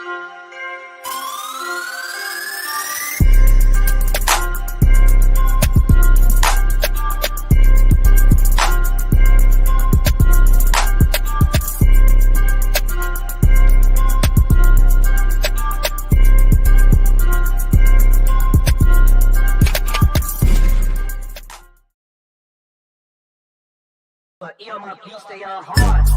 But my beats, they are hard.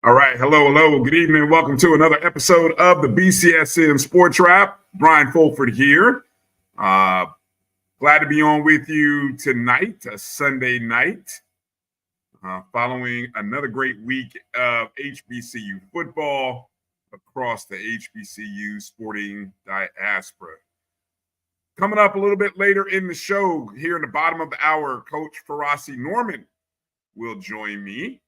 All right. Hello. Good evening. Welcome to another episode of the BCSN SportsWrap. Bryan Fulford here. Glad to be on with you tonight, a Sunday night, following another great week of HBCU football across the HBCU sporting diaspora. Coming up a little bit later in the show, here in the bottom of the hour, Coach Farasi Norman will join me.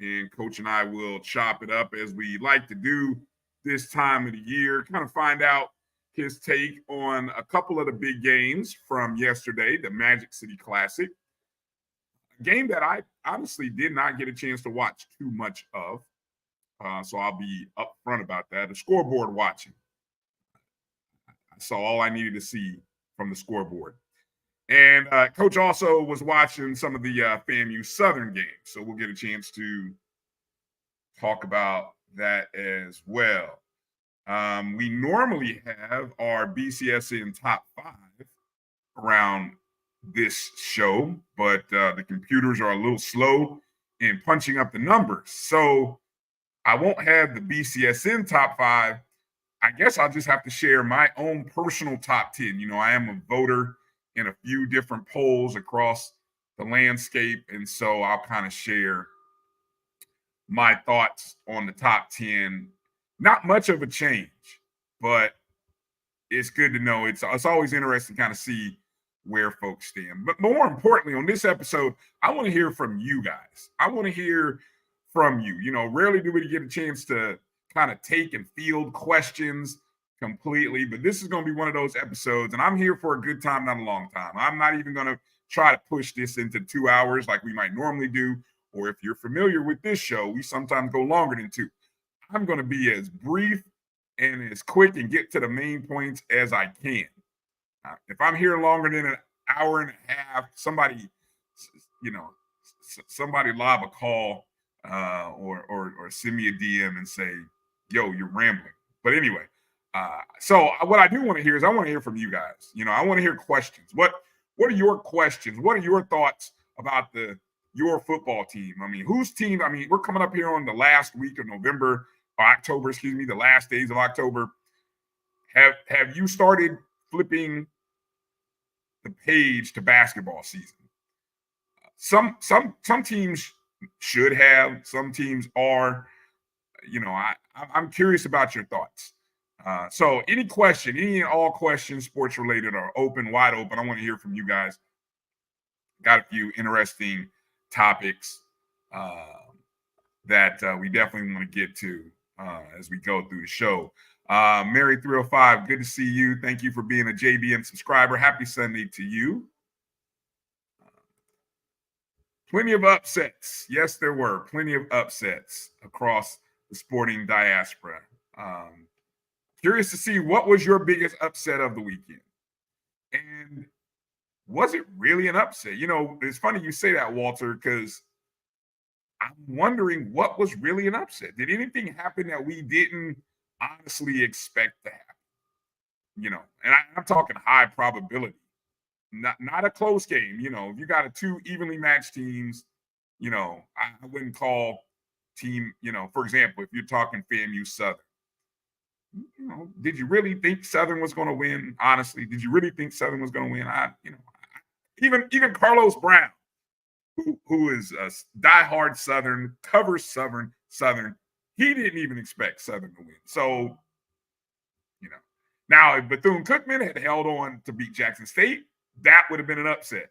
And Coach and I will chop it up as we like to do this time of the year, kind of find out his take on a couple of the big games from yesterday, the Magic City Classic, a game that I honestly did not get a chance to watch too much of. So I'll be upfront about that. The scoreboard watching. I saw all I needed to see from the scoreboard. And Coach also was watching some of the FAMU Southern games. So we'll get a chance to talk about that as well. We normally have our BCSN top 5 around this show, but the computers are a little slow in punching up the numbers. So I won't have the BCSN top 5. I guess I'll just have to share my own personal top 10. You know, I am a voter in a few different polls across the landscape. And so I'll kind of share my thoughts on the top 10. Not much of a change, but it's good to know. It's always interesting to kind of see where folks stand. But more importantly, on this episode, I want to hear from you guys. I want to hear from you. You know, rarely do we get a chance to kind of take and field questions completely, but this is going to be one of those episodes, and I'm here for a good time, not a long time. I'm not even going to try to push this into 2 hours like we might normally do, or if you're familiar with this show, we sometimes go longer than 2. I'm going to be as brief and as quick and get to the main points as I can. If I'm here longer than an hour and a half, somebody lob a call or send me a DM and say, yo, you're rambling. But anyway, so what I do want to hear is I want to hear from you guys. You know, I want to hear questions. What are your questions? What are your thoughts about your football team? I mean, whose team? I mean, we're coming up here on the last week of October, the last days of October. Have you started flipping the page to basketball season? Some teams should have, some teams are. You know, I'm curious about your thoughts. So any and all questions sports related are wide open. I want to hear from you guys. Got a few interesting topics that we definitely want to get to as we go through the show. Mary 305, good to see you. Thank you for being a JBN subscriber. Happy Sunday to you. Plenty of upsets. Yes, there were plenty of upsets across the sporting diaspora. Curious to see what was your biggest upset of the weekend. And was it really an upset? You know, it's funny you say that, Walter, because I'm wondering what was really an upset. Did anything happen that we didn't honestly expect to happen? and I'm talking high probability, not a close game. If you got two evenly matched teams, I wouldn't call team, for example, if you're talking FAMU Southern, did you really think Southern was going to win? Honestly, did you really think Southern was going to win? Even Carlos Brown, who is a diehard Southern, covers Southern, he didn't even expect Southern to win. So, now if Bethune-Cookman had held on to beat Jackson State, that would have been an upset.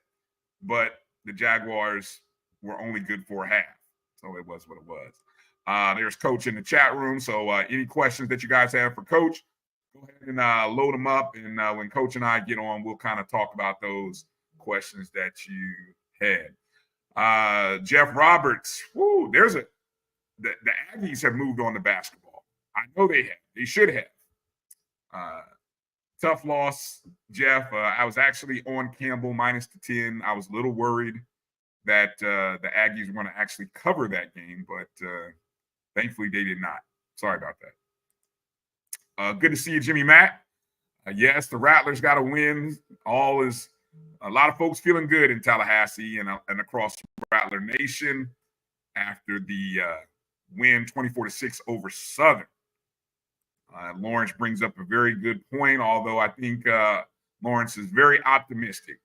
But the Jaguars were only good for a half. So it was what it was. There's Coach in the chat room. So any questions that you guys have for Coach, go ahead and load them up. And when Coach and I get on, we'll kind of talk about those questions that you had. Jeff Roberts, the Aggies have moved on to basketball. I know they have. They should have. Tough loss, Jeff. I was actually on Campbell minus the 10. I was a little worried that the Aggies were going to actually cover that game, but thankfully they did not. Sorry about that. Good to see you, Jimmy Matt. Yes, the Rattlers got a win. A lot of folks feeling good in Tallahassee and across Rattler Nation after the win 24-6 over Southern. Lawrence brings up a very good point, although I think Lawrence is very optimistic,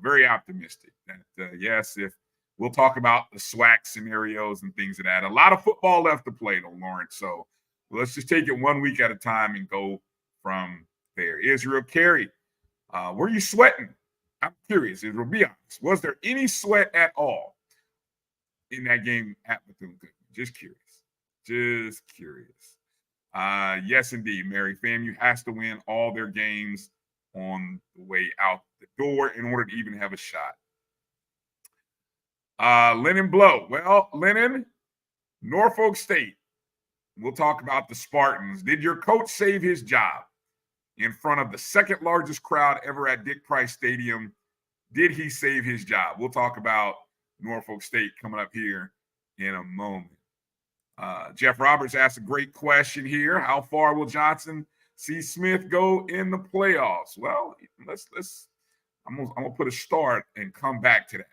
very optimistic that, yes, if we'll talk about the SWAC scenarios and things of that. A lot of football left to play, though, Lawrence. So let's just take it 1 week at a time and go from there. Israel Carey, were you sweating? I'm curious, Israel, be honest. Was there any sweat at all in that game at Bethune-Cookman? Just curious. Yes, indeed, Mary. FAMU has to win all their games on the way out the door in order to even have a shot. Lennon Blow. Well, Lennon, Norfolk State. We'll talk about the Spartans. Did your coach save his job in front of the second largest crowd ever at Dick Price Stadium? Did he save his job? We'll talk about Norfolk State coming up here in a moment. Jeff Roberts asked a great question here. How far will Johnson C. Smith go in the playoffs? Well, I'm gonna put a start and come back to that.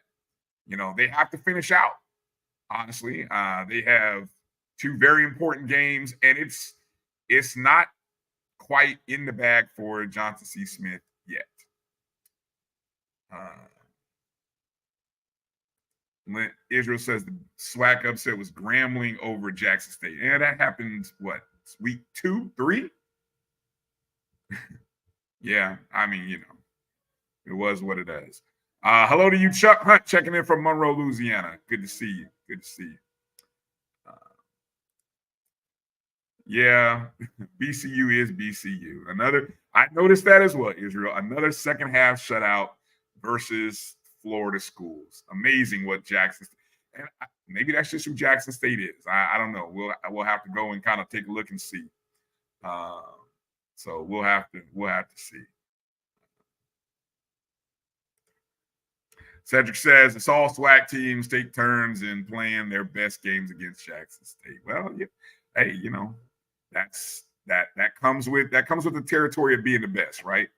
They have to finish out. Honestly, they have two very important games, and it's not quite in the bag for Johnson C. Smith yet. Israel says the SWAC upset was Grambling over Jackson State. And that happened, week 2, 3? Yeah, I mean, it was what it is. Hello to you, Chuck Hunt, checking in from Monroe, Louisiana. Good to see you. Yeah, BCU is BCU. I noticed that as well, Israel. Another second half shutout versus Florida schools. Amazing what Jackson State, and maybe that's just who Jackson State is. I don't know. We'll have to go and kind of take a look and see. So we'll have to see. Cedric says it's all SWAC teams take turns in playing their best games against Jackson State. Well, yeah, hey, that comes with the territory of being the best, right?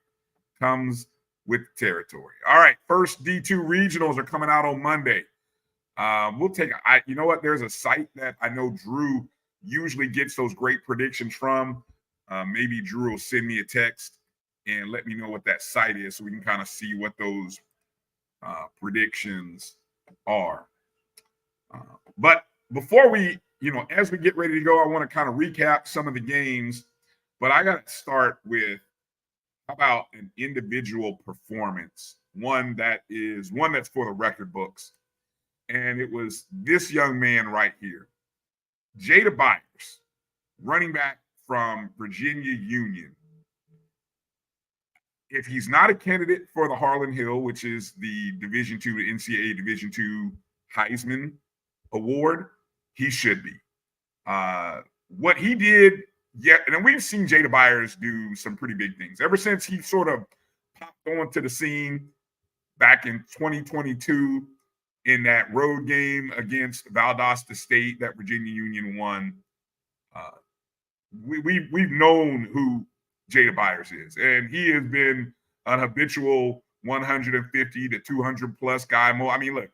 Comes with the territory. All right, first D2 regionals are coming out on Monday. We'll take. You know what? There's a site that I know Drew usually gets those great predictions from. Maybe Drew will send me a text and let me know what that site is, so we can kind of see what those predictions are. But before we, as we get ready to go, I want to kind of recap some of the games. But I got to start with, how about an individual performance? One that's for the record books. And it was this young man right here, Jada Byers, running back from Virginia Union. If he's not a candidate for the Harlan Hill, which is the Division II, the NCAA Division II Heisman Award, he should be. What he did, and we've seen Jada Byers do some pretty big things ever since he sort of popped onto the scene back in 2022 in that road game against Valdosta State that Virginia Union won. We've known who Jada Byers is. And he has been an habitual 150 to 200 plus guy. I mean, look,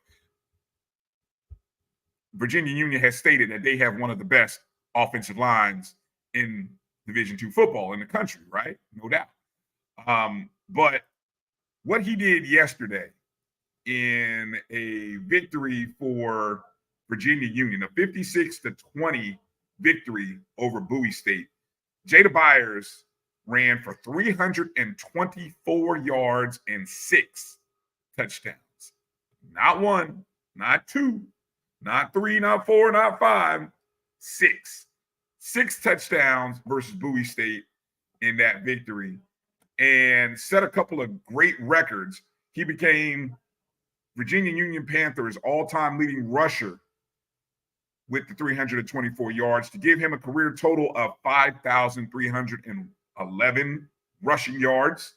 Virginia Union has stated that they have one of the best offensive lines in Division II football in the country, right? No doubt. But what he did yesterday in a victory for Virginia Union, a 56-20 victory over Bowie State, Jada Byers ran for 324 yards and 6 touchdowns. Not 1, not 2, not 3, not 4, not 5, 6. 6 touchdowns versus Bowie State in that victory, and set a couple of great records. He became Virginia Union Panthers' all-time leading rusher with the 324 yards to give him a career total of 5,311 rushing yards.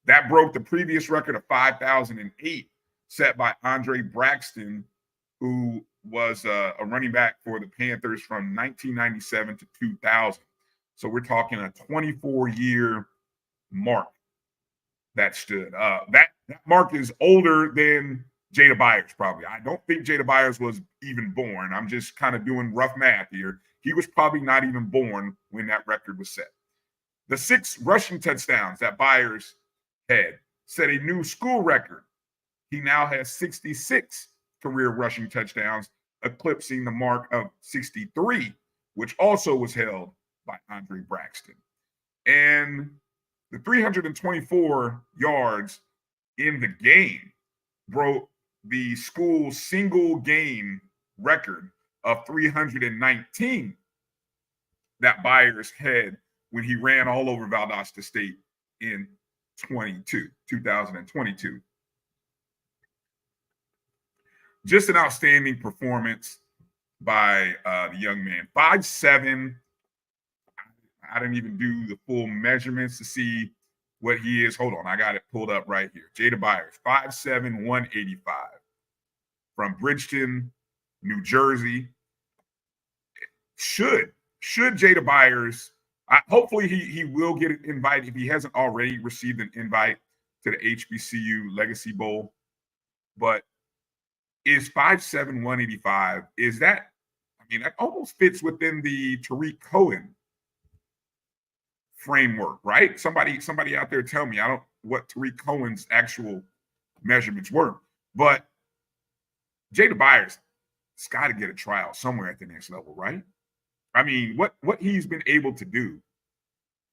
That broke the previous record of 5,008 set by Andre Braxton, who was a running back for the Panthers from 1997 to 2000. So we're talking a 24-year mark that stood. That mark is older than Jada Byers, probably. I don't think Jada Byers was even born. I'm just kind of doing rough math here. He was probably not even born when that record was set. The 6 rushing touchdowns that Byers had set a new school record. He now has 66 career rushing touchdowns, eclipsing the mark of 63, which also was held by Andre Braxton. And the 324 yards in the game broke the school's single game record of 319 that Byers had when he ran all over Valdosta State in 2022. Just an outstanding performance by the young man. 5'7". I didn't even do the full measurements to see what he is. Hold on, I got it pulled up right here. Jada Byers, 5'7", 185, from Bridgeton, New Jersey. Should Jada Byers, hopefully he will get an invite if he hasn't already received an invite to the HBCU Legacy Bowl. But is 5'7", 185, is that, I mean, that almost fits within the Tariq Cohen framework, right? Somebody out there tell me what Tariq Cohen's actual measurements were. But Jada Byers has got to get a trial somewhere at the next level, right? I mean, what he's been able to do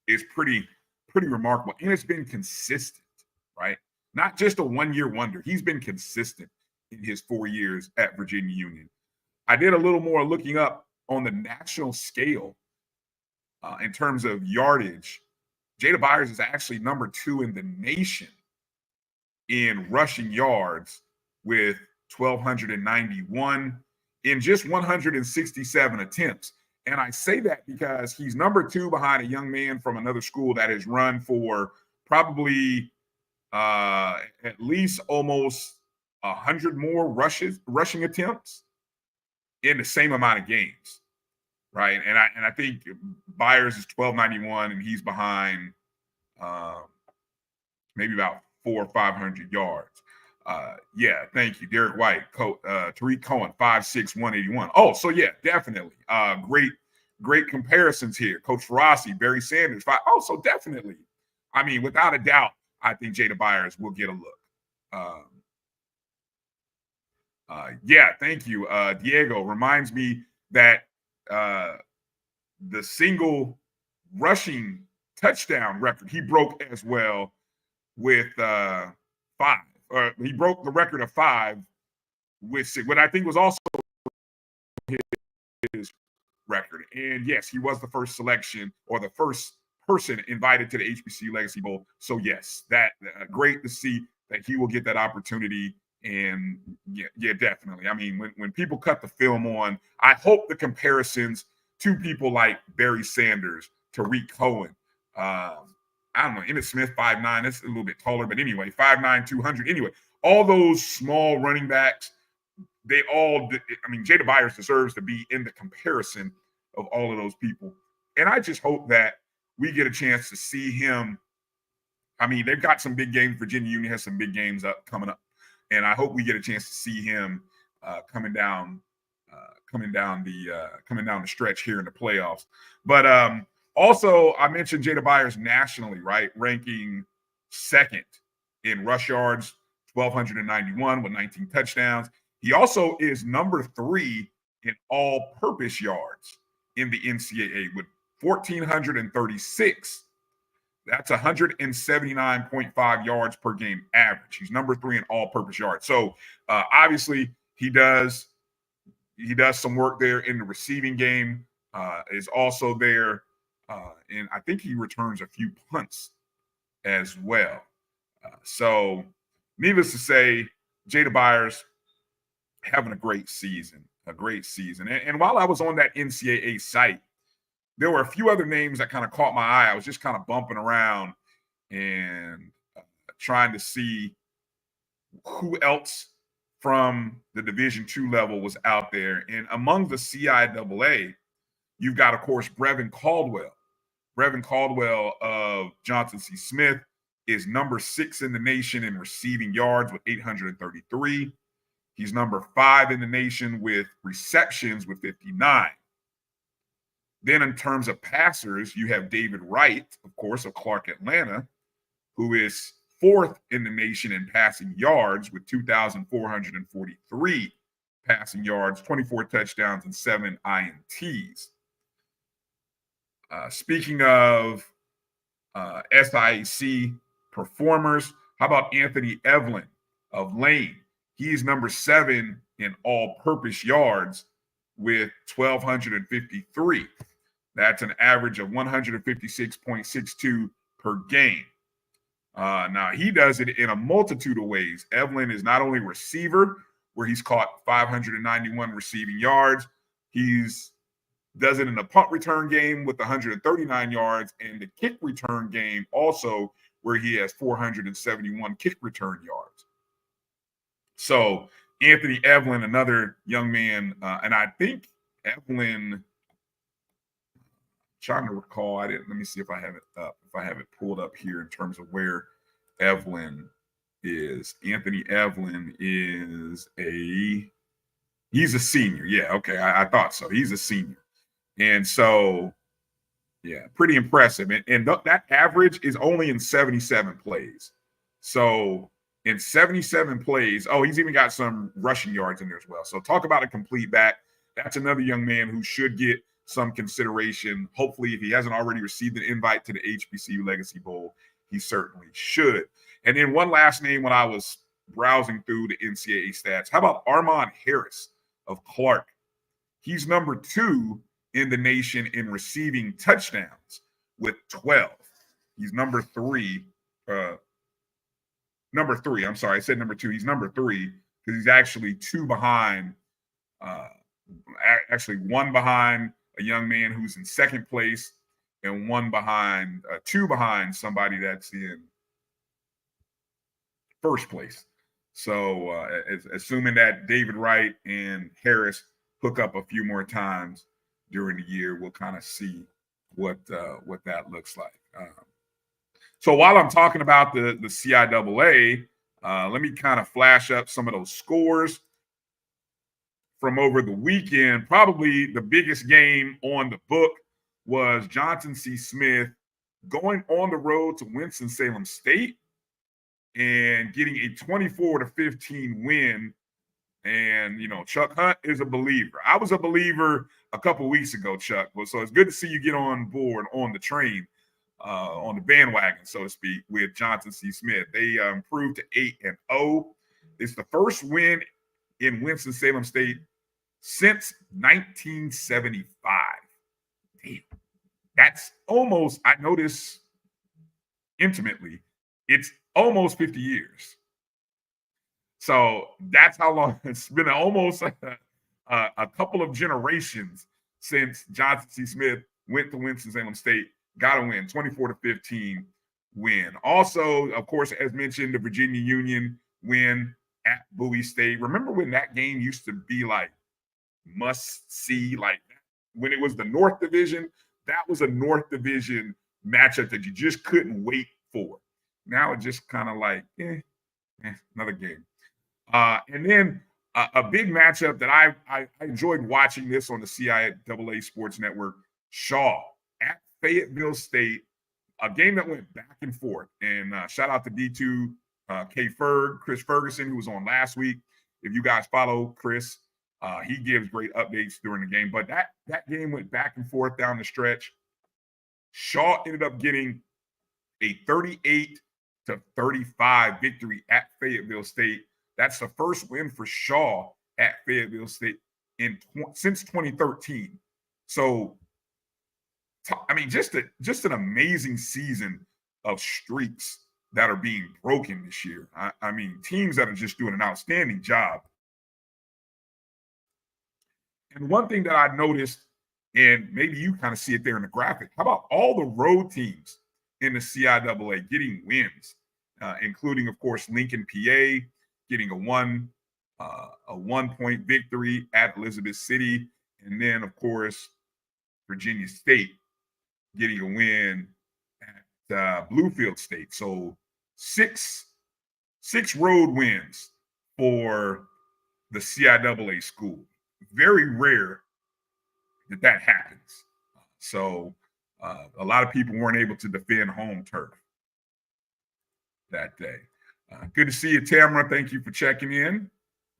is pretty remarkable, and it's been consistent, right? Not just a one-year wonder. He's been consistent in his 4 years at Virginia Union. I did a little more looking up on the national scale in terms of yardage. Jada Byers is actually number 2 in the nation in rushing yards with 1,291 in just 167 attempts. And I say that because he's number 2 behind a young man from another school that has run for probably at least almost 100 more rushing attempts in the same amount of games, right? And I think Byers is 1,291, and he's behind maybe about 400 or 500 yards. Yeah, thank you, Derek White. Tariq Cohen, 5'6", 181. Oh, so yeah, definitely. Great comparisons here. Coach Ferrasi, Barry Sanders. So definitely. I mean, without a doubt, I think Jada Byers will get a look. Yeah, thank you. Diego reminds me that the single rushing touchdown record he broke as well with 5. He broke the record of 5 with 6, what I think was also his record. And yes, he was the first selection or the first person invited to the HBCU Legacy Bowl. So yes, that great to see that he will get that opportunity. And yeah, definitely. I mean, when people cut the film on, I hope the comparisons to people like Barry Sanders, Tariq Cohen, I don't know, Emmitt Smith, 5'9", that's a little bit taller, but anyway, 5'9", 200. Anyway, all those small running backs, Jada Byers deserves to be in the comparison of all of those people. And I just hope that we get a chance to see him. I mean, they've got some big games. Virginia Union has some big games coming up, and I hope we get a chance to see him coming down the stretch here in the playoffs. But also, I mentioned Jada Byers nationally, right, ranking second in rush yards, 1,291 with 19 touchdowns. He also is number 3 in all-purpose yards in the NCAA with 1,436. That's 179.5 yards per game average. He's number 3 in all-purpose yards. So obviously he does some work there in the receiving game. Is also there, and I think he returns a few punts as well. So needless to say, Jada Byers having a great season. And while I was on that NCAA site, there were a few other names that kind of caught my eye. I was just kind of bumping around and trying to see who else from the Division II level was out there. And among the CIAA, you've got, of course, Brevin Caldwell. Brevin Caldwell of Johnson C. Smith is number 6 in the nation in receiving yards with 833. He's number 5 in the nation with receptions with 59. Then in terms of passers, you have David Wright, of course, of Clark Atlanta, who is 4th in the nation in passing yards with 2,443 passing yards, 24 touchdowns, and 7 INTs. Speaking of SIAC performers, how about Anthony Evelyn of Lane? He's number 7 in all-purpose yards with 1,253. That's an average of 156.62 per game. Now, he does it in a multitude of ways. Evelyn is not only a receiver, where he's caught 591 receiving yards. He's does it in the punt return game with 139 yards, and the kick return game also, where he has 471 kick return yards. So Anthony Evelyn, another young man, and I think Evelyn, trying to recall, let me see if I have it up, if I have it pulled up here in terms of where Evelyn is. Anthony Evelyn is he's a senior. Yeah, okay, I thought so. He's a senior. And so, yeah, pretty impressive. And that average is only in 77 plays. So in 77 plays, he's even got some rushing yards in there as well. So talk about a complete back. That's another young man who should get some consideration. Hopefully, if he hasn't already received an invite to the HBCU Legacy Bowl, he certainly should. And then one last name when I was browsing through the NCAA stats. How about Armand Harris of Clark? He's number 2 in the nation in receiving touchdowns with 12. He's number 3. I'm sorry, I said number 2. He's number 3 because he's actually 2 behind. Actually, 1 behind a young man who's in 2nd place, and 2 behind somebody that's in 1st place. So, assuming that David Wright and Harris hook up a few more times during the year, we'll kind of see what that looks like. So while I'm talking about the CIAA, let me kind of flash up some of those scores from over the weekend. Probably the biggest game on the book was Johnson C. Smith going on the road to Winston-Salem State and getting a 24-15 win. And, Chuck Hunt is a believer. I was a believer a couple weeks ago, Chuck. So it's good to see you get on board on the train, on the bandwagon, so to speak, with Johnson C. Smith. They improved to 8-0. It's the first win in Winston-Salem State since 1975. Damn. That's almost, I know this intimately, it's almost 50 years. So that's how long it's been. Almost a couple of generations since Johnson C. Smith went to Winston-Salem State, got a win, 24-15 win. Also, of course, as mentioned, the Virginia Union win at Bowie State. Remember when that game used to be like must see, like when it was the North Division? That was a North Division matchup that you just couldn't wait for. Now it's just kind of like, another game. And then a big matchup that I enjoyed watching this on the CIAA Sports Network, Shaw at Fayetteville State, a game that went back and forth. And shout out to D2 Chris Ferguson, who was on last week. If you guys follow Chris, he gives great updates during the game. But that game went back and forth down the stretch. Shaw ended up getting a 38-35 victory at Fayetteville State. That's the first win for Shaw at Fayetteville State since 2013. So, I mean, just an amazing season of streaks that are being broken this year. I mean, teams that are just doing an outstanding job. And one thing that I noticed, and maybe you kind of see it there in the graphic, how about all the road teams in the CIAA getting wins, including, of course, Lincoln, PA, getting a 1-point victory at Elizabeth City, and then, of course, Virginia State getting a win at Bluefield State. So six road wins for the CIAA school. Very rare that happens. So a lot of people weren't able to defend home turf that day. Good to see you, Tamara. Thank you for checking in.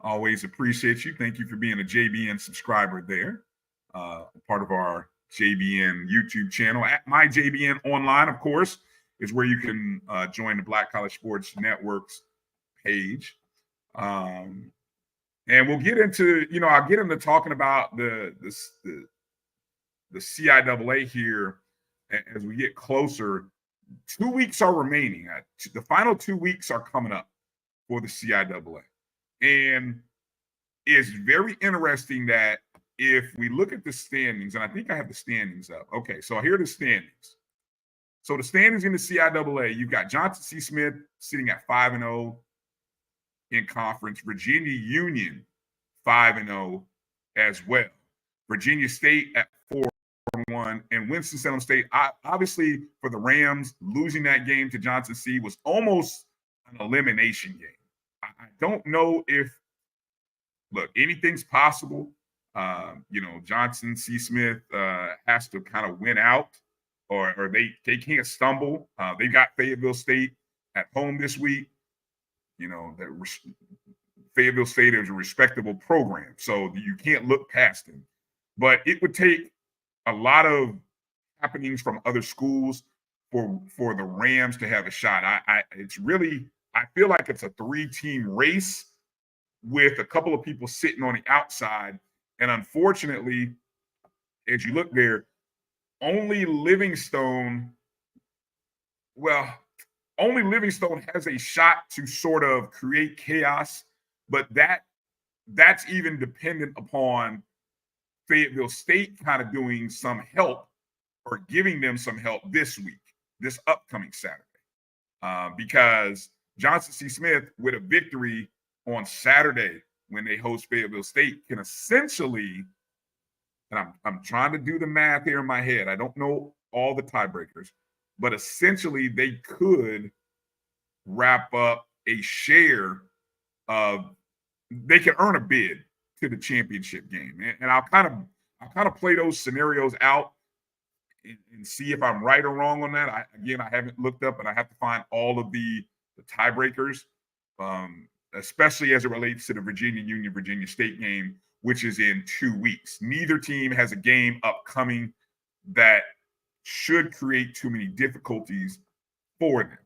Always appreciate you. Thank you for being a JBN subscriber there. Part of our JBN YouTube channel at MyJBN Online, of course, is where you can join the Black College Sports Network's page. And we'll get into, I'll get into talking about the CIAA here as we get closer. 2 weeks are remaining. The final 2 weeks are coming up for the CIAA. And it's very interesting that if we look at the standings, and I think I have the standings up. Okay, so here are the standings. So the standings in the CIAA, you've got Johnson C. Smith sitting at 5-0 in conference. Virginia Union 5-0 as well. Virginia State at 4-1, and Winston-Salem State, obviously for the Rams, losing that game to Johnson C was almost an elimination game. I don't know if, look, anything's possible. Johnson C. Smith has to kind of win out, or they can't stumble. They got Fayetteville State at home this week. Fayetteville State is a respectable program, so you can't look past them. But it would take a lot of happenings from other schools for the Rams to have a shot. I feel like it's a 3-team race with a couple of people sitting on the outside. And unfortunately, as you look there, only Livingstone has a shot to sort of create chaos, but that's even dependent upon Fayetteville State kind of doing some help or giving them some help this upcoming Saturday. Because Johnson C. Smith, with a victory on Saturday when they host Fayetteville State, can essentially, and I'm trying to do the math here in my head, I don't know all the tiebreakers, but essentially they could wrap up a share of, they can earn a bid to the championship game. And I'll kind of play those scenarios out and see if I'm right or wrong on that. I haven't looked up, and I have to find all of the tiebreakers, especially as it relates to the Virginia Union Virginia State game, which is in 2 weeks. Neither team has a game upcoming that should create too many difficulties for them.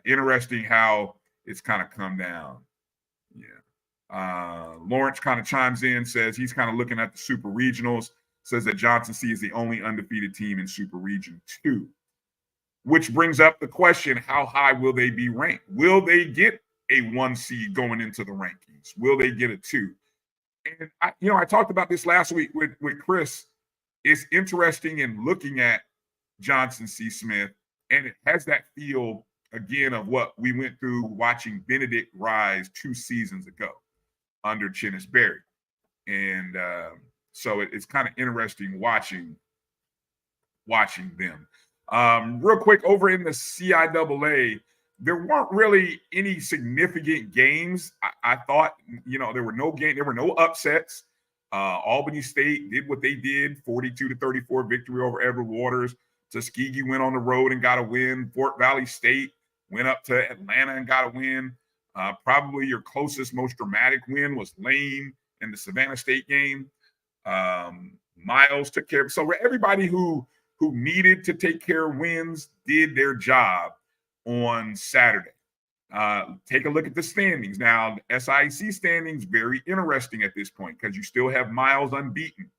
Interesting how it's kind of come down. Yeah. Lawrence kind of chimes in, says he's kind of looking at the Super Regionals, says that Johnson C is the only undefeated team in Super Region 2. Which brings up the question, how high will they be ranked? Will they get a 1 seed going into the rankings? Will they get a 2? And I talked about this last week with Chris. It's interesting in looking at Johnson C. Smith, and it has that feel, again, of what we went through watching Benedict rise 2 seasons ago under Chennis Berry. And so it's kind of interesting watching watching them. Real quick, over in the CIAA, there weren't really any significant games. I thought, there were no upsets. Albany State did what they did, 42-34 victory over Edward Waters. Tuskegee went on the road and got a win. Fort Valley State went up to Atlanta and got a win. Probably your closest, most dramatic win was Lane in the Savannah State game. Miles took care of. So everybody who needed to take care of wins did their job on Saturday. Take a look at the standings. Now, the SIC standings, very interesting at this point because you still have Miles unbeaten.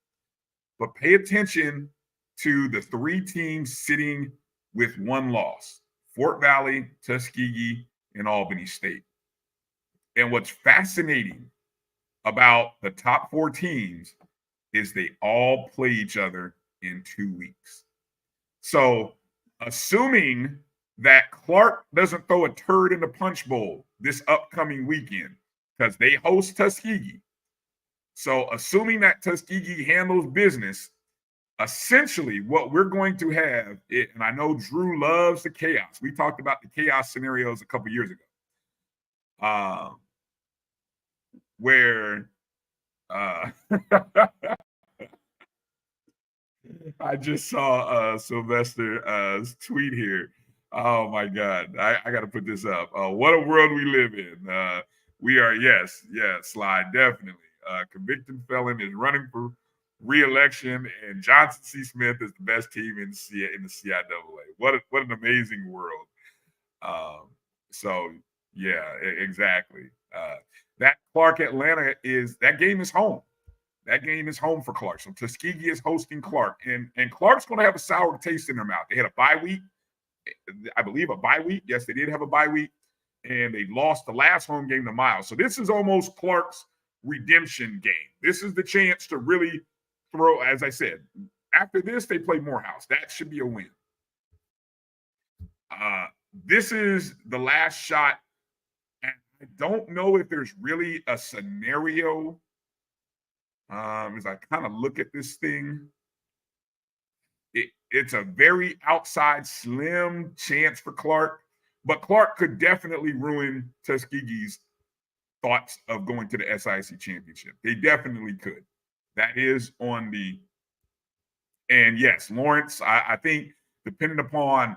But pay attention to the three teams sitting with one loss: Fort Valley, Tuskegee, and Albany State. And what's fascinating about the top four teams is they all play each other in 2 weeks. So assuming that Clark doesn't throw a turd in the punch bowl this upcoming weekend because they host Tuskegee. So assuming that Tuskegee handles business, essentially what we're going to have, and I know Drew loves the chaos. We talked about the chaos scenarios a couple years ago. Where I just saw Sylvester's tweet here. Oh my God, I got to put this up. What a world we live in. We are, yes, Sly, definitely. Convicted felon is running for re-election, and Johnson C. Smith is the best team in the CIAA. What an amazing world. So yeah, exactly. That Clark Atlanta that game is home. That game is home for Clark. So Tuskegee is hosting Clark, and Clark's going to have a sour taste in their mouth. They had a bye week, I believe a bye week. Yes, they did have a bye week, and they lost the last home game to Miles. So this is almost Clark's redemption game. This is the chance to really throw, as I said, after this, they play Morehouse. That should be a win. This is the last shot. And I don't know if there's really a scenario as I kind of look at this thing. It's a very outside, slim chance for Clark, but Clark could definitely ruin Tuskegee's thoughts of going to the SIC championship. They definitely could. That is on and yes, Lawrence, I think depending upon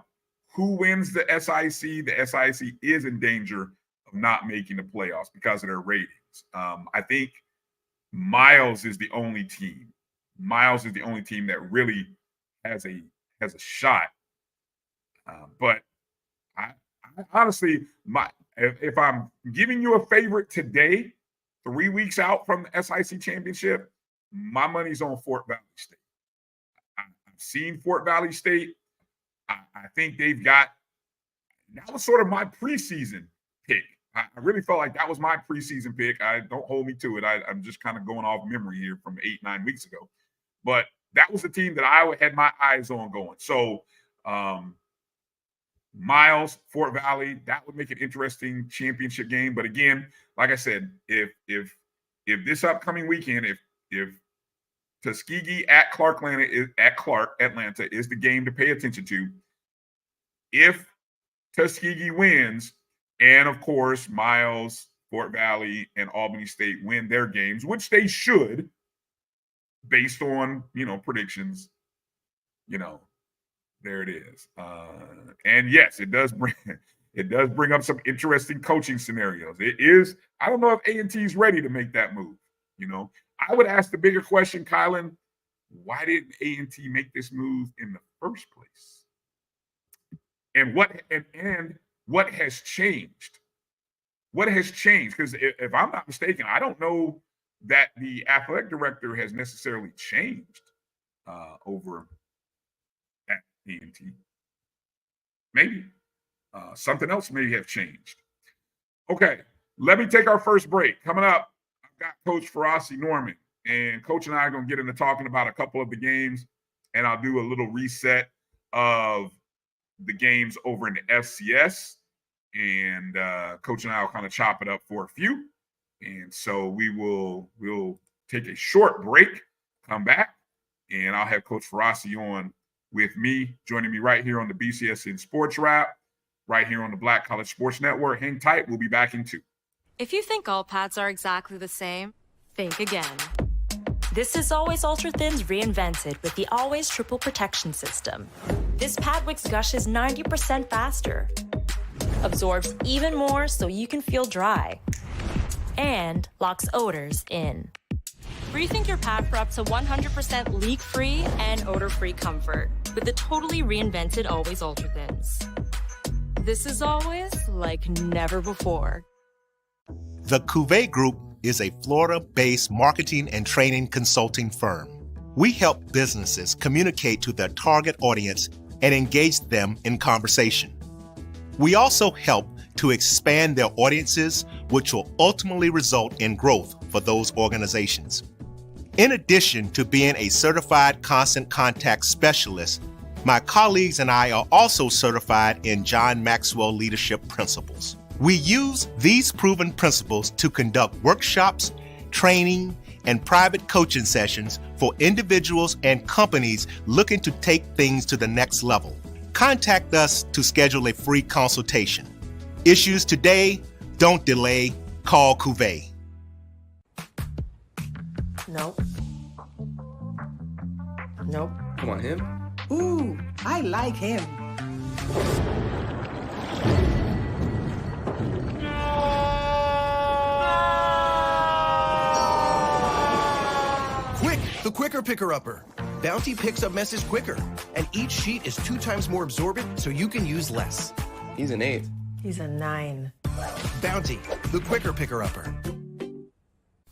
who wins the SIC is in danger of not making the playoffs because of their ratings. I think Miles is the only team. Miles is the only team that really has a shot. But I honestly, if I'm giving you a favorite today, 3 weeks out from the SIC championship, my money's on Fort Valley State. I've seen Fort Valley State. I think they've got, that was sort of my preseason pick. I really felt like that was my preseason pick. Don't hold me to it. I'm just kind of going off memory here from 8-9 weeks ago. But that was the team that I had my eyes on going. So Miles, Fort Valley, that would make an interesting championship game. But again, like I said, if this upcoming weekend, if Tuskegee at Clark Atlanta is the game to pay attention to, if Tuskegee wins, and of course Miles, Fort Valley, and Albany State win their games, which they should, based on predictions, there it is. And yes, it does bring up some interesting coaching scenarios. It is, I don't know if A&T is ready to make that move. I would ask the bigger question, Kylan, why didn't A&T make this move in the first place? And what has changed? What has changed? Because if I'm not mistaken, I don't know that the athletic director has necessarily changed over at A&T. Maybe something else may have changed. Okay, let me take our first break. Coming up, I've got Coach Ferrasi Norman, and Coach and I are going to get into talking about a couple of the games, and I'll do a little reset of the games over in the FCS, and Coach and I will kind of chop it up for a few. And so we'll take a short break, come back, and I'll have Coach Ferrasi on with me. Joining me right here on the BCSN SportsWrap, right here on the Black College Sports Network. Hang tight. We'll be back in 2. If you think all pads are exactly the same, think again. This is Always Ultra Thins reinvented with the Always Triple Protection System. This pad wicks gushes 90% faster, absorbs even more so you can feel dry, and locks odors in. Rethink your pad for up to 100% leak-free and odor-free comfort with the totally reinvented Always Ultra Thins. This is always like never before. The Cuvée Group is a Florida-based marketing and training consulting firm. We help businesses communicate to their target audience and engage them in conversation. We also help to expand their audiences, which will ultimately result in growth for those organizations. In addition to being a certified constant contact specialist, my colleagues and I are also certified in John Maxwell Leadership Principles. We use these proven principles to conduct workshops, training, and private coaching sessions for individuals and companies looking to take things to the next level. Contact us to schedule a free consultation. Issues today, don't delay, call Cuvée. Nope. Nope. Come on, him. Ooh, I like him. Quick, the quicker picker-upper. Bounty picks up messes quicker, and each sheet is 2 times more absorbent, so you can use less. He's an 8. He's a 9. Bounty, the quicker picker-upper.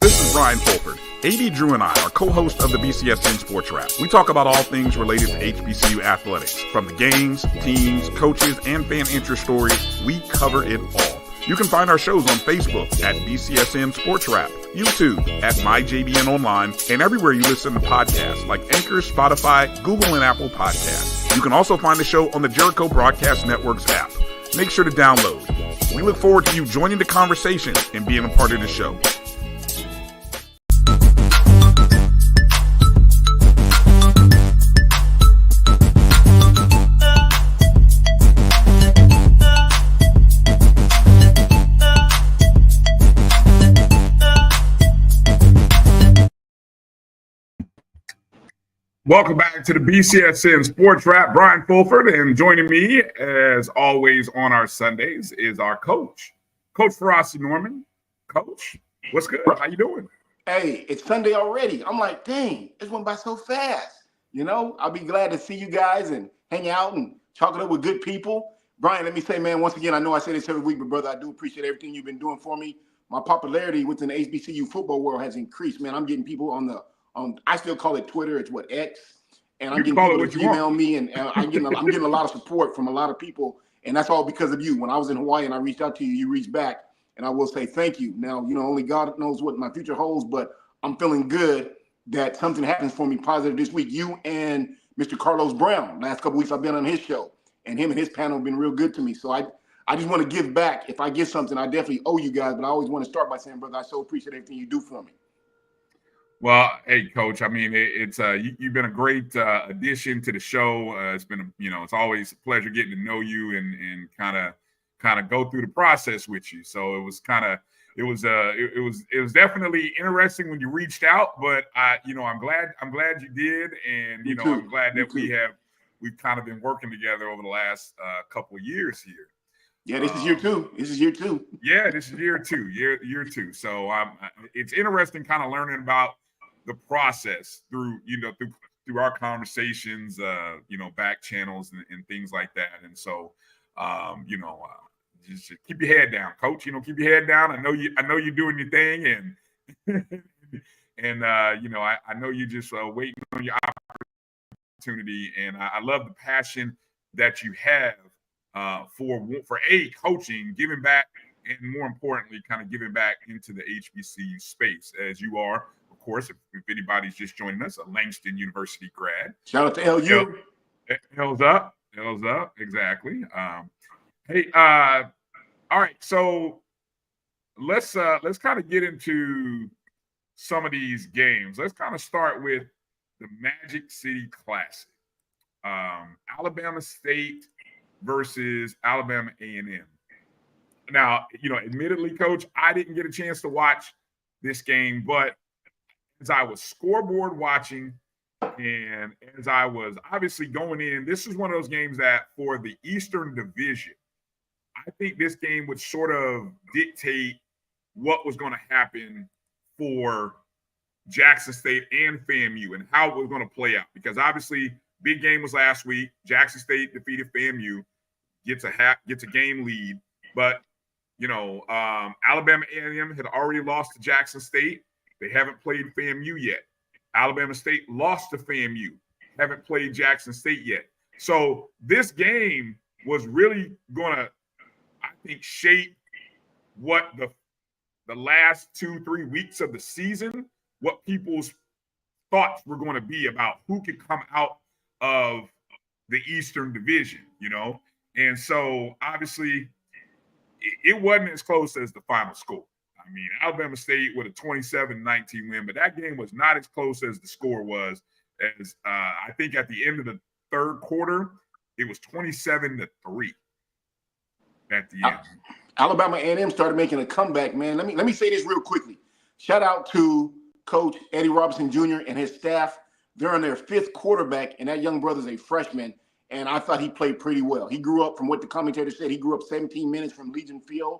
This is Bryan Fulford. AD Drew and I are co-hosts of the BCSN SportsWrap. We talk about all things related to HBCU athletics. From the games, teams, coaches, and fan interest stories, we cover it all. You can find our shows on Facebook at BCSN SportsWrap, YouTube at MyJBN Online, and everywhere you listen to podcasts like Anchor, Spotify, Google, and Apple Podcasts. You can also find the show on the Jericho Broadcast Network's app. Make sure to download. We look forward to you joining the conversation and being a part of the show. Welcome back to the BCSN SportsWrap. Bryan Fulford, and joining me, as always, on our Sundays is our coach, Coach Ferocity Norman. Coach, what's good? How you doing? Hey, it's Sunday already. I'm like, dang, it went by so fast. You know, I'll be glad to see you guys and hang out and talk it up with good people. Bryan, let me say, man, once again, I know I say this every week, but brother, I do appreciate everything you've been doing for me. My popularity within the HBCU football world has increased, man. I'm getting people on I still call it Twitter. It's what, X, and I'm getting people to email me, and I'm getting a lot of support from a lot of people, and that's all because of you. When I was in Hawaii and I reached out to you, you reached back, and I will say thank you. Now, you know, only God knows what my future holds, but I'm feeling good that something happens for me positive this week. You and Mr. Carlos Brown, last couple weeks I've been on his show, and him and his panel have been real good to me. So I just want to give back. If I get something, I definitely owe you guys, but I always want to start by saying, brother, I so appreciate everything you do for me. Well, hey, Coach. I mean, it's you've been a great addition to the show. It's been, it's always a pleasure getting to know you and kind of go through the process with you. So it was definitely interesting when you reached out. But I'm glad you did, and I'm glad that we've kind of been working together over the last couple of years here. Yeah, this is year 2. This is year 2. Yeah, this is year 2. Year 2. So it's interesting kind of learning about the process through our conversations, back channels and things like that. And so, just keep your head down, Coach. Keep your head down. I know you're doing your thing, and I know you're just waiting on your opportunity. And I love the passion that you have for coaching, giving back, and more importantly, kind of giving back into the HBCU space, as you are. Of course, if anybody's just joining us, a Langston University grad. Shout out to LU. L's up, exactly. All right. So let's kind of get into some of these games. Let's kind of start with the Magic City Classic. Alabama State versus Alabama A&M. Now, admittedly, Coach, I didn't get a chance to watch this game, but as I was scoreboard watching and as I was obviously going in, this is one of those games that for the Eastern Division, I think this game would sort of dictate what was going to happen for Jackson State and FAMU and how it was going to play out. Because obviously, big game was last week. Jackson State defeated FAMU, gets a game lead. But, Alabama A&M had already lost to Jackson State. They haven't played FAMU yet. Alabama State lost to FAMU, haven't played Jackson State yet. So this game was really going to, I think, shape what the last 2-3 weeks of the season, what people's thoughts were going to be about who could come out of the Eastern Division, And so, obviously, it wasn't as close as the final score. I mean, Alabama State with a 27-19 win, but that game was not as close as the score was. As I think at the end of the third quarter, it was 27-3 at the end. Alabama A&M started making a comeback, man. Let me say this real quickly. Shout out to Coach Eddie Robinson Jr. and his staff. They're on their fifth quarterback, and that young brother's a freshman, and I thought he played pretty well. He grew up, from what the commentator said, he grew up 17 minutes from Legion Field,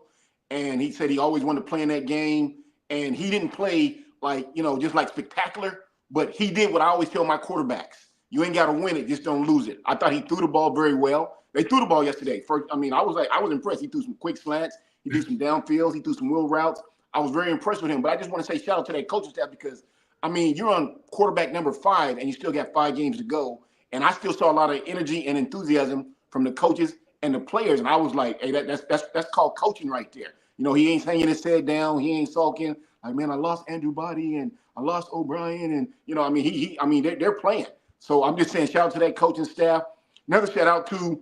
and he said he always wanted to play in that game, and he didn't play just like spectacular, but he did what I always tell my quarterbacks. You ain't got to win it, just don't lose it. I thought he threw the ball very well. They threw the ball yesterday. I was impressed. He threw some quick slants. He threw some downfields. He threw some wheel routes. I was very impressed with him. But I just want to say shout out to that coaching staff because, you're on quarterback number 5 and you still got 5 games to go. And I still saw a lot of energy and enthusiasm from the coaches and the players. And I was like, hey, that's called coaching right there. He ain't hanging his head down. He ain't sulking. Like, man, I lost Andrew Body and I lost O'Brien. And, they're playing. So I'm just saying shout out to that coaching staff. Another shout out to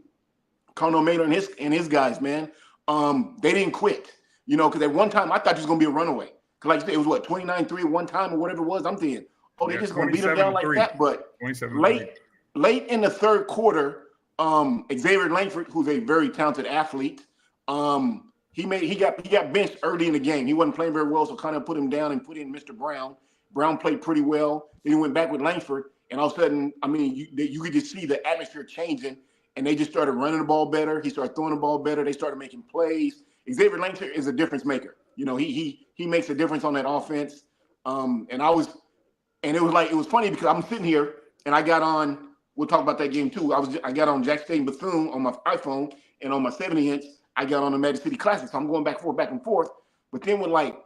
Colonel Maynard and his guys, man. They didn't quit, because at one time I thought it was going to be a runaway. Because like you said, it was 29-3 at one time or whatever it was. I'm thinking, they're just going to beat them down like that. But late in the third quarter, Xavier Langford, who's a very talented athlete, he got benched early in the game. He wasn't playing very well, so kind of put him down and put in Mr. Brown. Brown played pretty well. Then he went back with Langford, and all of a sudden, you could just see the atmosphere changing. And they just started running the ball better. He started throwing the ball better. They started making plays. Xavier Langford is a difference maker. He makes a difference on that offense. It was funny because I'm sitting here and I got on. We'll talk about that game too. I got on Jack State and Bethune on my iPhone, and on my 70-inch I got on the Magic City Classic. So I'm going back and forth. But then with like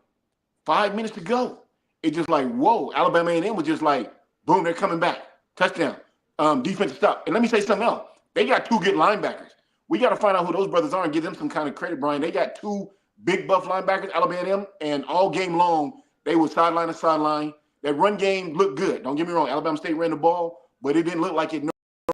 5 minutes to go, it just like whoa. Alabama A&M was just like boom, they're coming back, touchdown, defensive stop. And let me say something else. They got 2 good linebackers. We got to find out who those brothers are and give them some kind of credit, Brian. They got 2 big buff linebackers, Alabama A&M, and all game long, they were sideline to sideline. That run game looked good. Don't get me wrong. Alabama State ran the ball, but it didn't look like it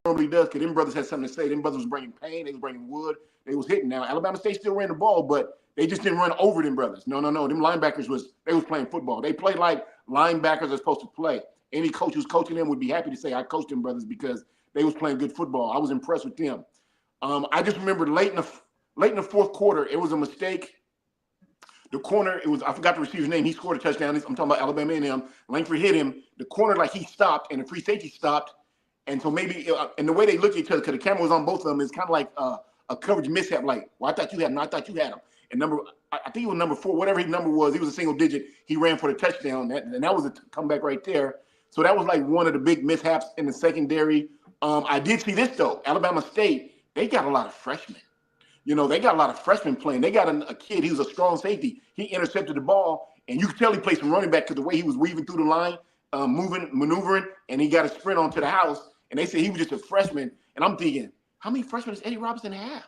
normally does because them brothers had something to say. Them brothers was bringing pain. They was bringing wood. They was hitting. Now, Alabama State still ran the ball, but they just didn't run over them brothers. No. Them linebackers was playing football. They played like linebackers are supposed to play. Any coach who's coaching them would be happy to say, I coached them brothers because they was playing good football. I was impressed with them. I just remember late in the fourth quarter, it was a mistake. The corner, I forgot the receiver's name. He scored a touchdown. I'm talking about Alabama A&M. Langford hit him. The corner, he stopped, and the free safety stopped. And so maybe, and the way they looked at each other, because the camera was on both of them, it's kind of like a coverage mishap. Like, well, I thought you had him. No, I thought you had him. And I think it was number 4, whatever his number was. He was a single digit. He ran for the touchdown, and that was a comeback right there. So that was like one of the big mishaps in the secondary. I did see this, though. Alabama State, they got a lot of freshmen. They got a lot of freshmen playing. They got a kid. He was a strong safety. He intercepted the ball, and you could tell he played some running back because the way he was weaving through the line, maneuvering, and he got a sprint onto the house. And they said he was just a freshman. And I'm thinking, how many freshmen does Eddie Robinson have?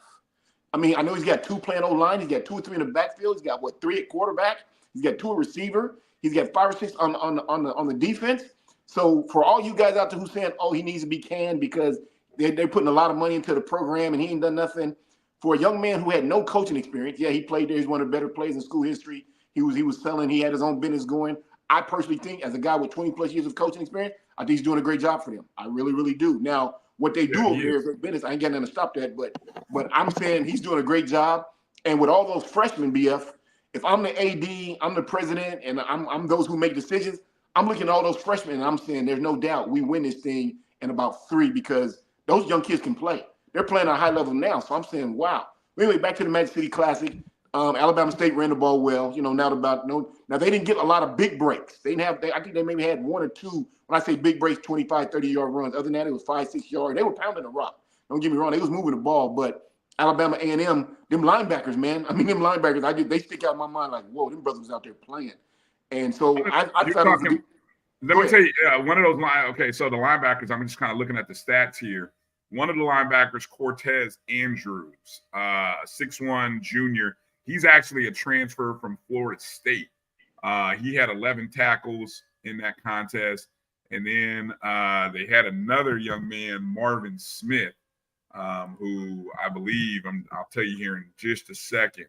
I know he's got 2 playing O-line. He's got 2 or 3 in the backfield. He's got, 3 at quarterback. He's got 2 at receiver. He's got 5 or 6 on the defense. So for all you guys out there who's saying, he needs to be canned because they're putting a lot of money into the program and he ain't done nothing. For a young man who had no coaching experience, yeah, he played there. He's one of the better players in school history. He was selling. He had his own business going. I personally think as a guy with 20-plus years of coaching experience, I think he's doing a great job for them. I really, really do. Now, what they do Yeah, over he there is. is their business. I ain't got nothing to stop that, but I'm saying he's doing a great job. And with all those freshmen, BF, if I'm the AD, I'm the president, and I'm those who make decisions, I'm looking at all those freshmen and I'm saying there's no doubt we win this thing in about 3 because those young kids can play. They're playing at a high level now. So I'm saying, wow. Anyway, back to the Magic City Classic. Alabama State ran the ball well. Now they didn't get a lot of big breaks. I think they maybe had 1 or 2. When I say big breaks, 25, 30-yard runs. Other than that, it was 5, 6 yards. They were pounding the rock. Don't get me wrong. They was moving the ball, but Alabama A&M, them linebackers, man. I mean, them linebackers, they stick out in my mind like, whoa, them brothers was out there playing. And so I thought it was a good. Let me tell you, one of those okay, so the linebackers, I'm just kind of looking at the stats here. One of the linebackers, Cortez Andrews, 6'1" junior, he's actually a transfer from Florida State. He had 11 tackles in that contest. And then they had another young man, Marvin Smith, who I believe, I'll tell you here in just a second.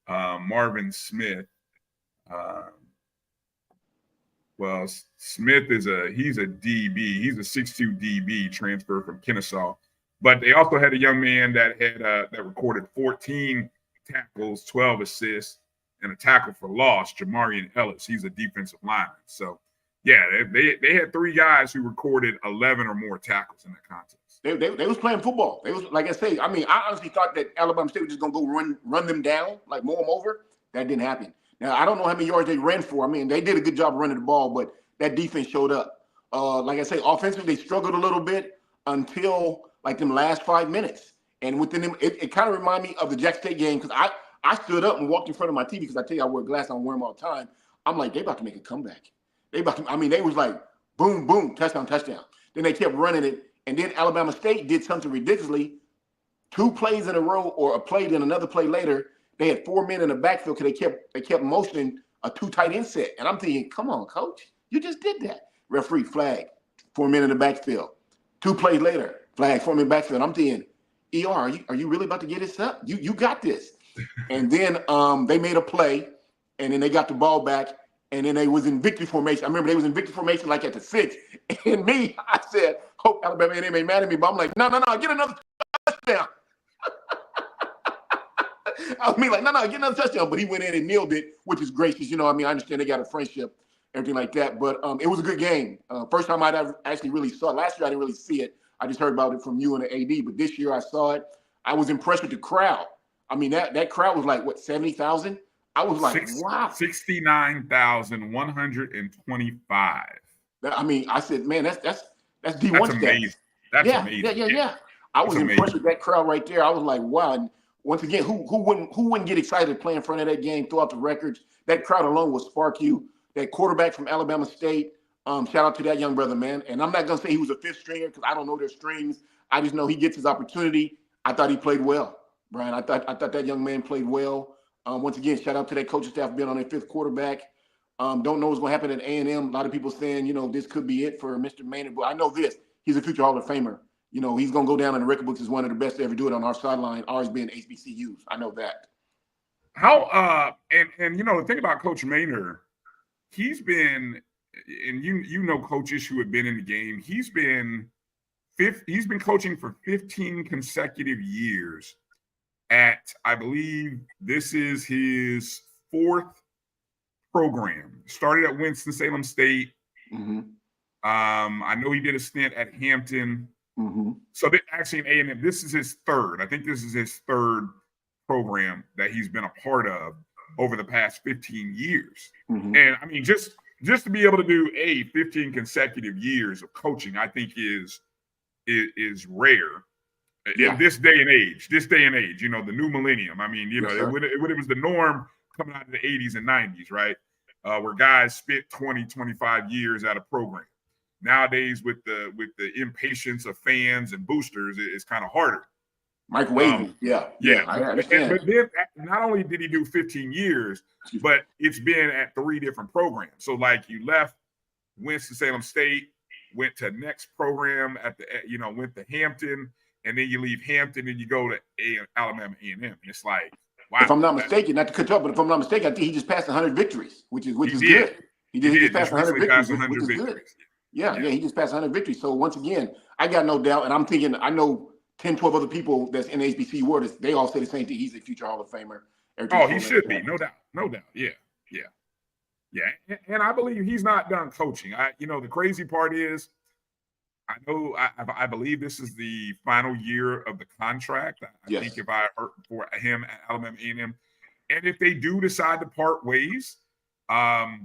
Marvin Smith. Well, Smith he's a DB. He's a 6'2" DB transfer from Kennesaw. But they also had a young man that had that recorded 14 tackles, 12 assists, and a tackle for loss, Jamarian Ellis. He's a defensive lineman. So, yeah, they had 3 guys who recorded 11 or more tackles in that contest. They was playing football. They was, like I say, I mean, I honestly thought that Alabama State was just going to go run them down, like mow them over. That didn't happen. Now, I don't know how many yards they ran for. I mean, they did a good job running the ball, but that defense showed up. Like I say, offensively, they struggled a little bit until like them last 5 minutes. And within them, it kind of reminded me of the Jack State game because I stood up and walked in front of my TV because I tell you I wear glasses, I wear them all the time. I'm like, they about to make a comeback. They was like, boom, boom, touchdown, touchdown. Then they kept running it. And then Alabama State did something ridiculously. 2 plays in a row or a play, then another play later, they had 4 men in the backfield because they kept motioning a 2 tight end set. And I'm thinking, come on, coach, you just did that. Referee flag, 4 men in the backfield. 2 plays later, flag, 4 men in the backfield. I'm thinking, ER, are you really about to get this up? You got this. And then they made a play, and then they got the ball back, and then they was in victory formation. I remember they was in victory formation like at the 6. And I said, hope Alabama A&M ain't mad at me, but I'm like, no, get another touchdown. I mean, like, no, get another touchdown. But he went in and nailed it, which is gracious. I understand they got a friendship, everything like that. But it was a good game. First time I'd ever actually really saw it. Last year, I didn't really see it. I just heard about it from you and the AD. But this year, I saw it. I was impressed with the crowd. I mean, that crowd was like, what, 70,000? I was like, wow. 69,125. I mean, I said, man, that's D1 That's stats. amazing. That's amazing. Yeah. I was impressed with that crowd right there. I was like, wow. And once again, who wouldn't get excited playing in front of that game, throw out the records? That crowd alone will spark you. That quarterback from Alabama State, shout out to that young brother, man. And I'm not going to say he was a 5th stringer because I don't know their strings. I just know he gets his opportunity. I thought he played well, Brian. I thought that young man played well. Once again, shout out to that coaching staff being on their 5th quarterback. Don't know what's going to happen at A&M. A lot of people saying, this could be it for Mr. Maynard. But I know this. He's a future Hall of Famer. He's going to go down in the record books as one of the best to ever do it on our sideline, ours being HBCUs. I know that. How and the thing about Coach Maynard, he's been, and coaches who have been in the game, he's been coaching for 15 consecutive years at, I believe this is his 4th program. Started at Winston-Salem State. Mm-hmm. I know he did a stint at Hampton. Mm-hmm. So actually in A&M, this is his 3rd. I think this is his 3rd program that he's been a part of over the past 15 years. Mm-hmm. And I mean, just to be able to do 15 consecutive years of coaching, I think is rare. Yeah. In this day and age, the new millennium. I mean, Yes, it was the norm coming out of the 80s and 90s, right? Where guys spent 20, 25 years at a program. Nowadays, with the impatience of fans and boosters, it's kind of harder. Microwave. Yeah, I understand. But then not only did he do 15 years, but it's been at 3 different programs. So like you left Winston-Salem State, went to next program went to Hampton, and then you leave Hampton and you go to Alabama A&M. And it's like, wow. If I'm not mistaken, not to cut you up, but if I'm not mistaken, I think he just passed 100 victories, which is good. He just passed 100 victories, which is good. Yeah, he just passed 100 victories. So once again, I got no doubt, and I'm thinking I know 10, 12 other people that's in the HBCU world. They all say the same thing. He's a future Hall of Famer. Oh, he should be, no doubt, no doubt. Yeah. And I believe he's not done coaching. The crazy part is, I believe this is the final year of the contract. I think if I heard for him at Alabama A&M, and if they do decide to part ways, it'll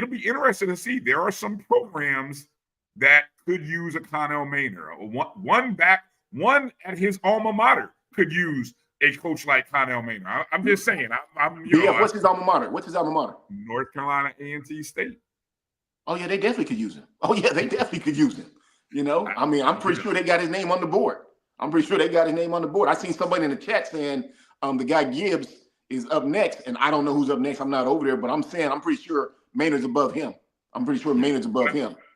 be interesting to see. There are some programs that could use a Connell Maynor. One at his alma mater could use a coach like Connell Maynor. I'm just saying. What's his alma mater? North Carolina A&T State. Oh yeah, they definitely could use him. I'm pretty sure they got his name on the board. I seen somebody in the chat saying the guy Gibbs is up next, and I don't know who's up next. I'm not over there, but I'm saying I'm pretty sure Maynard's above him. I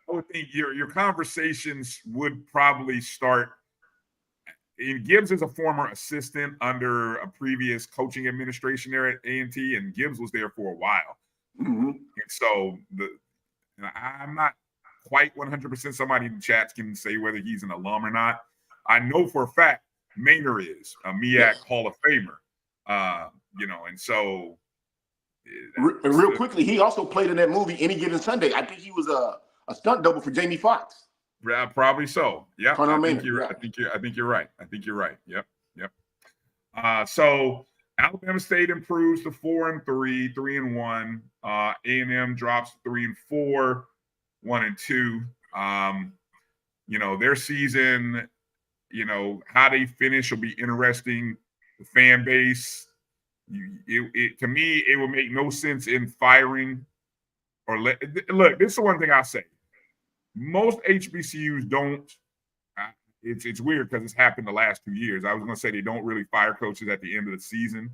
would think your conversations would probably start. And Gibbs is a former assistant under a previous coaching administration there at A&T, and Gibbs was there for a while. Mm-hmm. And so I'm not quite 100%. Somebody in the chats can say whether he's an alum or not. I know for a fact Maynor is a MEAC Hall of Famer. And so. Real quickly, he also played in that movie Any Given Sunday. I think he was a stunt double for Jamie Foxx. Yeah, probably so. Yeah, I think you're right. Yep. So Alabama State improves to 4-3, 3-1. A&M drops to 3-4, 1-2. Their season, how they finish will be interesting. The fan base, to me, it would make no sense in firing or look. This is the one thing I say. Most HBCUs don't. It's weird because it's happened the last 2 years. I was going to say they don't really fire coaches at the end of the season,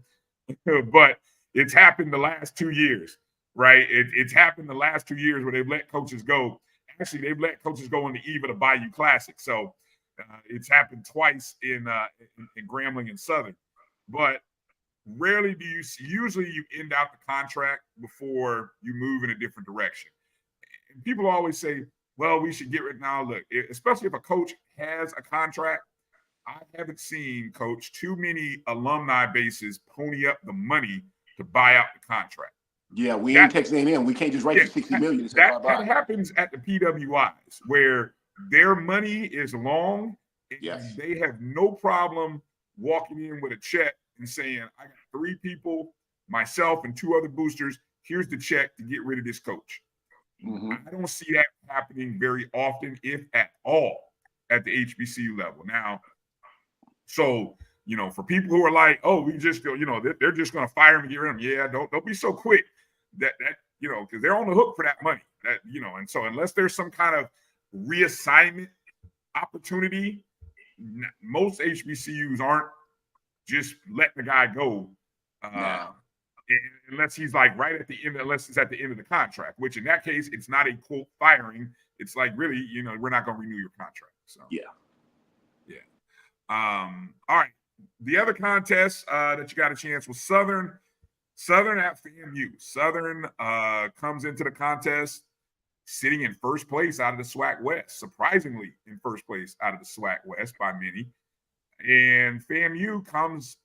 but it's happened the last 2 years, right? It's happened the last 2 years where they've let coaches go. Actually, they've let coaches go on the eve of the Bayou Classic. So it's happened twice in Grambling and Southern, but rarely do you see. Usually, you end out the contract before you move in a different direction. And people always say, well, we should get rid now. Look, especially if a coach has a contract, I haven't seen, Coach, too many alumni bases pony up the money to buy out the contract. Yeah, we ain't Texas A&M. We can't just write you $60 million and say bye-bye. That happens at the PWIs where their money is long and they have no problem walking in with a check and saying, I got 3 people, myself and 2 other boosters. Here's the check to get rid of this coach. Mm-hmm. I don't see that happening very often, if at all, at the HBCU level. Now, so, for people who are like, oh, we just, they're just going to fire him and get rid of him. Yeah, don't be so quick that because they're on the hook for that money. And so unless there's some kind of reassignment opportunity, most HBCUs aren't just letting the guy go. Unless he's like right at the end, unless it's at the end of the contract, which in that case, it's not a quote firing. It's like, really, we're not going to renew your contract. So, yeah. All right. The other contest that you got a chance was Southern at FAMU. Southern comes into the contest sitting in first place out of the SWAC West, surprisingly in first place out of the SWAC West by many. And FAMU comes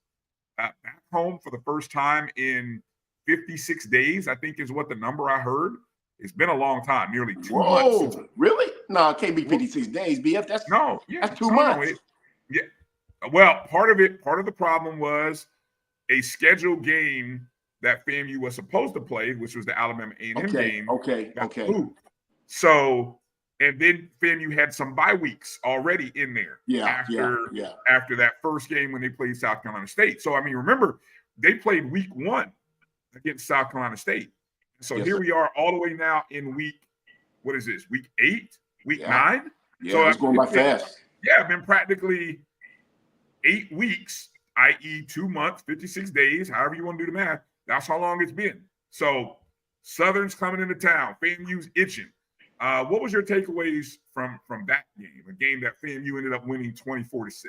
back home for the first time in 56 days, I think is what the number I heard. It's been a long time, nearly 2 months. Really? No, it can't be 56 days, BF. That's 2 months. Yeah. Well, part of the problem was a scheduled game that FAMU was supposed to play, which was the Alabama A&M game. Okay. Moved. So, and then FAMU had some bye weeks already in there after that first game when they played South Carolina State. So, remember, they played week 1 against South Carolina State. So here we are all the way now in week 8, week 9? Yeah, so it's going by fast. Yeah, been practically 8 weeks, i.e. 2 months, 56 days, however you want to do the math. That's how long it's been. So Southern's coming into town. FAMU's itching. What was your takeaways from that game, a game that FAMU ended up winning 24-6?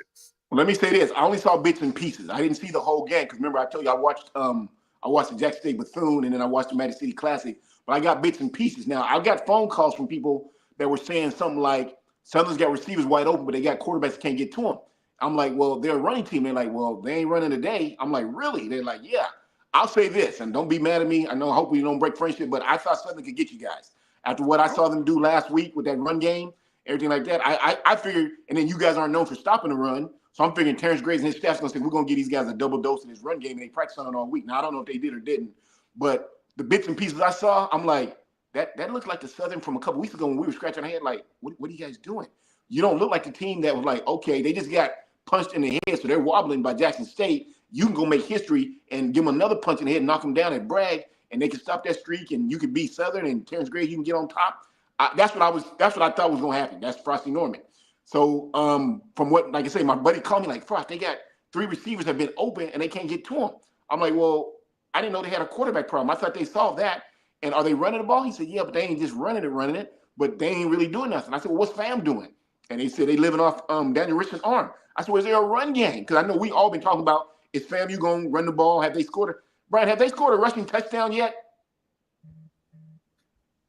Well, let me say this. I only saw bits and pieces. I didn't see the whole game because remember I told you I watched the Jackson State Bethune and then I watched the Magic City Classic. but I got bits and pieces. Now, I got phone calls from people that were saying something like, Southern's got receivers wide open, but they got quarterbacks that can't get to them. I'm like, well, they're a running team. They're like, well, they ain't running today. I'm like, really? They're like, yeah. I'll say this, and don't be mad at me. I know, hopefully you don't break friendship, but I thought Southern could get you guys. After what I saw them do last week with that run game, everything like that, I figured, and then you guys aren't known for stopping the run, so I'm figuring Terrence Graves and his staff's going to say, we're going to give these guys a double dose in this run game, and they practiced on it all week. Now, I don't know if they did or didn't, but the bits and pieces I saw, I'm like, that looks like the Southern from a couple weeks ago when we were scratching our head like, what are you guys doing? You don't look like the team that was like, okay, they just got punched in the head, so they're wobbling by Jackson State. You can go make history and give them another punch in the head, knock them down at Bragg, and they can stop that streak, and you can beat Southern and Terrence Graves, you can get on top. That's what I thought was going to happen. That's Frosty Norman. So from what, like I say, my buddy called me like, Frost, they got 3 receivers have been open and they can't get to them. I'm like, well, I didn't know they had a quarterback problem. I thought they solved that. And are they running the ball? He said, yeah, but they ain't just running it, but they ain't really doing nothing. I said, well, what's FAM doing? And they said they living off Daniel Richard's arm. I said, well, is there a run game? Because I know we all been talking about, is FAMU going to run the ball? Have they scored Brian, have they scored a rushing touchdown yet?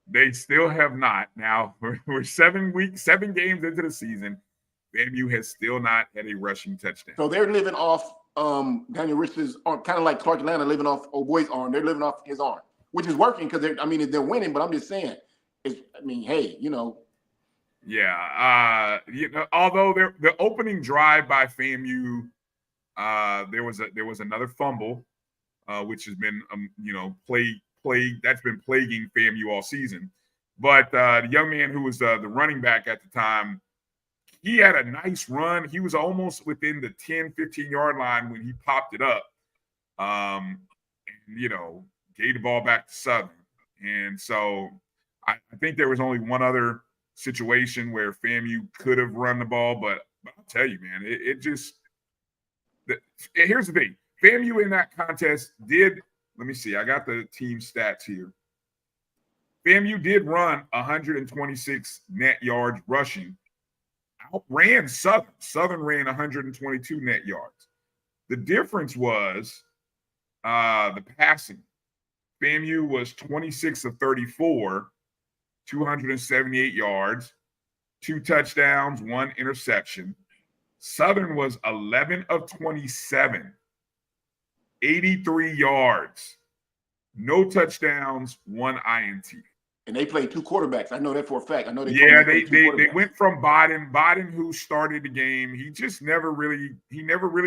They still have not. Now, we're 7 games into the season. FAMU has still not had a rushing touchdown. So they're living off Daniel Richard's arm, kind of like Clark Atlanta living off old boy's arm. They're living off his arm, which is working because they're winning, but I'm just saying, hey, you know. Yeah. Although the opening drive by FAMU, there was another fumble, which has been that's been plaguing FAMU all season. But the young man who was the running back at the time, he had a nice run. He was almost within the 10, 15-yard line when he popped it up, and, gave the ball back to Southern. And so I think there was only one other situation where FAMU could have run the ball, but I'll tell you, man, here's the thing. FAMU in that contest did, let me see, I got the team stats here. FAMU did run 126 net yards rushing, outran Southern. Southern ran 122 net yards. The difference was the passing. FAMU was 26 of 34, 278 yards, 2 touchdowns, 1 interception. Southern was 11 of 27, 83 yards, no touchdowns, 1 INT. And they played 2 quarterbacks. I know that for a fact. I know they went from Biden, who started the game. He just never really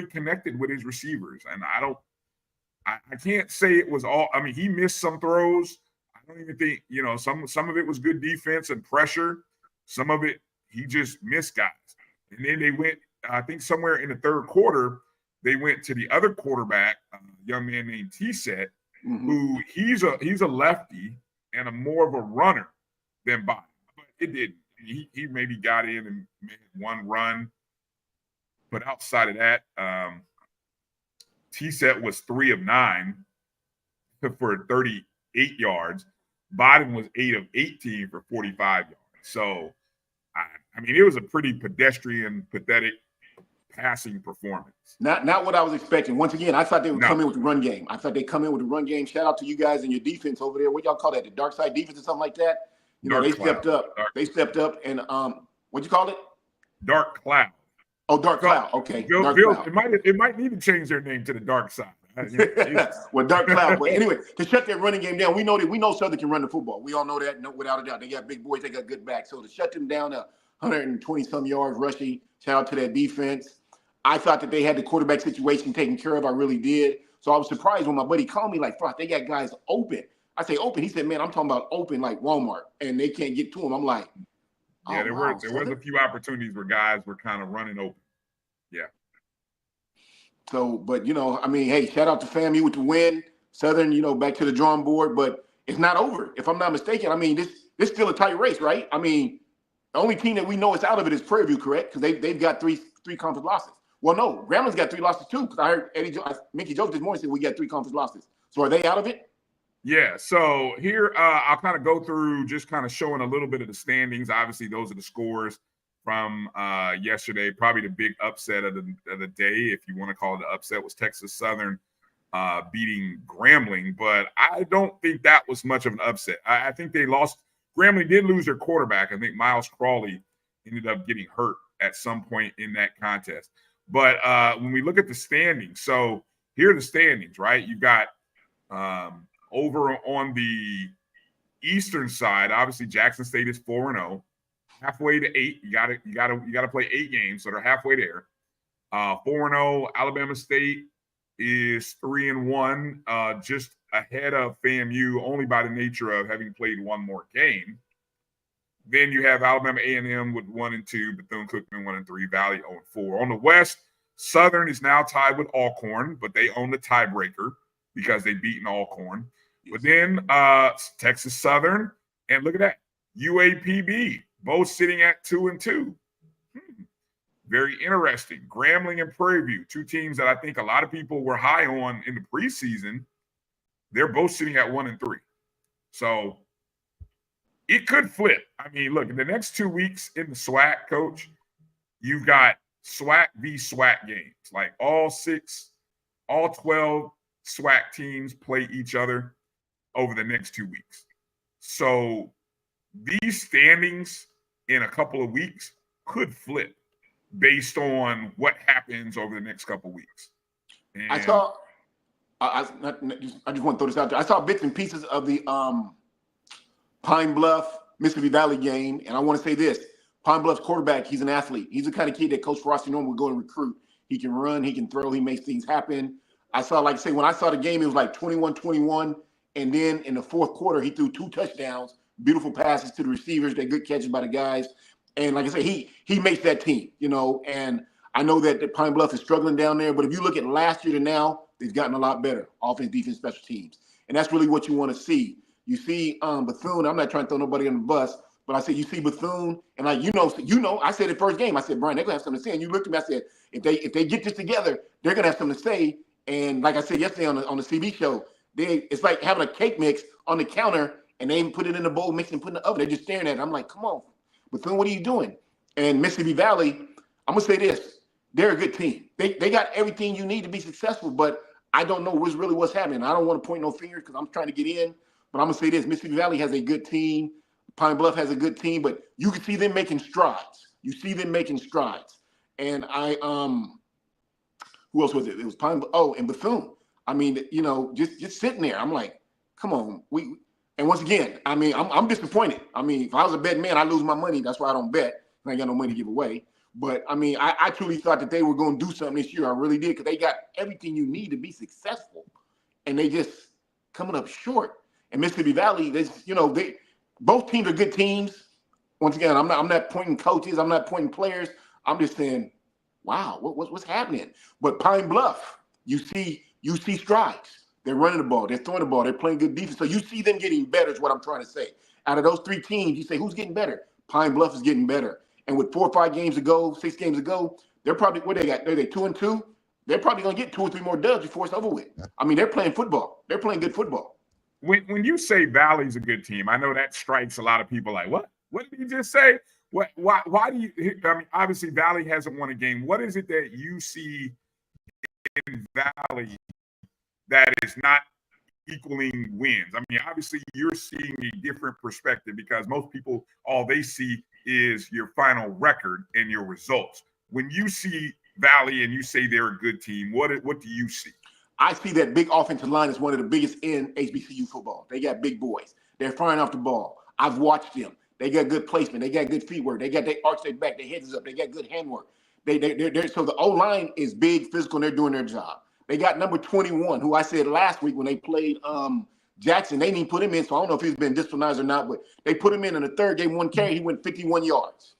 connected with his receivers. And I can't say it was all. I mean, he missed some throws. I don't even think, some of it was good defense and pressure. Some of it, he just missed guys. And then they went, I think somewhere in the third quarter, they went to the other quarterback, a young man named T-Set, who he's a lefty and a more of a runner than Biden. But it didn't. He maybe got in and made 1 run. But outside of that, T-Set was 3 of 9 for 38 yards. Biden was 8 of 18 for 45 yards. So, it was a pretty pedestrian, pathetic passing performance. Not what I was expecting. Once again, I thought they would come in with the run game. I thought they'd come in with the run game. Shout out to you guys and your defense over there. What y'all call that? The dark side defense or something like that? They stepped up. They stepped up and what'd you call it? Dark Cloud. Oh, Dark Cloud. Okay. Dark Cloud. It might need to change their name to the Dark Side. Well, Dark Cloud. But anyway, to shut that running game down, we know Southern can run the football. We all know that, without a doubt. They got big boys. They got good backs. So to shut them down to 120-some yards rushing, shout out to that defense. I thought that they had the quarterback situation taken care of. I really did. So I was surprised when my buddy called me like, Frost, they got guys open. I say open. He said, man, I'm talking about open like Walmart, and they can't get to them. I'm like, yeah, there was a few opportunities where guys were kind of running open. Yeah. So, but, hey, shout out to FAMU with the win. Southern, back to the drawing board, but it's not over. If I'm not mistaken, this still a tight race, right? The only team that we know is out of it is Prairie View, correct? Because they've got three conference losses. Well, no, Gramblin's got 3 losses too. Because I heard Mickey Jones this morning said we got 3 conference losses. So are they out of it? Yeah. So here I'll kind of go through just kind of showing a little bit of the standings. Obviously, those are the scores from yesterday. Probably the big upset of the day, if you want to call it the upset, was Texas Southern beating Grambling, but I don't think that was much of an upset. I think they lost. Grambling did lose their quarterback. I think Miles Crawley ended up getting hurt at some point in that contest. But when we look at the standings, so here are the standings, right? You got over on the eastern side, obviously Jackson State is 4-0, halfway to 8. You gotta play 8 games, so they're halfway there. 4-0, Alabama State is 3-1, just ahead of FAMU, only by the nature of having played one more game. Then you have Alabama A&M with 1-2, Bethune-Cookman 1-3, Valley 0-4. On the West, Southern is now tied with Alcorn, but they own the tiebreaker because they beaten Alcorn. But then Texas Southern, and look at that, UAPB, both sitting at 2-2. Very interesting. Grambling and Prairie View, 2 teams that I think a lot of people were high on in the preseason, they're both sitting at 1-3. So it could flip. I mean, look, in the next 2 weeks in the SWAC, Coach, you've got SWAC v. SWAC games. Like all 12 SWAC teams play each other over the next 2 weeks. So these standings in a couple of weeks could flip based on what happens over the next couple of weeks. And I just want to throw this out there. I saw bits and pieces of the Pine Bluff, Mississippi Valley game, and I want to say this. Pine Bluff's quarterback, he's an athlete. He's the kind of kid that Coach Frosty Norman would go and recruit. He can run, he can throw, he makes things happen. I saw, like I say, when I saw the game, it was like 21-21, and then in the fourth quarter, he threw 2 touchdowns, beautiful passes to the receivers, they're good catches by the guys. And like I say, he makes that team, you know, and I know that Pine Bluff is struggling down there, but if you look at last year to now, they've gotten a lot better, offense, defense, special teams. And that's really what you want to see. You see Bethune, I'm not trying to throw nobody on the bus, but I said, you see Bethune, and like, you know, I said the first game, I said, Bryan, they're going to have something to say. And you looked at me, I said, if they get this together, they're going to have something to say. And like I said yesterday on the CB show, it's like having a cake mix on the counter, and they put it in the bowl, mix it and put it in the oven. They're just staring at it. I'm like, come on, Bethune, what are you doing? And Mississippi Valley, I'm going to say this. They're a good team. They got everything you need to be successful, but I don't know what's happening. I don't want to point no fingers because I'm trying to get in, but I'm going to say this. Mississippi Valley has a good team. Pine Bluff has a good team, but you can see them making strides. You see them making strides. And who else was it? It was Pine Bluff. Oh, and Bethune. I mean, you know, just sitting there. I'm like, come on. And once again, I mean, I'm disappointed. I mean, if I was a betting man, I lose my money. That's why I don't bet. I ain't got no money to give away. But, I mean, I truly thought that they were going to do something this year. I really did, because they got everything you need to be successful. And they just coming up short. And Mississippi Valley, both teams are good teams. Once again, I'm not pointing coaches. I'm not pointing players. I'm just saying, wow, what's happening? But Pine Bluff, you see strides. They're running the ball. They're throwing the ball. They're playing good defense. So you see them getting better is what I'm trying to say. Out of those 3 teams, you say, who's getting better? Pine Bluff is getting better. And with 4 or 5 games to go, 6 games to go, they're probably, what they got? Are they 2-2? They're probably going to get 2 or 3 more dubs before it's over with. I mean, they're playing football. They're playing good football. When you say Valley's a good team, I know that strikes a lot of people like, what? What did you just say? Why do you – I mean, obviously Valley hasn't won a game. What is it that you see in Valley that is not equaling wins? I mean, obviously you're seeing a different perspective because most people, all they see is your final record and your results. When you see Valley and you say they're a good team, what do you see? I see that big offensive line is one of the biggest in HBCU football. They got big boys. They're firing off the ball. I've watched them. They got good placement. They got good feet work. They arch their back. Their heads is up. They got good handwork. So the O-line is big, physical, and they're doing their job. They got number 21, who I said last week when they played Jackson, they didn't even put him in, so I don't know if he's been disciplined or not, but they put him in the third game, 1 carry, he went 51 yards.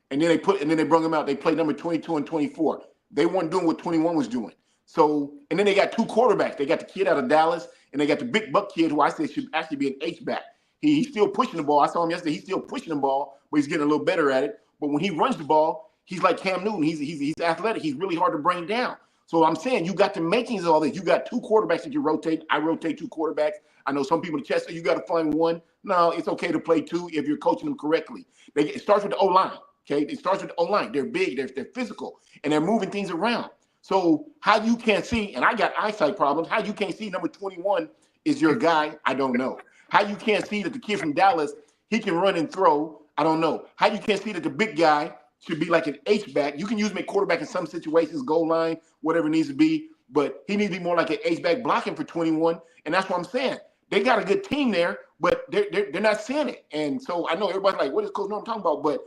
And then they brought him out. They played number 22 and 24. They weren't doing what 21 was doing. So, and then they got 2 quarterbacks. They got the kid out of Dallas, and they got the big buck kid who I said should actually be an H-back. He's still pushing the ball. I saw him yesterday. He's still pushing the ball, but he's getting a little better at it. But when he runs the ball, he's like Cam Newton. He's athletic. He's really hard to bring down. So I'm saying you got the makings of all this. You got 2 quarterbacks that you rotate. I rotate 2 quarterbacks. I know some people in Chester, you got to find 1. No, it's okay to play 2 if you're coaching them correctly. It starts with the O-line, okay? It starts with the O-line. They're big. They're physical, and they're moving things around. So how you can't see, and I got eyesight problems, how you can't see number 21 is your guy, I don't know. How you can't see that the kid from Dallas, he can run and throw, I don't know. How you can't see that the big guy should be like an H-back. You can use him at quarterback in some situations, goal line, whatever it needs to be, but he needs to be more like an H-back blocking for 21, and that's what I'm saying. They got a good team there, but they're not seeing it. And so I know everybody's like, what is Coach Norm talking about? But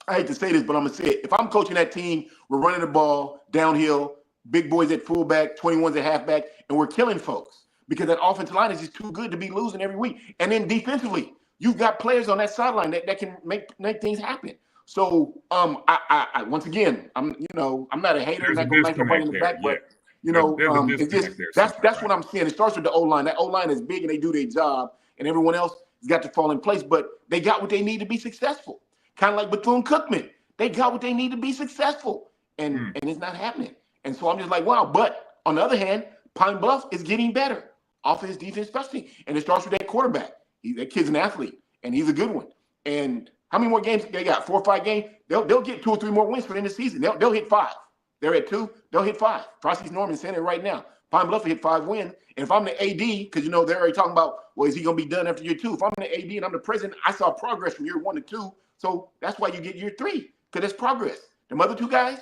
I hate to say this, but I'm going to say it. If I'm coaching that team, we're running the ball downhill, big boys at fullback, 21s at halfback, and we're killing folks because that offensive line is just too good to be losing every week. And then defensively, you've got players on that sideline that can make things happen. So I once again, I'm not a hater. I'm not going to knife nobody in the back, but it's just that's what I'm saying. It starts with the O-line. That O-line is big and they do their job, and everyone else has got to fall in place. But they got what they need to be successful. Kind of like Bethune-Cookman. They got what they need to be successful, and it's not happening. And so I'm just like, wow. But on the other hand, Pine Bluff is getting better. Offense, defense, especially. And it starts with that quarterback. That kid's an athlete, and he's a good one. And how many more games they got? 4 or 5 games? They'll get 2 or 3 more wins for the end of the season. They'll hit 5. They're at 2. They'll hit 5. Frosty Norman's saying it right now. Pine Bluff will hit 5 wins. And if I'm the AD, because, they're already talking about, well, is he going to be done after year 2? If I'm the AD and I'm the president, I saw progress from year 1 to 2. So that's why you get year 3, because it's progress. The other 2 guys,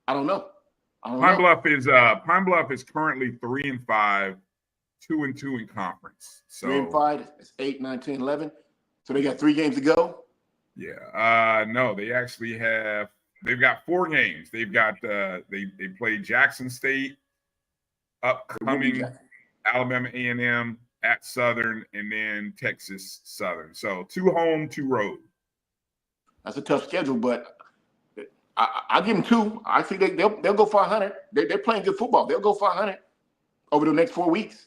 I don't know. Pine Bluff is currently 3-5, 2-2 in conference. So 3-5, it's 8, 9, 10, 11. So they got 3 games to go. Yeah. No, they've got 4 games. They've got they play Jackson State, upcoming Alabama A&M, at Southern, and then Texas Southern. So 2 home, 2 road. That's a tough schedule, but I give them 2. I think they'll go 500. They're playing good football. They'll go 500 over the next 4 weeks.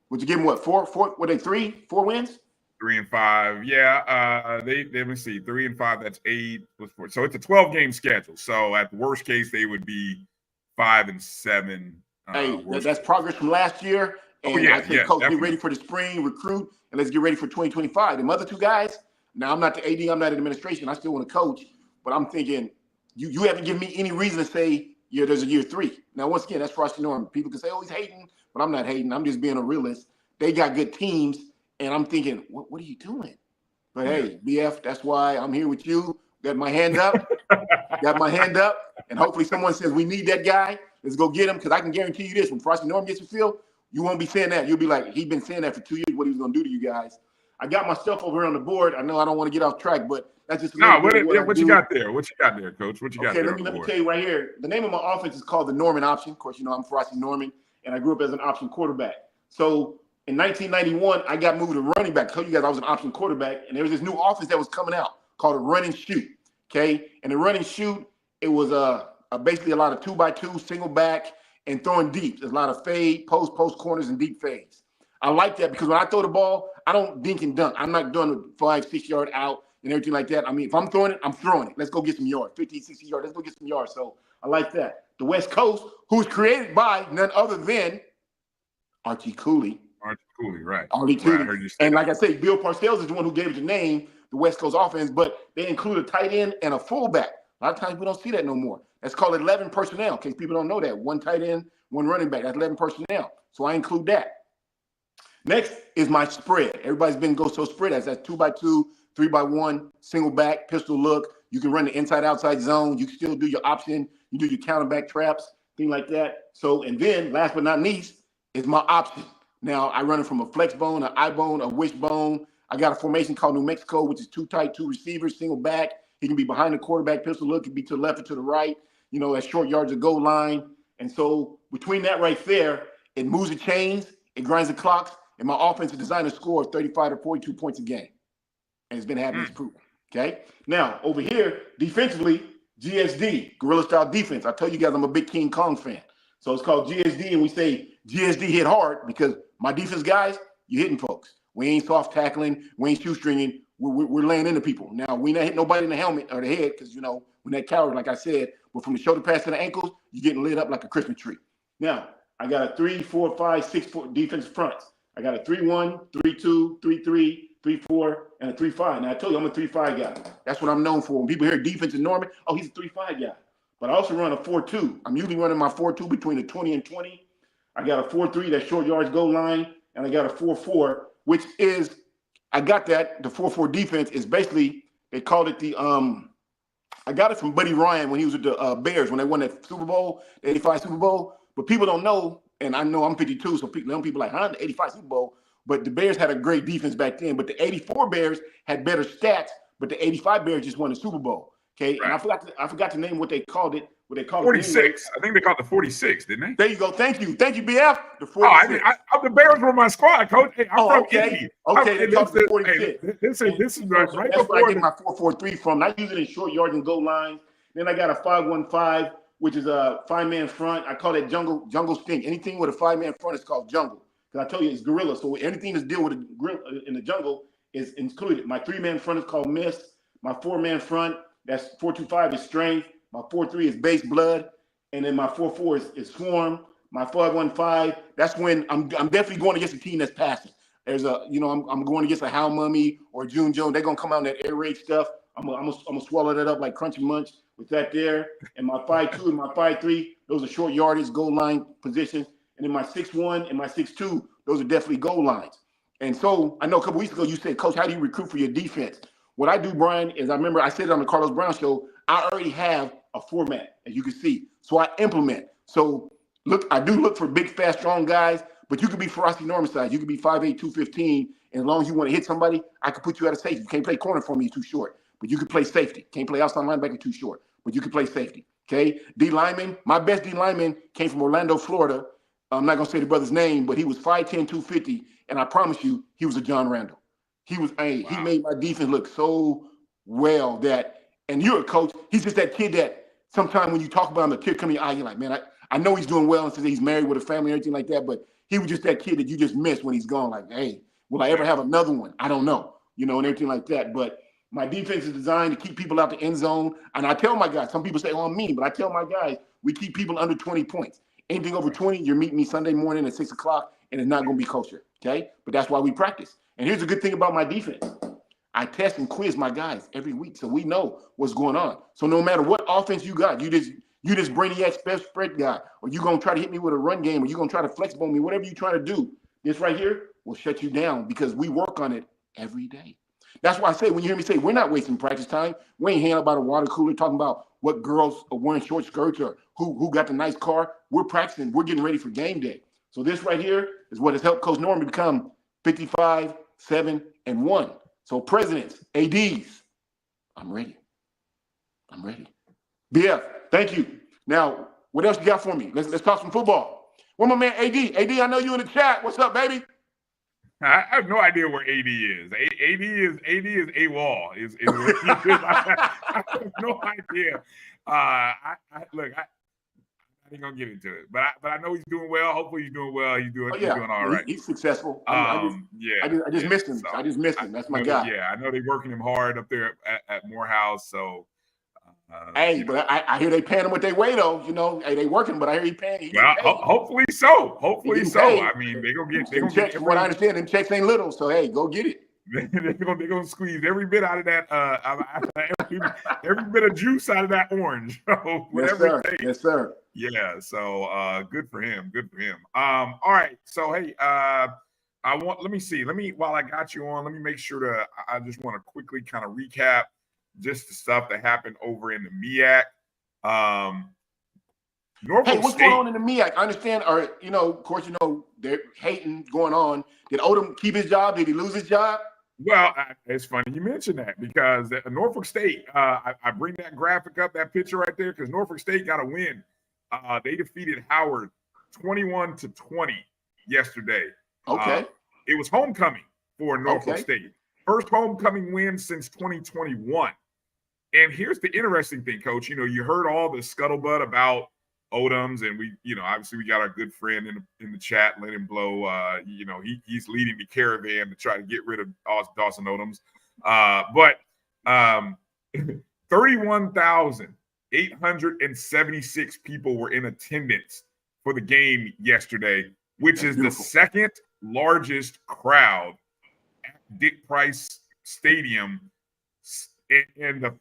Would you give them what? 4? What are they? 3, 4 wins? 3-5. Yeah. Let me see. 3-5. That's 8 plus 4. So it's a 12-game schedule. So at the worst case, they would be 5-7. Hey, that's progress from last year. And I think, Coach, get ready for the spring, recruit, and let's get ready for 2025. Them other 2 guys. Now, I'm not the AD, I'm not in administration. I still want to coach, but I'm thinking you haven't given me any reason to say, there's a year 3. Now, once again, that's Frosty Norman. People can say, oh, he's hating, but I'm not hating. I'm just being a realist. They got good teams, and I'm thinking, what are you doing? But, hey, BF, that's why I'm here with you. Got my hand up. And hopefully someone says, we need that guy. Let's go get him, because I can guarantee you this. When Frosty Norman gets the field, you won't be saying that. You'll be like, he's been saying that for 2 years, what he was going to do to you guys. I got my stuff over here on the board. I know I don't want to get off track, but that's just what you got there? What you got there, Coach? What you got there? Okay, let me tell you right here. The name of my offense is called the Norman Option. Of course, I'm Frosty Norman, and I grew up as an option quarterback. So in 1991, I got moved to running back. I told you guys I was an option quarterback, and there was this new offense that was coming out called a run and shoot. Okay, and the run and shoot, it was basically a lot of 2x2, single back, and throwing deep. There's a lot of fade, post corners, and deep fades. I like that because when I throw the ball, I don't dink and dunk. I'm not doing a 5-6 yard out and everything like that. I mean, if I'm throwing it, I'm throwing it. Let's go get some yards, 50, 60 yards. Let's go get some yards. So I like that. The West Coast, who's created by none other than Archie Cooley. Right. Archie Cooley. And like I say, Bill Parcells is the one who gave it the name, the West Coast offense, but they include a tight end and a fullback. A lot of times we don't see that no more. That's called 11 personnel, in case people don't know that. 1 tight end, 1 running back. That's 11 personnel. So I include that. Next is my spread. Everybody's been go-so spread. That's 2x2, 3x1, single back, pistol look. You can run the inside-outside zone. You can still do your option. You do your counterback traps, thing like that. So, and then last but not least is my option. Now, I run it from a flex bone, an eye bone, a wishbone. I got a formation called New Mexico, which is 2 tight, 2 receivers, single back. He can be behind the quarterback, pistol look. He can be to the left or to the right, at short yards of goal line. And so between that right there, it moves the chains, it grinds the clocks, and my offense is designed to score 35 to 42 points a game. And it's been happening, it's proven. Okay? Now, over here, defensively, GSD, guerrilla-style defense. I tell you guys I'm a big King Kong fan. So it's called GSD, and we say GSD hit hard because my defense guys, you're hitting folks. We ain't soft tackling. We ain't shoestringing. We're laying into people. Now, we not hit nobody in the helmet or the head because, we're not coward, like I said. But from the shoulder pass to the ankles, you're getting lit up like a Christmas tree. Now, I got a 3, 4, 5, 6 foot defense fronts. I got a 3-1, 3-2, 3-3, 3-4, and a 3-5. Now, I told you I'm a 3-5 guy. That's what I'm known for. When people hear defensive Norman, oh, he's a 3-5 guy. but I also run a 4-2. I'm usually running my 4-2 between the 20 and 20. I got a 4-3, that short yards goal line, and I got a 4-4, which is, I got that, the 4-4 defense is basically, they called it the, I got it from Buddy Ryan when he was with the Bears, when they won that Super Bowl, the 85 Super Bowl. But people don't know, and I know I'm 52, so some people are like, huh, the 85 Super Bowl. But the Bears had a great defense back then. But the 84 Bears had better stats, but the 85 Bears just won the Super Bowl. Okay, right. And I forgot to name what they called it. What they called 46. I think they called it the 46, didn't they? There you go. Thank you, BF. The 46. Oh, the Bears were my squad, coach. Hey, I'm from Indy. Okay, they called it the 46. Hey, this is right before. That's where I get my 4-4-3 from. I use it in short yards and goal lines. Then I got a 5-1-5, which is a 5-man front. I call it jungle stink. Anything with a 5-man front is called jungle. Because I told you it's gorilla. So anything that's dealing with a gorilla in the jungle is included. My 3-man front is called miss. My 4-man front, that's 4-2-5 is strength. My 4-3 is base blood. And then my 4-4 is swarm. My 5-1-5, that's when I'm definitely going against a team that's passing. There's I'm going against a Hal Mummy or June Jones. They're gonna come out in that air raid stuff. I'm gonna swallow that up like Crunchy Munch with that there. And my 5-2 and my 5-3, those are short yardage goal line positions. And then my 6-1 and my 6-2, those are definitely goal lines. And so I know a couple weeks ago you said, Coach, how do you recruit for your defense? What I do, Bryan, is I remember I said it on the Carlos Brown show. I already have a format, as you can see. So I implement. So I do look for big, fast, strong guys, but you could be Ferocity Norman size. You could be 5'8", 215, and as long as you want to hit somebody, I could put you at a safety. You can't play corner for me, you're too short, but you could play safety. Can't play outside linebacker, too short, but you could play safety, okay? D lineman, my best D lineman came from Orlando, Florida. I'm not going to say the brother's name, but he was 5'10", 250, and I promise you, he was a John Randall. He made my defense look so well and you're a coach, he's just that kid that sometimes when you talk about him, the kid coming in your eye, you're like, man, I know he's doing well and says he's married with a family and everything like that, but he was just that kid that you just miss when he's gone. Like, hey, will I ever have another one? I don't know, and everything like that. But my defense is designed to keep people out the end zone. And I tell my guys, some people say, oh, I'm mean, but I tell my guys, we keep people under 20 points. Anything over 20, you're meeting me Sunday morning at 6 o'clock, and it's not going to be kosher, okay? But that's why we practice. And here's the good thing about my defense. I test and quiz my guys every week, so we know what's going on. So no matter what offense you got, you just brainiac spread guy, or you gonna try to hit me with a run game, or you gonna try to flex bone me, whatever you try to do. This right here will shut you down because we work on it every day. That's why I say when you hear me say we're not wasting practice time, we ain't hanging about a water cooler talking about what girls are wearing short skirts or who got the nice car. We're practicing. We're getting ready for game day. So this right here is what has helped Coach Norman become 55, 7, and 1. So presidents, ADs, I'm ready. BF, thank you. Now, what else you got for me? Let's talk some football. Where my man AD? AD, I know you in the chat. What's up, baby? I have no idea where AD is. AD is AWOL. I have no idea. Look, I ain't gonna get into it, but I know he's doing well. Hopefully he's doing well. He's doing all right. He's successful. I just missed him. So I just missed him. That's my guy. Yeah, I know they're working him hard up there at Morehouse. So, but I hear they paying him what they weigh though. Hey, they working, but I hear he paying. Hopefully so. Hopefully so. I mean, they gonna get checks. From what I understand, them checks ain't little. So hey, go get it. They're gonna squeeze every bit out of that. Every bit of juice out of that orange. Whatever it takes. Yes, sir. Yeah. So good for him. All right. So hey, let me see. While I got you on, let me make sure I just want to quickly kind of recap just the stuff that happened over in the MEAC. Norfolk what's State. going on in the MEAC? I understand, or of course, they're hating going on. Did Odom keep his job? Did he lose his job? Well, it's funny you mentioned that because Norfolk State, I bring that graphic up, that picture right there, because Norfolk State got a win. They defeated Howard 21-20 yesterday. Okay. It was homecoming for Norfolk State. First homecoming win since 2021. And here's the interesting thing, Coach. You heard all the scuttlebutt about Odoms, and we, obviously we got our good friend in the chat, let him blow. He's leading the caravan to try to get rid of Dawson Odoms. But 31,876 people were in attendance for the game yesterday, which is the second largest crowd at Dick Price Stadium. And the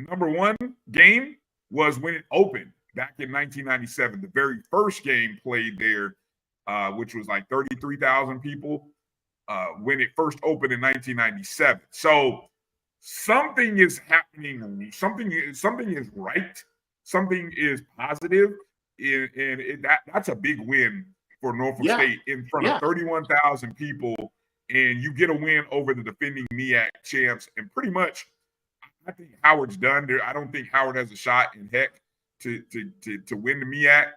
number one game was when it opened back in 1997. The very first game played there, which was like 33,000 people when it first opened in 1997. So something is happening. Something is right. Something is positive, and that's a big win for Norfolk State in front of 31,000 people, and you get a win over the defending MEAC champs. And pretty much, I think Howard's done there. I don't think Howard has a shot in heck to win the MEAC.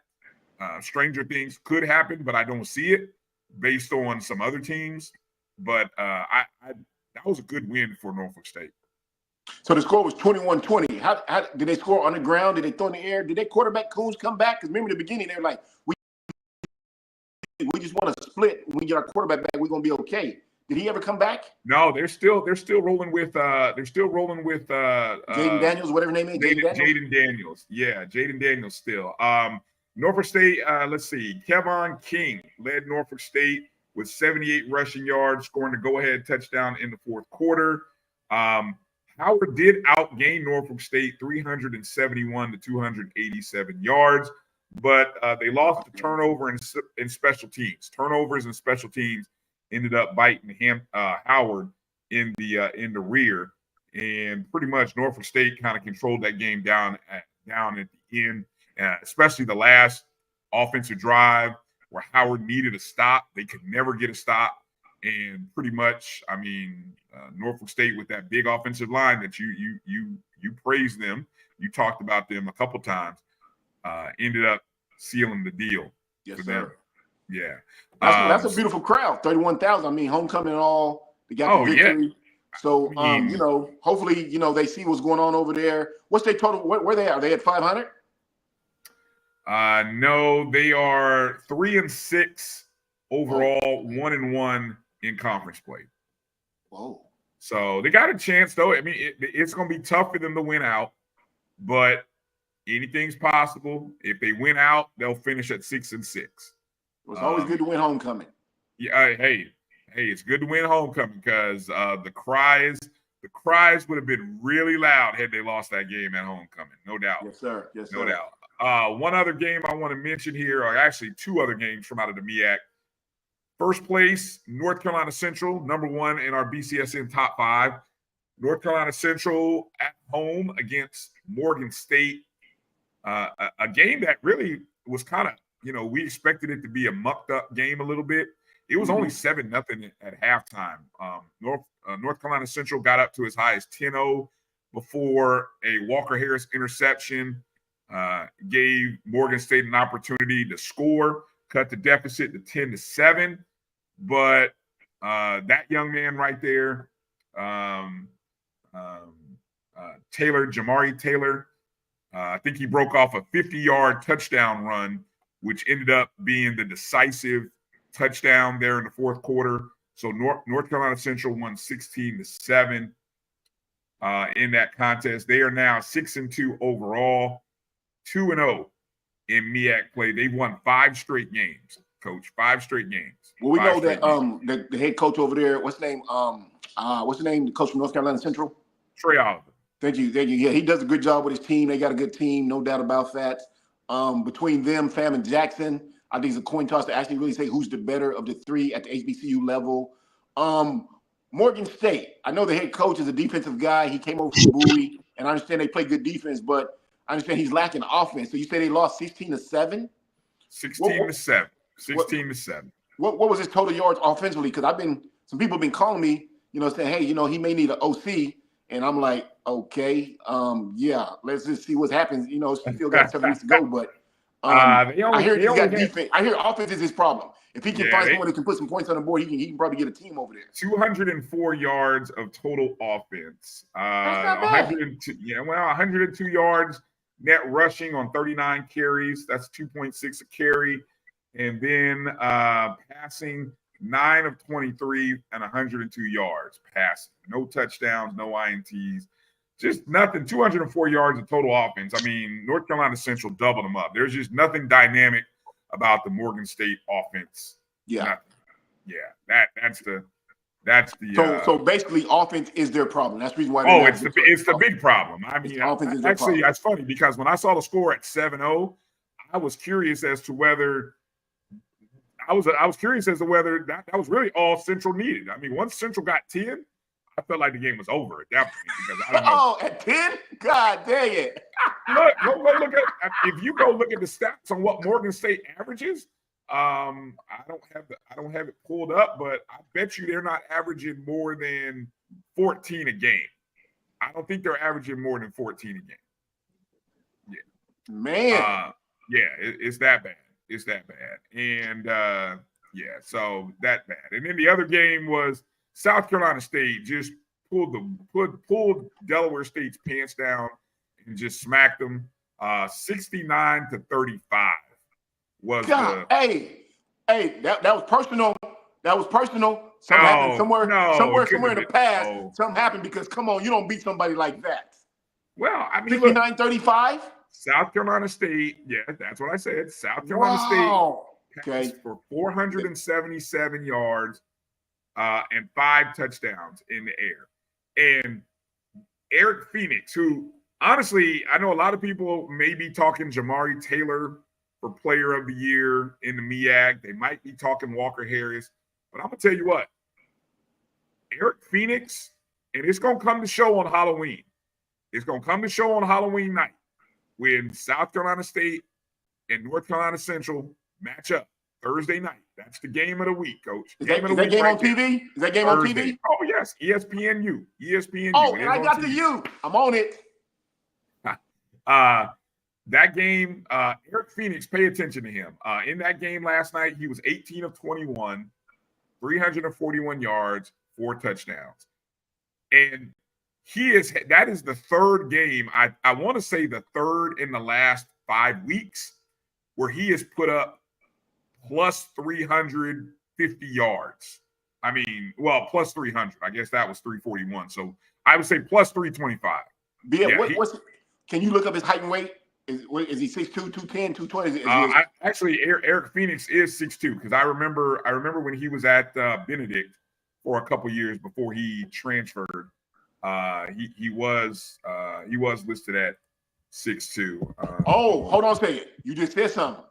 Stranger things could happen, but I don't see it based on some other teams. But that was a good win for Norfolk State. So the score was 21-20. How did they score on the ground? Did they throw in the air? Did they quarterback Coons come back? Because remember in the beginning, they were like, we just want to split. When we get our quarterback back, we're gonna be okay. Did he ever come back? No, they're still rolling with Jaden Daniels, whatever his name is. Jaden Daniels. Yeah, Jaden Daniels still. Norfolk State, let's see. Kevon King led Norfolk State with 78 rushing yards, scoring the go-ahead touchdown in the fourth quarter. Howard did outgain Norfolk State 371 to 287 yards, but they lost the turnover in special teams. Turnovers and special teams ended up biting Howard in the rear, and pretty much Norfolk State kind of controlled that game down at the end, especially the last offensive drive where Howard needed a stop. They could never get a stop. And pretty much, I mean, Norfolk State with that big offensive line that you praised them, you talked about them a couple times, ended up sealing the deal for them. Yeah, that's a beautiful crowd. 31,000. I mean, homecoming and all. They got the victory. Yeah. So, hopefully, they see what's going on over there. What's their total? Where they are? Are they at 500? No, they are 3-6 overall, 1-1 in conference play. Whoa. So they got a chance, though. I mean, it's going to be tough for them to win out, but anything's possible. If they win out, they'll finish at 6-6. It's always good to win homecoming. Yeah, hey, it's good to win homecoming because the cries would have been really loud had they lost that game at homecoming, no doubt. Yes, sir. Yes, sir. No doubt. One other game I want to mention here, or actually two other games from out of the MEAC. First place, North Carolina Central, #1 in our BCSN top 5. North Carolina Central at home against Morgan State. A game that really was kind of, we expected it to be a mucked up game a little bit. It was only 7-0 at halftime. North Carolina Central got up to as high as 10-0 before a Walker Harris interception gave Morgan State an opportunity to score, cut the deficit to 10-7. But that young man right there, Jamari Taylor, I think he broke off a 50-yard touchdown run, which ended up being the decisive touchdown there in the fourth quarter. So North Carolina Central won 16-7 in that contest. They are now 6-2 overall, 2-0 in MEAC play. They've won 5 straight games, Coach. 5 straight games. Well, we know that the head coach over there, what's the name? The coach from North Carolina Central? Trey Oliver. Thank you. Yeah, he does a good job with his team. They got a good team, no doubt about that. Between them, Fam, and Jackson, I think it's a coin toss to actually really say who's the better of the 3 at the HBCU level. Morgan State, I know the head coach is a defensive guy. He came over from Bowie, and I understand they play good defense, but I understand he's lacking offense. So you say they lost 16-7? 16-7. 16-7. What was his total yards offensively? Because some people have been calling me, saying, hey, he may need an OC. And I'm like, okay, let's just see what happens. She still got 7 weeks to go, but I hear he's got defense. I hear offense is his problem. If he can find someone that can put some points on the board, he can probably get a team over there. 204 yards of total offense. That's not bad. 102 yards net rushing on 39 carries. That's 2.6 a carry. And then passing 9 of 23 and 102 yards passing. No touchdowns, no INTs, just nothing. 204 yards of total offense. I mean, North Carolina Central doubled them up. There's just nothing dynamic about the Morgan State offense. Yeah. Nothing. Yeah. That's the so basically offense is their problem. That's the reason why. Oh, it's the big problem. I mean, actually, that's funny because when I saw the score at 7-0, I was curious as to whether that was really all Central needed. I mean, once Central got 10, I felt like the game was over at that point because I don't know. Oh, at 10? God dang it! look at if you go look at the stats on what Morgan State averages. I don't have it pulled up, but I bet you they're not averaging more than 14 a game. I don't think they're averaging more than 14 a game. Yeah, man. It's that bad. It's that bad, and so that bad. And then the other game was South Carolina State just pulled Delaware State's pants down and just smacked them 69-35. Hey, that was personal. That was personal. Something happened somewhere in the past. Something happened because, come on, you don't beat somebody like that. Well, I mean, 69-35? South Carolina State, that's what I said. South Carolina State passed for 477 yards and 5 touchdowns in the air. And Eric Phoenix, who, honestly, I know a lot of people may be talking Jamari Taylor for Player of the Year in the MEAC. They might be talking Walker Harris. But I'm going to tell you what. Eric Phoenix, and it's going to come to show on Halloween. It's going to come to show on Halloween night when South Carolina State and North Carolina Central match up Thursday night. That's the game of the week, Coach. Is that game on TV? Is that game on TV? Oh, yes. ESPNU. Oh, and I got the U. I'm on it. That game, Eric Phoenix, pay attention to him. In that game last night, he was 18 of 21, 341 yards, 4 touchdowns. And that is the third game, I want to say the third in the last 5 weeks, where he has put up plus 350 yards. I mean, well, plus 300. I guess that was 341. So I would say plus 325. Can you look up his height and weight? Is he 6'2", 210, 220? Actually, Eric Phoenix is 6'2", because I remember when he was at Benedict for a couple years before he transferred. He was listed at 6'2". Hold on a second. You just said something.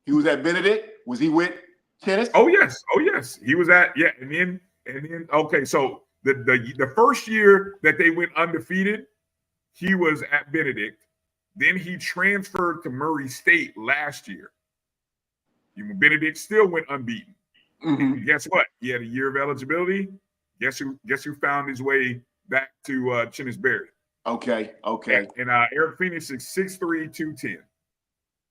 He was at Benedict. Was he with Tennis? Oh yes. He was at and then okay. So the first year that they went undefeated, he was at Benedict. Then he transferred to Murray State last year. Benedict still went unbeaten. Mm-hmm. Guess what? He had a year of eligibility. Guess who found his way back to Chinnis-Berry? Okay. And Eric Phoenix is 6'3", 210.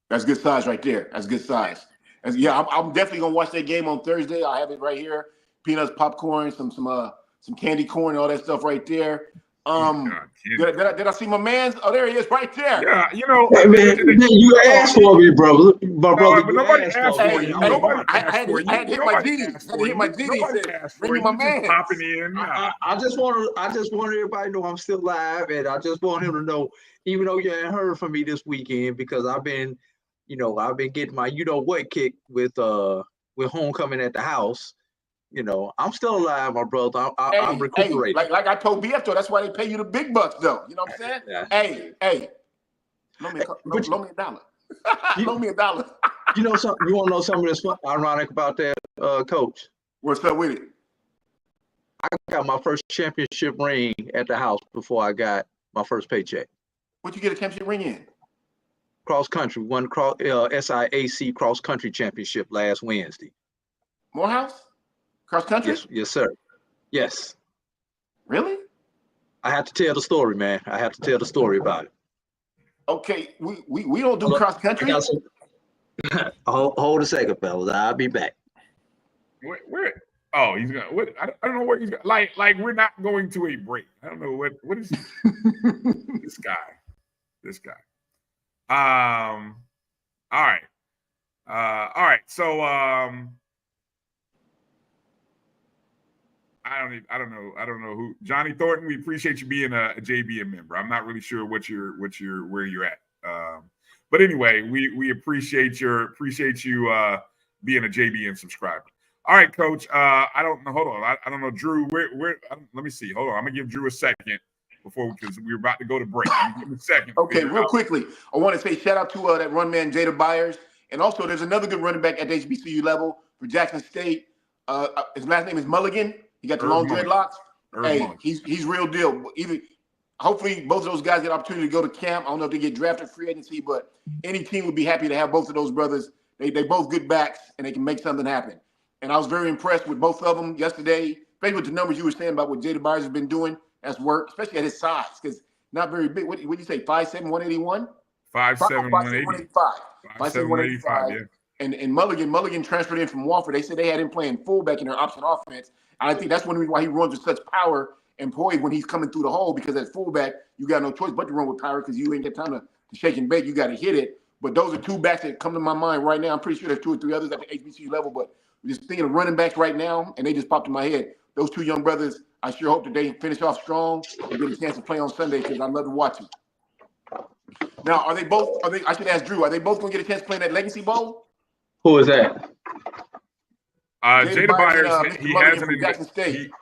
That's good size right there. That's good size. I'm definitely gonna watch that game on Thursday. I have it right here. Peanuts, popcorn, some candy corn, all that stuff right there. Did I see my man? Oh, there he is, right there. Yeah, Hey, man, you asked for me, brother. But nobody asked for you. I had to hit my GD. Bring me my man. Popping in. I just want everybody to know I'm still live, and I just want him to know, even though you ain't heard from me this weekend, because I've been getting my kick with homecoming at the house. I'm still alive, my brother. I'm recuperating. Like I told BF, that's why they pay you the big bucks, though. You know what I'm saying? Yeah. Hey, loan me $1. Loan me $1. You want to know something that's ironic about that, Coach? What's up with it? I got my first championship ring at the house before I got my first paycheck. What'd you get a championship ring in? Cross country, won SIAC cross country championship last Wednesday. Morehouse? Cross country? Yes, sir. Yes. Really? I have to tell the story, man. I have to tell the story about it. Okay, we don't do cross country. Hold a second, fellas. I'll be back. Where? Oh, he's gonna. What? I don't know where he's going. Like we're not going to a break. I don't know what is this guy. This guy. All right. So I don't know who. Johnny Thornton, we appreciate you being a JBN member. I'm not really sure where you're at. But anyway, we appreciate you being a JBN subscriber. All right, Coach. I don't know. Hold on. I don't know, Drew. Let me see. Hold on. I'm gonna give Drew a second because we're about to go to break. Give me a second. Okay, real quickly, I want to say shout out to that run man Jada Byers, and also there's another good running back at the HBCU level for Jackson State. His last name is Mulligan. He got the long dreadlocks. Hey, he's real deal. Hopefully both of those guys get an opportunity to go to camp. I don't know if they get drafted free agency, but any team would be happy to have both of those brothers. They both good backs, and they can make something happen. And I was very impressed with both of them yesterday, especially with the numbers you were saying about what Jada Byers has been doing as work, especially at his size, because not very big. What did you say, 5'7", 181? 5'7", 185. 5'7", 185, yeah. And Mulligan transferred in from Wofford. They said they had him playing fullback in their option offense. And I think that's one reason why he runs with such power and poise when he's coming through the hole, because at fullback, you got no choice but to run with power because you ain't got time to shake and bake. You got to hit it. But those are two backs that come to my mind right now. I'm pretty sure there's 2 or 3 others at the HBCU level, but just thinking of running backs right now, and they just popped in my head. Those 2 young brothers, I sure hope that they finish off strong and get a chance to play on Sunday because I love to watch them. Now, I should ask Drew, are they both going to get a chance to play in that Legacy Bowl? Who is that? Jada Byers,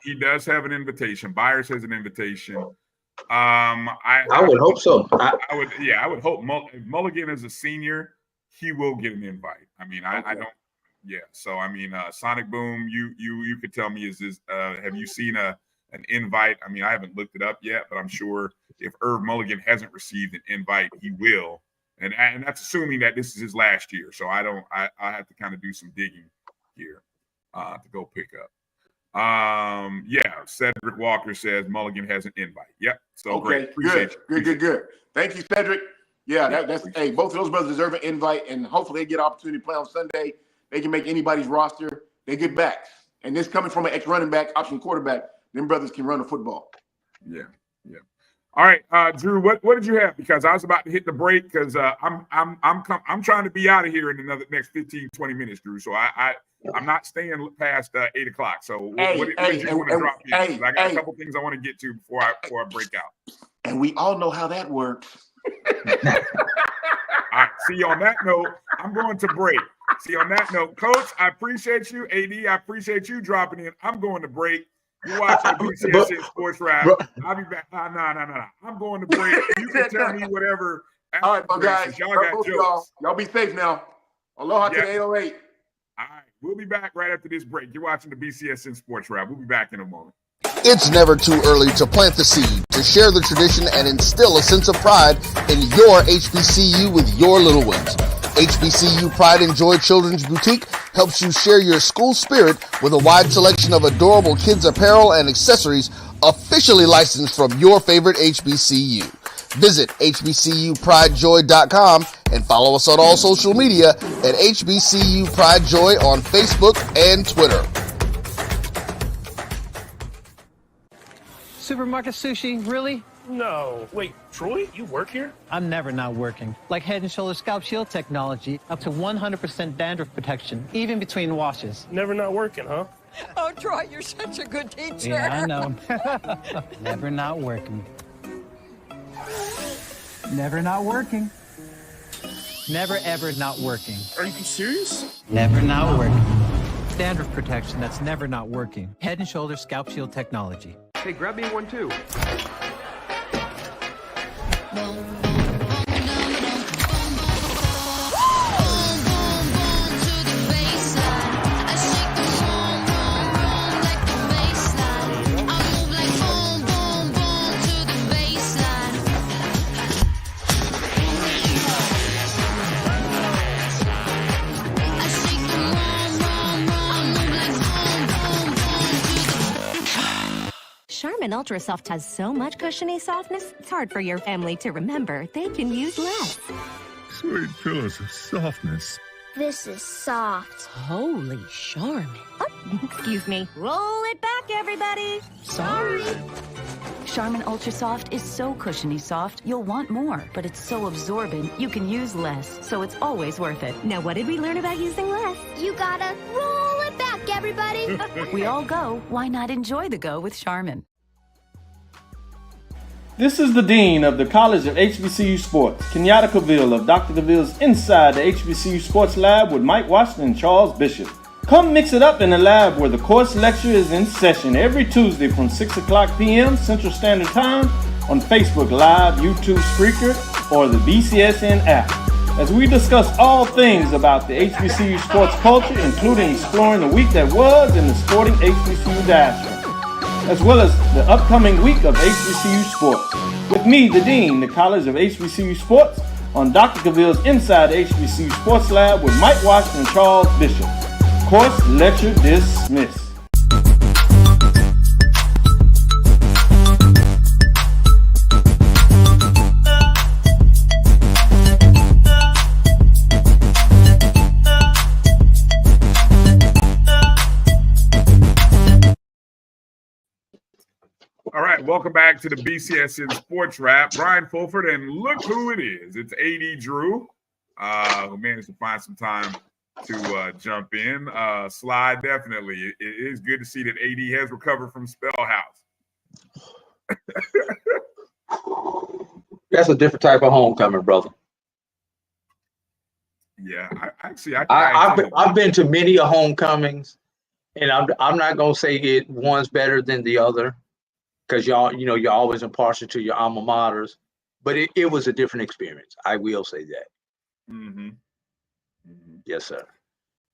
he does have an invitation. Byers has an invitation. I would hope so. I would hope if Mulligan is a senior, he will get an invite. I mean, I don't. Yeah. So I mean, Sonic Boom, you could tell me, have you seen an invite? I mean, I haven't looked it up yet, but I'm sure if Irv Mulligan hasn't received an invite, he will. And that's assuming that this is his last year. So I have to kind of do some digging here to go pick up. Cedric Walker says Mulligan has an invite. Yep. So okay, good. Thank you, Cedric. Yeah, that's both of those brothers deserve an invite, and hopefully they get an opportunity to play on Sunday. They can make anybody's roster. They get backs. And this coming from an ex-running back, option quarterback, them brothers can run the football. Yeah. All right, Drew, what did you have? Because I was about to hit the break because I'm trying to be out of here in the next 15, 20 minutes, Drew. So I'm not staying past 8 o'clock. So what did you want to drop in? I got a couple things I want to get to before I break out. And we all know how that works. All right. See, on that note, I'm going to break. See, on that note, Coach, I appreciate you. AD, I appreciate you dropping in. I'm going to break. You're watching BCSN SportsWrap. I'll be back. No. I'm going to break. You can tell me whatever. All right, guys. Y'all got jokes. Y'all be safe now. Aloha to the 808. All right. We'll be back right after this break. You're watching the BCSN SportsWrap. We'll be back in a moment. It's never too early to plant the seed, to share the tradition, and instill a sense of pride in your HBCU with your little ones. HBCU Pride and Joy Children's Boutique helps you share your school spirit with a wide selection of adorable kids apparel and accessories officially licensed from your favorite HBCU. Visit hbcupridejoy.com and follow us on all social media at HBCU Pride Joy on Facebook and Twitter. Supermarket sushi, really? No. Wait, Troy, you work here? I'm never not working. Like Head & Shoulders Scalp Shield technology, up to 100% dandruff protection, even between washes. Never not working, huh? Oh, Troy, you're such a good teacher. Yeah, I know. Never not working. Never not working. Never, ever not working. Are you serious? Never not working. Dandruff protection that's never not working. Head & Shoulders Scalp Shield technology. Hey, grab me one too. Charmin Ultra Soft has so much cushiony softness, it's hard for your family to remember. They can use less. Sweet pillows of softness. This is soft. Holy Charmin. Oh, excuse me. Roll it back, everybody. Sorry. Charmin Ultra Soft is so cushiony soft, you'll want more, but it's so absorbent, you can use less, so it's always worth it. Now, what did we learn about using less? You gotta roll it back, everybody. We all go. Why not enjoy the go with Charmin? This is the Dean of the College of HBCU Sports, Kenyatta Cavill of Dr. Cavill's Inside the HBCU Sports Lab with Mike Washington and Charles Bishop. Come mix it up in the lab where the course lecture is in session every Tuesday from 6 o'clock p.m. Central Standard Time on Facebook Live, YouTube Spreaker, or the BCSN app, as we discuss all things about the HBCU sports culture, including exploring the week that was in the sporting HBCU diaspora, as well as the upcoming week of HBCU sports. With me, the Dean, the College of HBCU Sports, on Dr. Cavill's Inside HBCU Sports Lab with Mike Washington and Charles Bishop. Course lecture dismissed. All right, welcome back to the BCSN Sports Wrap. Bryan Fulford, and look who it is. It's AD Drew, who managed to find some time to jump in. Slide, definitely. It is good to see that AD has recovered from Spell House. That's a different type of homecoming, brother. Yeah, I've been to many homecomings, and I'm not gonna say one's better than the other, because you're always impartial to your alma maters, but it was a different experience. I will say that. Mm-hmm. Yes, sir.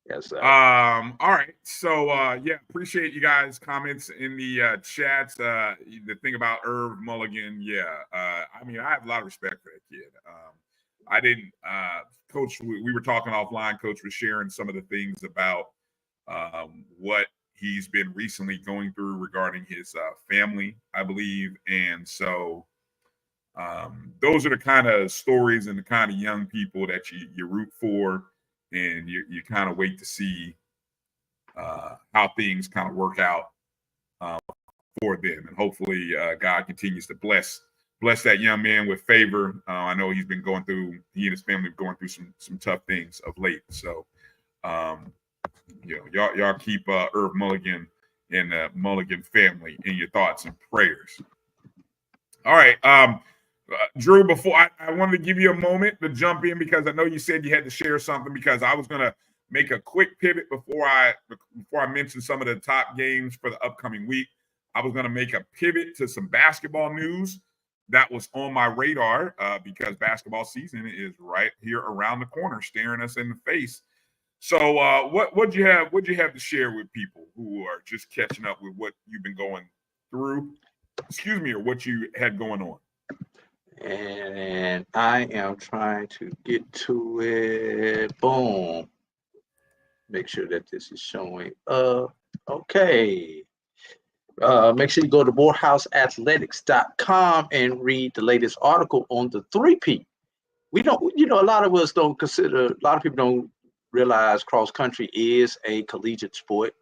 Yes, sir. All right. So yeah, appreciate you guys' comments in the chats. The thing about Irv Mulligan, yeah. I mean, I have a lot of respect for that kid. I didn't Coach, we were talking offline, Coach was sharing some of the things about what he's been recently going through regarding his family, I believe. And so those are the kind of stories and the kind of young people that you root for, and you kind of wait to see how things kind of work out for them. And hopefully God continues to bless that young man with favor. I know he and his family going through some tough things of late. So, y'all keep Irv Mulligan and the Mulligan family in your thoughts and prayers. All right. Drew, before I wanted to give you a moment to jump in, because I know you said you had to share something, because I was going to make a quick pivot before I mention some of the top games for the upcoming week. I was going to make a pivot to some basketball news that was on my radar, because basketball season is right here around the corner, staring us in the face. So what'd you have to share with people who are just catching up with what you've been going through, or what you had going on? And I am trying to get to it. Boom. Make sure that this is showing up. Okay. Make sure you go to morehouseathletics.com and read the latest article on the three-peat. We don't, a lot of people don't realize cross country is a collegiate sport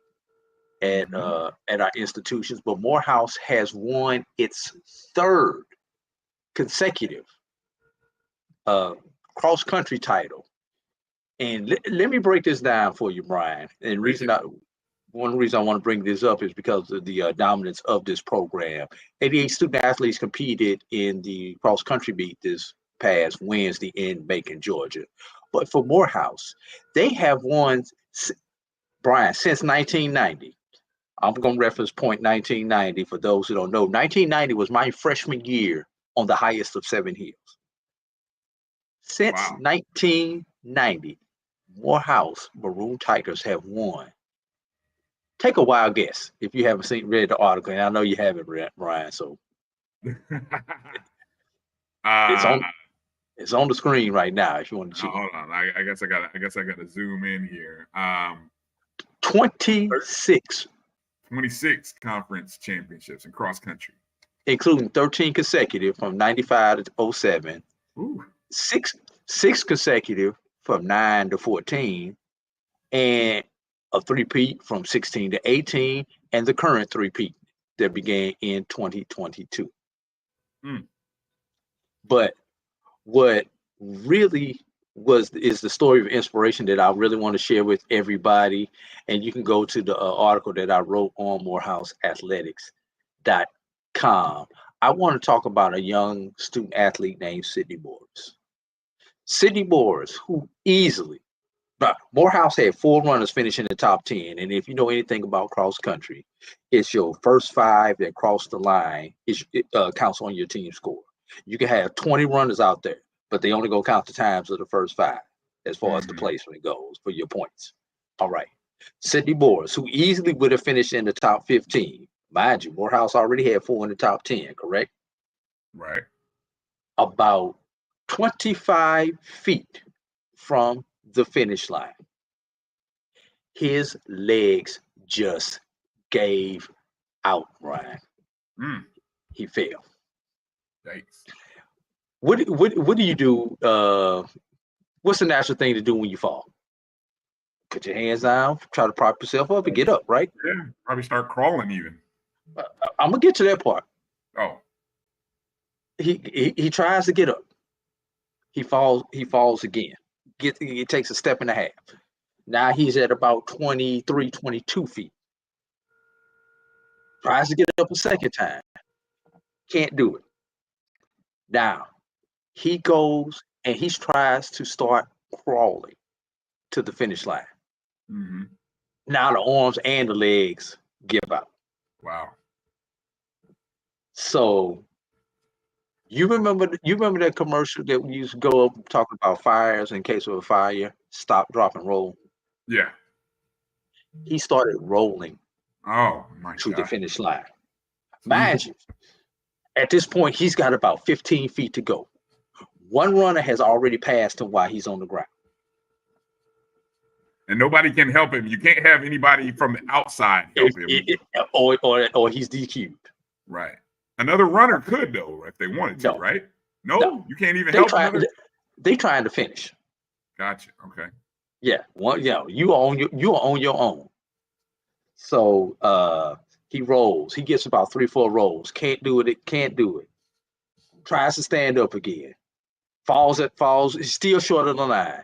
at our institutions, but Morehouse has won its third consecutive cross country title. And let me break this down for you, Bryan. And one reason I want to bring this up is because of the dominance of this program. 88 student athletes competed in the cross country meet this past Wednesday in Macon, Georgia. But for Morehouse, they have won, Bryan, since 1990. I'm going to reference point 1990 for those who don't know. 1990 was my freshman year on the highest of Seven Hills. Since 1990, Morehouse Maroon Tigers have won. Take a wild guess if you haven't read the article, and I know you haven't, Bryan. So it's on the screen right now if you want to check. Hold on, I guess I gotta zoom in here. 26 conference championships in cross country, including 13 consecutive from 95 to 07. Ooh. Six consecutive from 9 to 14, and a three-peat from 16 to 18, and the current three-peat that began in 2022. But what really is the story of inspiration that I really want to share with everybody, and you can go to the article that I wrote on morehouseathletics.com. I want to talk about a young student athlete named Sydney Morris. Sydney Morris, who easily But Morehouse had 4 runners finish in the top 10. And if you know anything about cross country, it's your first 5 that cross the line. It counts on your team score. You can have 20 runners out there, but they only go count the times of the first 5 as far as the placement goes for your points. All right. Sidney Boris, who easily would have finished in the top 15. Mind you, Morehouse already had 4 in the top 10, correct? Right. About 25 feet from the finish line, his legs just gave out, Bryan. He fell. Thanks. What do you do? What's the natural thing to do when you fall? Put your hands down, try to prop yourself up and get up, right? Yeah, probably start crawling even. I'm gonna get to that part. Oh. He tries to get up. He falls again. It takes a step and a half. Now he's at about 23, 22 feet. Tries to get up a second time. Can't do it. Now he goes and he tries to start crawling to the finish line. Now the arms and the legs give out. Wow. So you remember that commercial that we used to go up talking about fires in case of a fire, stop, drop, and roll? Yeah. He started rolling to the finish line. Mind you, at this point, he's got about 15 feet to go. One runner has already passed him while he's on the ground. And nobody can help him. You can't have anybody from the outside help him. Or he's DQ'd. Right. Another runner could, though, if they wanted to, right? No, you can't even help him. They trying to finish. Gotcha. Okay. Yeah. You are on your own. So he rolls. He gets about 3-4 rolls. Can't do it. Can't do it. Tries to stand up again. Falls. He's still short of the line.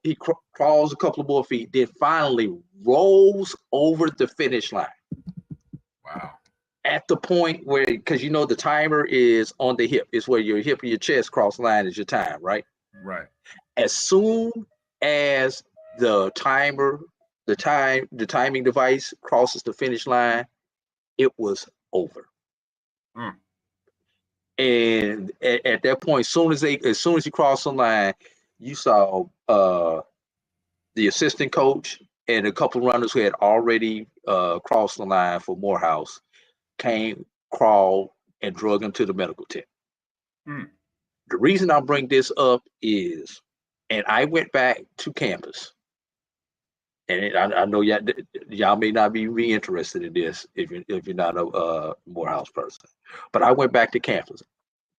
He crawls a couple of more feet. Then finally rolls over the finish line. Wow. At the point where, because you know the timer is on the hip. It's where your hip and your chest cross line is your time, right? Right. As soon as the timing device crosses the finish line, it was over. And at that point, as soon as he crossed the line, you saw the assistant coach and a couple runners who had already crossed the line for Morehouse came, crawled, and drug him to the medical tent. The reason I bring this up is, and I went back to campus, and I know y'all may not be interested in this if you're not a Morehouse person, but I went back to campus.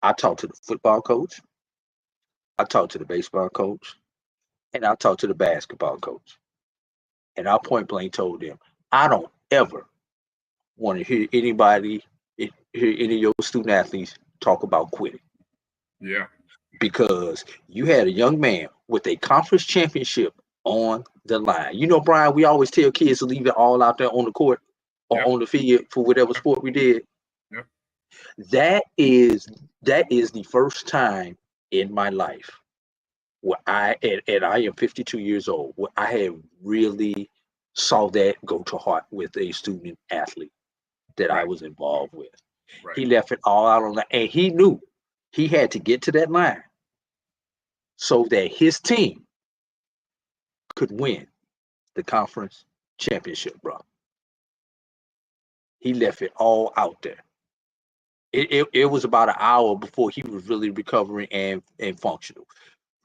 I talked to the football coach, I talked to the baseball coach, and I talked to the basketball coach, and I point blank told them, I don't ever want to hear any of your student athletes talk about quitting. Yeah. Because you had a young man with a conference championship on the line. You know, Bryan, we always tell kids to leave it all out there on the court or on the field for whatever sport we did. Yep. That is the first time in my life where I am 52 years old, where I have really saw that go to heart with a student athlete that I was involved with. Right. He left it all out on that, and he knew he had to get to that line so that his team could win the conference championship, bro. He left it all out there. It was about an hour before he was really recovering and functional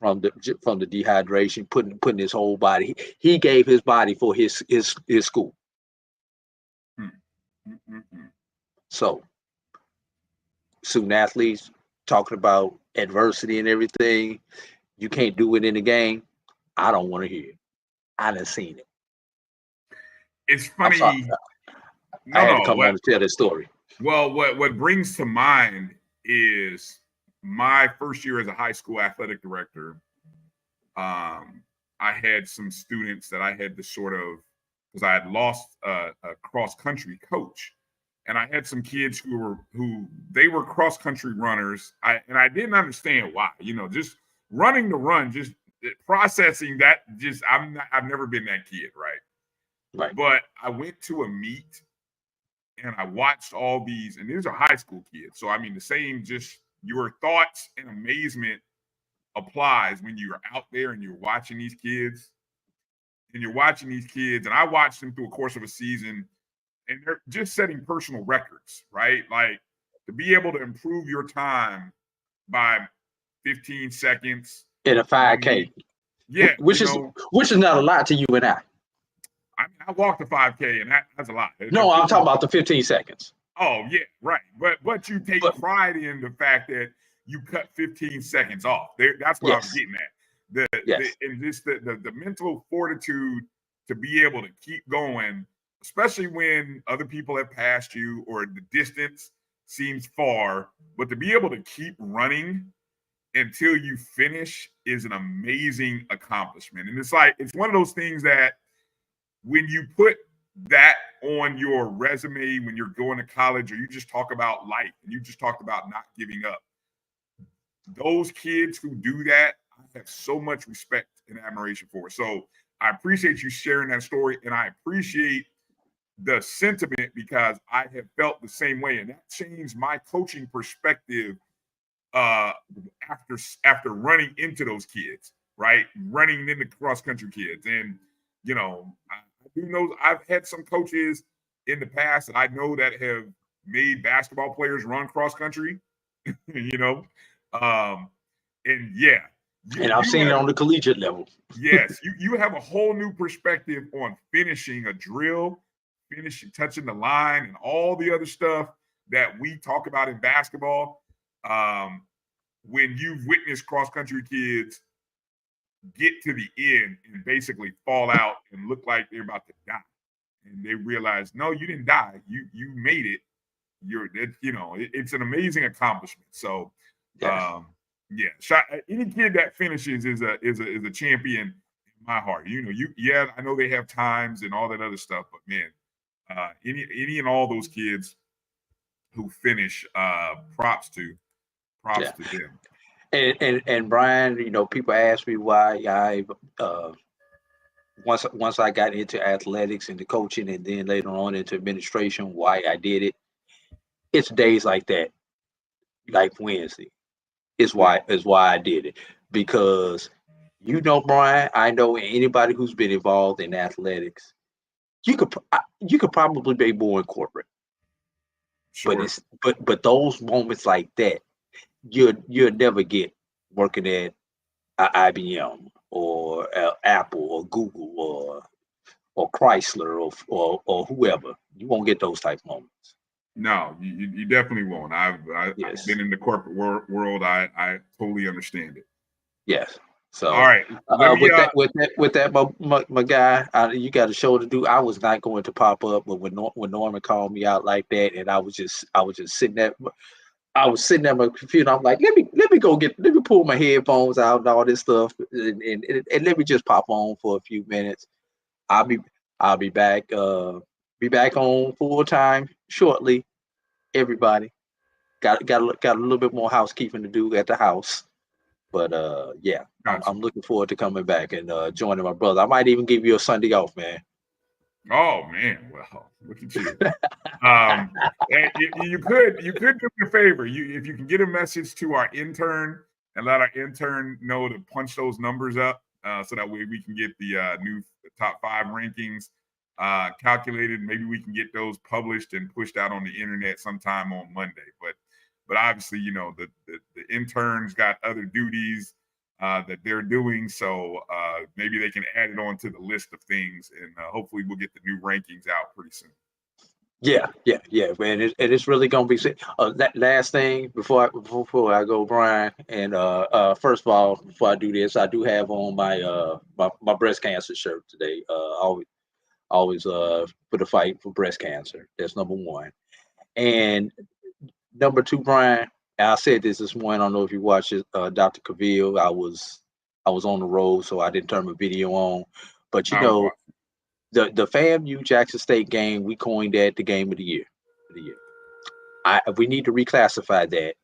from the dehydration, putting his whole body. He gave his body for his school. So, student athletes talking about adversity and everything, you can't do it in the game. I don't want to hear it. I done seen it. It's funny. I had to come on to tell this story. Well, what brings to mind is my first year as a high school athletic director. I had some students that I had to sort of, because I had lost a cross country coach, and I had some kids who were cross country runners. I didn't understand why. You know, just running the run just processing that, I've never been that kid, right? Right. But I went to a meet and I watched all these, and these are high school kids. So I mean, the same, just your thoughts and amazement applies when you're out there and you're watching these kids. And I watched them through a course of a season, and they're just setting personal records, right? Like to be able to improve your time by 15 seconds in a 5K. Yeah, which is not a lot to you and I. I walked the 5K, and that's a lot. No, I'm talking about the 15 seconds. Oh yeah, right. But you take pride in the fact that you cut 15 seconds off. That's what I'm getting at. And just the mental fortitude to be able to keep going, especially when other people have passed you or the distance seems far, but to be able to keep running until you finish is an amazing accomplishment. And it's one of those things that when you put that on your resume when you're going to college, or you just talk about life and you just talked about not giving up, those kids who do that, I have so much respect and admiration for. So I appreciate you sharing that story, and I appreciate the sentiment because I have felt the same way, and that changed my coaching perspective after running into those kids, right? Running into cross-country kids. And, I do know I've had some coaches in the past that I know that have made basketball players run cross-country, and yeah. And I've seen it on the collegiate level. Yes, you have a whole new perspective on finishing a drill, touching the line, and all the other stuff that we talk about in basketball. When you've witnessed cross-country kids get to the end and basically fall out and look like they're about to die, and they realize, no, you didn't die, you made it. It's an amazing accomplishment. So, any kid that finishes is a champion in my heart. I know they have times and all that other stuff, but man, any and all those kids who finish, props to them. And Bryan, people ask me why I once I got into athletics and the coaching, and then later on into administration, why I did it. It's days like that, like Wednesday. Is why I did it, because Bryan, I know anybody who's been involved in athletics, you could probably be more in corporate, sure. But those moments like that, you'll never get working at IBM or Apple or Google or Chrysler or whoever. You won't get those type moments. No, you definitely won't. I've been in the corporate world. I totally understand it. Yes. So all right. With that, my guy, you got a show to do. I was not going to pop up, but when Norman called me out like that, and I was just sitting at my computer. I'm like, let me pull my headphones out and all this stuff, and let me just pop on for a few minutes. I'll be back. Be back on full time shortly. Everybody got a little bit more housekeeping to do at the house, but gotcha. I'm looking forward to coming back and joining my brother. I might even give you a Sunday off, man. Oh man, well, look at you. And you could do me a favor. If you can get a message to our intern and let our intern know to punch those numbers up, so that way we can get the new top 5 rankings calculated. Maybe we can get those published and pushed out on the internet sometime on Monday. But obviously, the interns got other duties that they're doing, so maybe they can add it on to the list of things, and hopefully we'll get the new rankings out pretty soon. Yeah, man. It's really gonna be. That last thing before I go, Bryan. And first of all, before I do this, I do have on my breast cancer shirt today. Always for the fight for breast cancer. That's number one. And number two, Bryan, I said this morning. I don't know if you watched it, Dr. Cavill. I was on the road, so I didn't turn my video on. But the FAMU Jackson State game, we coined that the game of the year. We need to reclassify that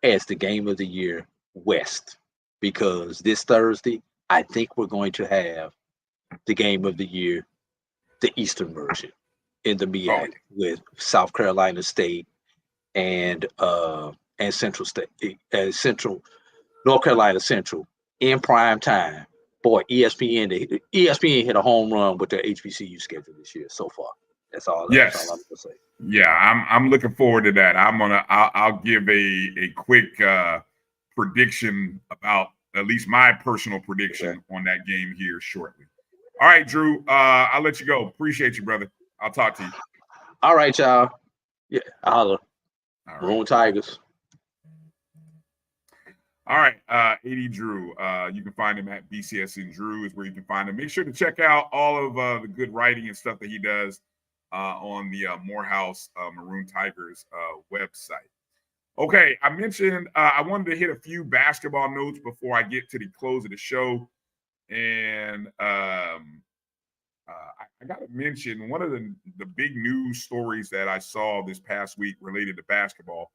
as the game of the year West, because this Thursday I think we're going to have the game of the year, the Eastern version, in the MEAC with South Carolina State and Central State, Central North Carolina Central in prime time. Boy, ESPN hit a home run with their HBCU schedule this year so far. That's all I'm gonna say. Yeah, I'm looking forward to that. I'll give a quick prediction about at least my personal prediction on that game here shortly. All right, Drew, I'll let you go. Appreciate you, brother. I'll talk to you. All right, y'all. Yeah, holla. Maroon Tigers. All right, AD Drew. You can find him at BCSN Drew is where you can find him. Make sure to check out all of the good writing and stuff that he does on the Morehouse Maroon Tigers website. Okay, I mentioned I wanted to hit a few basketball notes before I get to the close of the show. And I got to mention one of the big news stories that I saw this past week related to basketball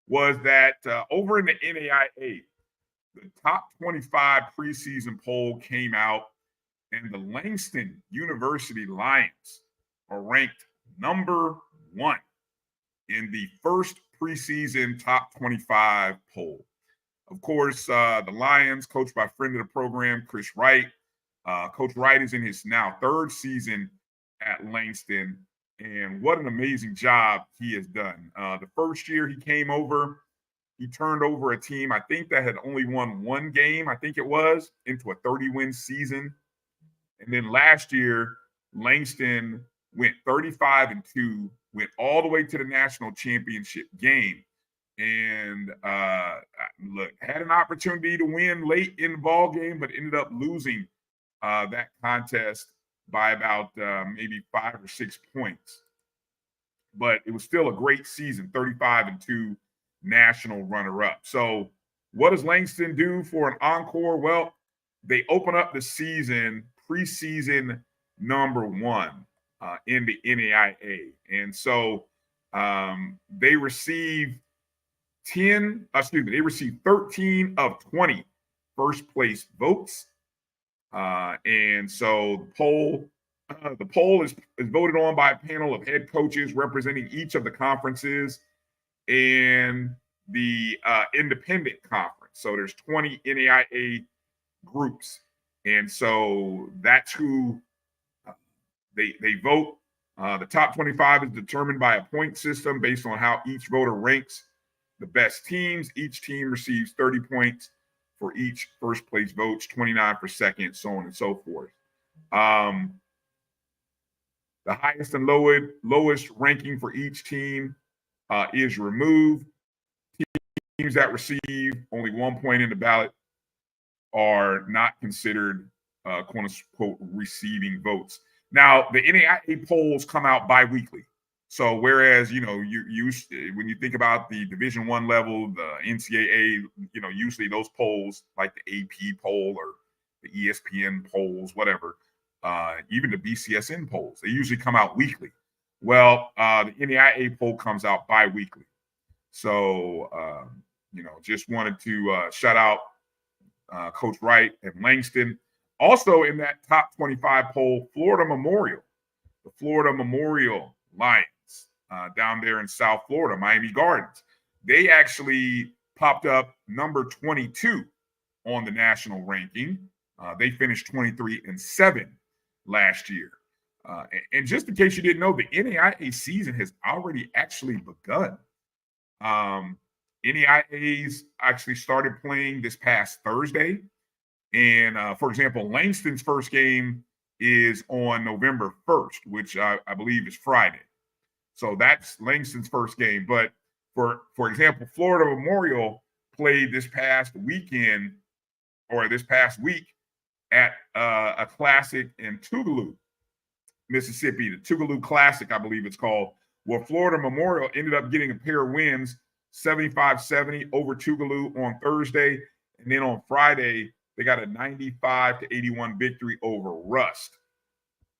was that over in the NAIA, the top 25 preseason poll came out, and the Langston University Lions are ranked number 1 in the first preseason top 25 poll. Of course, the Lions, coached by friend of the program, Chris Wright. Coach Wright is in his now 3rd season at Langston, and what an amazing job he has done. The first year he came over, he turned over a team, I think, that had only won 1 game, I think it was, into a 30-win season. And then last year, Langston went 35-2, went all the way to the national championship game. And look, had an opportunity to win late in the ball game, but ended up losing that contest by about maybe 5 or 6 points. But it was still a great season, 35-2 national runner-up. So what does Langston do for an encore? Well, they open up the season, preseason number 1 in the NAIA. And so they received 13 of 20 first place votes. And so the poll is voted on by a panel of head coaches representing each of the conferences and the independent conference. So there's 20 NAIA groups. And so that's who they vote. The top 25 is determined by a point system based on how each voter ranks the best teams. Each team receives 30 points for each first place votes, 29 for second, so on and so forth. The highest and lowest ranking for each team is removed. Teams that receive only 1 point in the ballot are not considered quote unquote receiving votes. Now, the NAIA polls come out bi-weekly. So whereas, when you think about the Division I level, the NCAA, usually those polls like the AP poll or the ESPN polls, whatever, even the BCSN polls, they usually come out weekly. Well, the NAIA poll comes out bi-weekly. So, just wanted to shout out Coach Wright and Langston. Also in that top 25 poll, the Florida Memorial Lions down there in South Florida, Miami Gardens. They actually popped up number 22 on the national ranking. They finished 23-7 last year. And just in case you didn't know, the NAIA season has already actually begun. NAIA's actually started playing this past Thursday. And for example, Langston's first game is on November 1st, which I believe is Friday. So that's Langston's first game. But for example, Florida Memorial played this past week at a classic in Tougaloo, Mississippi, the Tougaloo Classic, I believe it's called. Well, Florida Memorial ended up getting a pair of wins, 75-70 over Tougaloo on Thursday. And then on Friday, they got a 95-81 victory over Rust.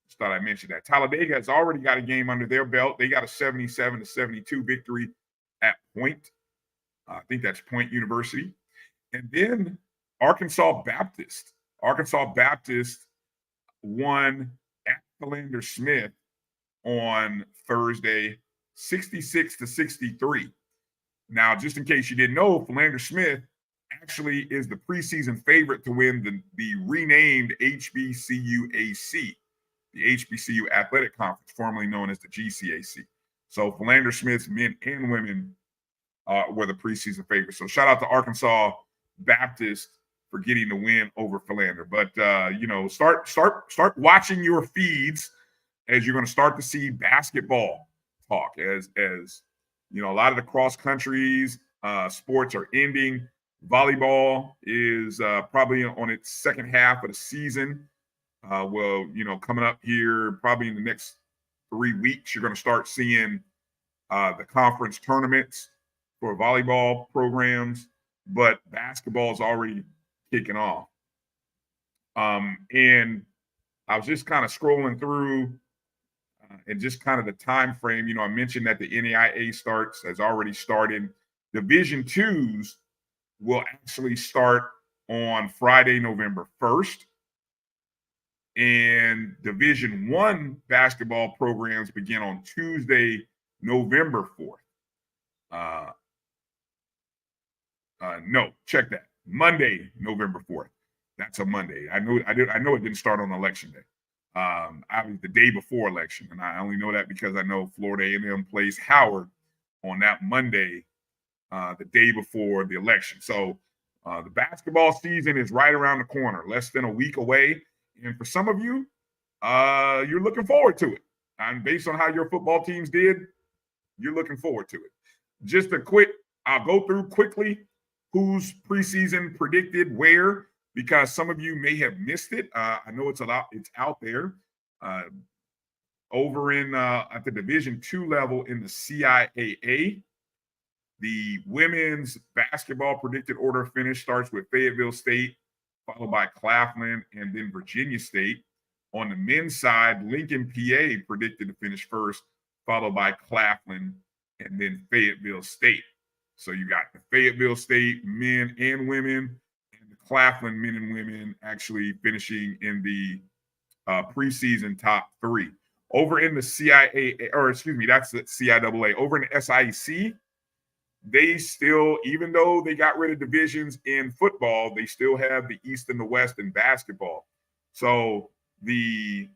Just thought I'd mention that. Talladega has already got a game under their belt. They got a 77-72 victory at Point. I think that's Point University. And then Arkansas Baptist Arkansas Baptist won at Philander Smith on Thursday, 66-63. Now, just in case you didn't know, Philander Smith actually is the preseason favorite to win the renamed HBCU AC, the HBCU Athletic Conference, formerly known as the GCAC. So Philander Smith's men and women were the preseason favorites. So shout out to Arkansas Baptist for getting the win over Philander. But start watching your feeds as you're going to start to see basketball talk as a lot of the cross countries sports are ending. Volleyball is probably on its second half of the season. Coming up here probably in the next 3 weeks, you're going to start seeing the conference tournaments for volleyball programs, but basketball is already kicking off. And I was just kind of scrolling through and just kind of the time frame. I mentioned that the NAIA has already started. Division twos will actually start on Friday, November 1st. And Division I basketball programs begin on Tuesday, November 4th. No, check that. Monday, November 4th. That's a Monday. I know it didn't start on election day. I was the day before election, and I only know that because I know Florida A&M plays Howard on that Monday, the day before the election. So the basketball season is right around the corner, less than a week away. And for some of you, you're looking forward to it. And based on how your football teams did, you're looking forward to it. I'll go through quickly who's preseason predicted where, because some of you may have missed it. I know it's out there. Over in at the Division II level in the CIAA, the women's basketball predicted order of finish starts with Fayetteville State, followed by Claflin, and then Virginia State. On the men's side, Lincoln, PA predicted to finish first, followed by Claflin, and then Fayetteville State. So you got the Fayetteville State men and women, and the Claflin men and women actually finishing in the preseason top three. Over in the that's the CIAA. Over in the SIC, they still, even though they got rid of divisions in football, they still have the East and the West in basketball. So these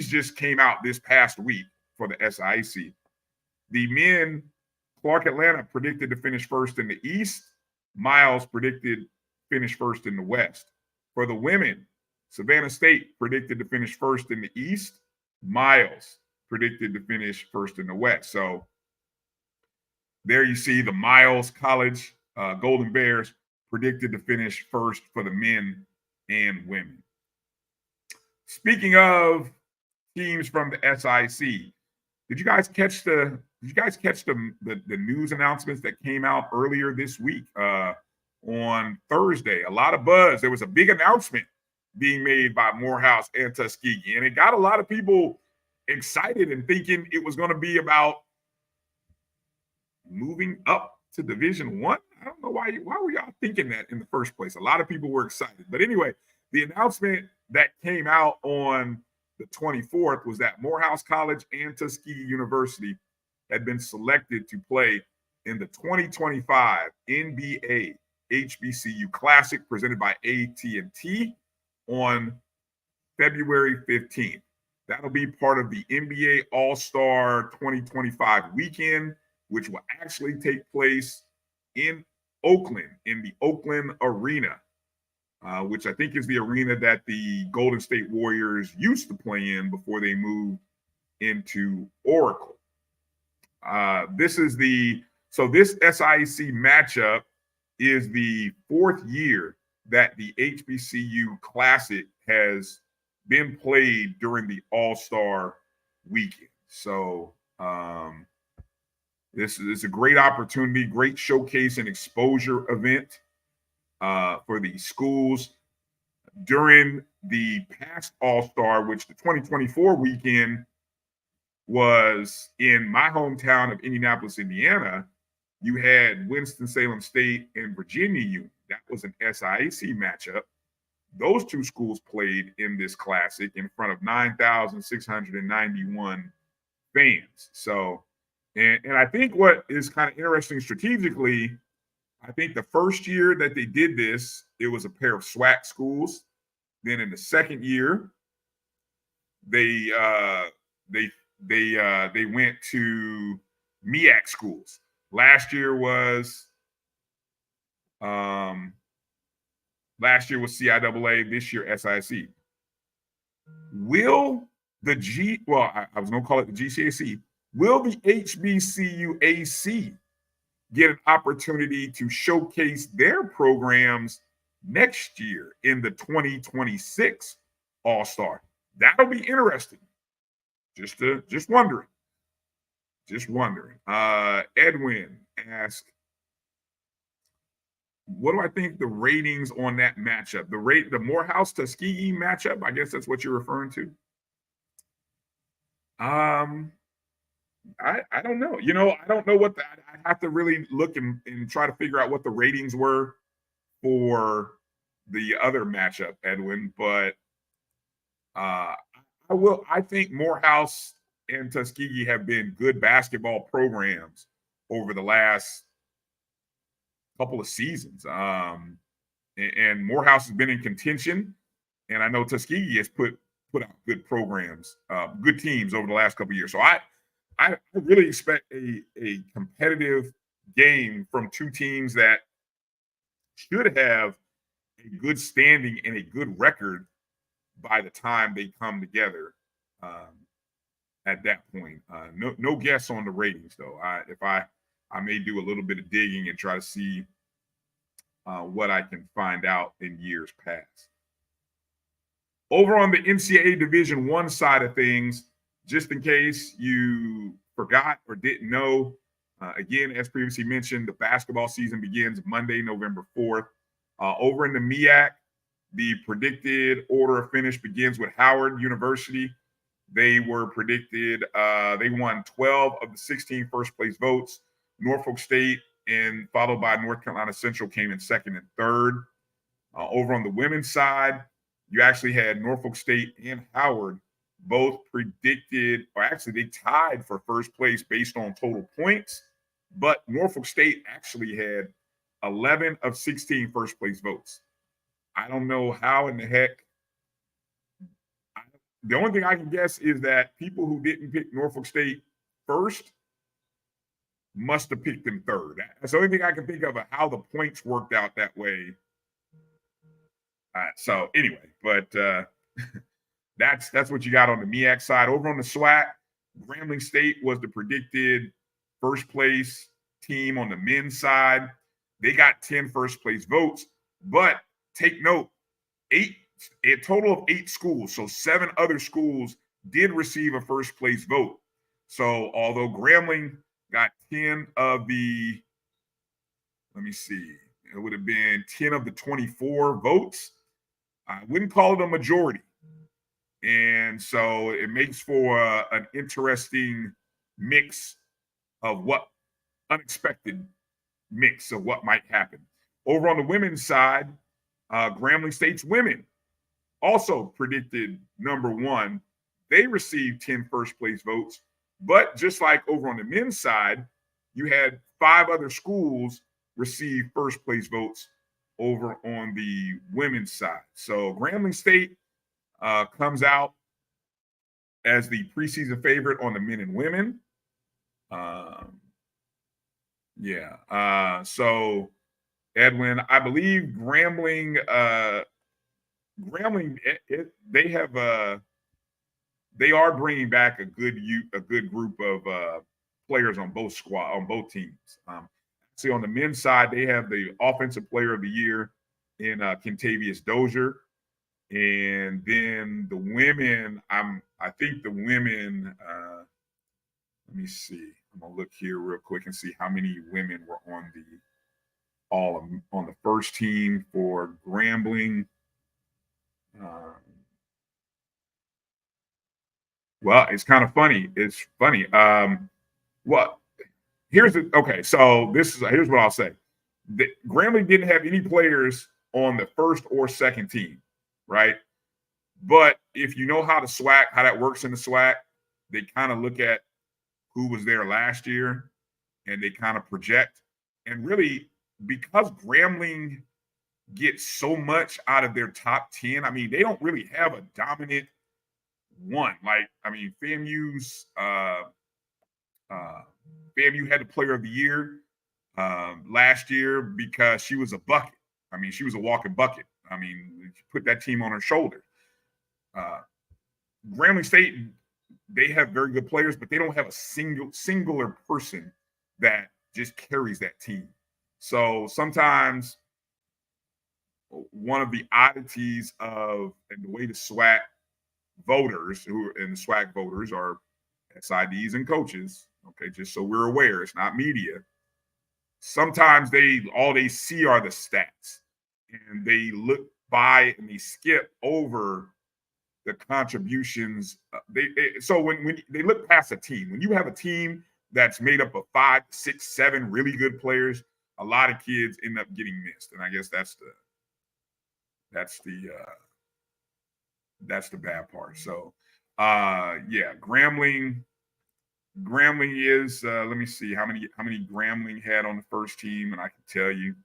just came out this past week for the SIC. The men, Clark Atlanta predicted to finish first in the East. Miles predicted finish first in the West. For the women, Savannah State predicted to finish first in the East. Miles predicted to finish first in the West. So there you see the Miles College Golden Bears predicted to finish first for the men and women. Speaking of teams from the SIC, did you guys catch the news announcements that came out earlier this week on Thursday? A lot of buzz. There was a big announcement being made by Morehouse and Tuskegee, and it got a lot of people excited and thinking it was going to be about moving up to Division I. I don't know why were y'all thinking that in the first place. A lot of people were excited. But anyway, the announcement that came out on the 24th was that Morehouse College and Tuskegee University had been selected to play in the 2025 NBA HBCU Classic presented by AT&T on February 15th. That'll be part of the NBA All-Star 2025 weekend, which will actually take place in Oakland, in the Oakland Arena, which I think is the arena that the Golden State Warriors used to play in before they moved into Oracle. This SIC matchup is the fourth year that the HBCU Classic has been played during the All-Star weekend. So this is a great opportunity, great showcase and exposure event for the schools. During the past All-Star, which the 2024 weekend was in my hometown of Indianapolis, Indiana, you had Winston-Salem State and Virginia Union. That was an SIAC matchup. those two schools played in this classic in front of 9,691 fans. So, and I think what is kind of interesting strategically, I think the first year that they did this, it was a pair of SWAC schools. Then in the second year, they went to MEAC schools. Last year was CIAA. This year SIC. Will the I was going to call it the GCAC. Will the HBCU AC get an opportunity to showcase their programs next year in the 2026 All-Star? That'll be interesting. Just wondering. Edwin asked, what do I think the ratings on that matchup? The Morehouse Tuskegee matchup, I guess that's what you're referring to. I don't know. I don't know what I have to really look and try to figure out what the ratings were for the other matchup, Edwin. But I think Morehouse and Tuskegee have been good basketball programs over the last couple of seasons. And Morehouse has been in contention, and I know Tuskegee has put out good programs, good teams over the last couple of years. So I really expect a competitive game from two teams that should have a good standing and a good record by the time they come together at that point. No guess on the ratings, though. I may do a little bit of digging and try to see what I can find out in years past. Over on the NCAA Division I side of things, just in case you forgot or didn't know, again, as previously mentioned, the basketball season begins Monday, November 4th. Over in the MEAC, the predicted order of finish begins with Howard University. They were predicted, they won 12 of the 16 first place votes. Norfolk State and followed by North Carolina Central came in second and third. Over on the women's side, you actually had Norfolk State and Howard both predicted, or actually they tied for first place based on total points, but Norfolk State actually had 11 of 16 first place votes. I don't know how in the heck. The only thing I can guess is that people who didn't pick Norfolk State first must have picked them third. That's the only thing I can think of how the points worked out that way. So anyway, but that's what you got on the MEAC side. Over on the SWAC, Grambling State was the predicted first place team on the men's side. They got 10 first place votes, but take note, a total of 8 schools, so 7 other schools did receive a first place vote. So although Grambling got 10 of the, let me see, it would have been 10 of the 24 votes. I wouldn't call it a majority. And so it makes for an interesting mix of what unexpected mix of what might happen. Over on the women's side, Grambling State's women also predicted number 1. They received 10 first place votes, but just like over on the men's side, you had 5 other schools receive first place votes over on the women's side. So Grambling State comes out as the preseason favorite on the men and women. So Edwin, I believe Grambling, they are bringing back a good group of players on both teams. See, on the men's side, they have the offensive player of the year in Kentavious Dozier. And then the women, I think the women, let me see. I'm gonna look here real quick and see how many women were on the first team for Grambling. Well, it's kind of funny. It's funny. Here's what I'll say. Grambling didn't have any players on the first or second team. right? But if you know how the SWAC, how that works in the SWAC, they kind of look at who was there last year and they kind of project. And really, because Grambling gets so much out of their top 10, I mean, they don't really have a dominant one. Like, I mean, FAMU's FAMU had the player of the year last year because she was a bucket. I mean, she was a walking bucket. I mean, put that team on her shoulders. Grambling State, they have very good players, but they don't have a singular person that just carries that team. So sometimes one of the oddities of and the way the SWAC voters the SWAC voters are SIDs and coaches, okay, just so we're aware, it's not media. Sometimes all they see are the stats and they look by and they skip over the contributions. So when they look past a team, when you have a team that's made up of 5, 6, 7 really good players, a lot of kids end up getting missed. And I guess that's the bad part. So yeah, Grambling is let me see how many Grambling had on the first team, and I can tell you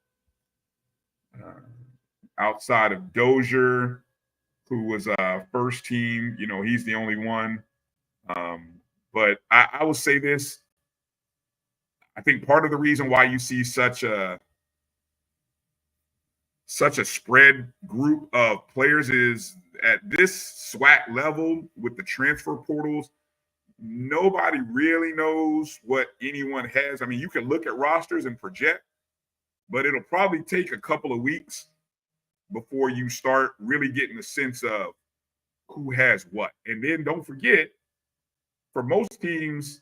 outside of Dozier, who was first team, you know, he's the only one. But I will say this. I think part of the reason why you see such a spread group of players is at this SWAC level with the transfer portals, nobody really knows what anyone has. I mean, you can look at rosters and project, but it'll probably take a couple of weeks before you start really getting a sense of who has what. And then don't forget, for most teams,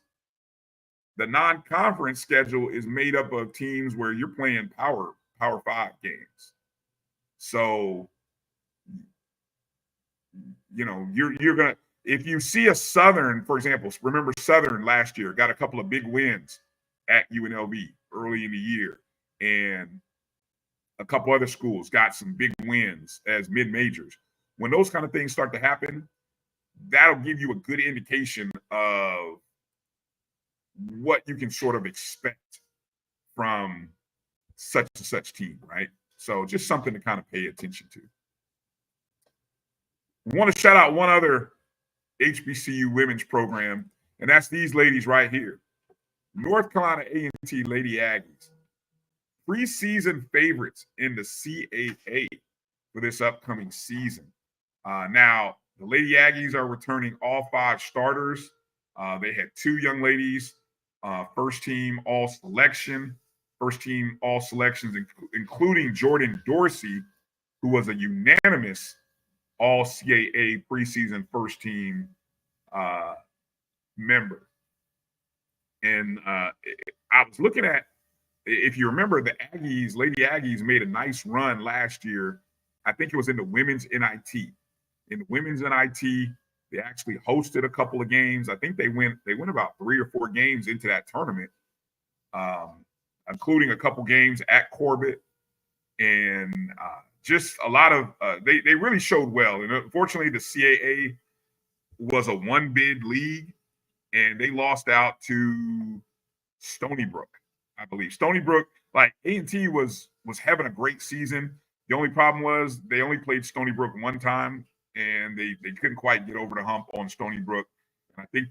the non-conference schedule is made up of teams where you're playing Power 5 games. So, you know, you're gonna, if you see a Southern, for example, remember Southern last year got a couple of big wins at UNLV early in the year, and a couple other schools got some big wins as mid-majors. When those kind of things start to happen, that'll give you a good indication of what you can sort of expect from such and such team, right? So just something to kind of pay attention to. I want to shout out one other HBCU women's program, and that's these ladies right here. North Carolina A&T Lady Aggies, preseason favorites in the CAA for this upcoming season. Now, the Lady Aggies are returning all 5 starters. They had 2 young ladies, first team all selections, including Jordan Dorsey, who was a unanimous all CAA preseason first team member. And I was looking at, if you remember, the Aggies, Lady Aggies made a nice run last year. I think it was in the women's NIT. In the women's NIT, they actually hosted a couple of games. I think they went about 3 or 4 games into that tournament, including a couple games at Corbett, and just a lot of they really showed well. And unfortunately, the CAA was a 1-bid league, and they lost out to Stony Brook, I believe. Stony Brook, like A&T was having a great season. The only problem was they only played Stony Brook one time, and they couldn't quite get over the hump on Stony Brook. And I think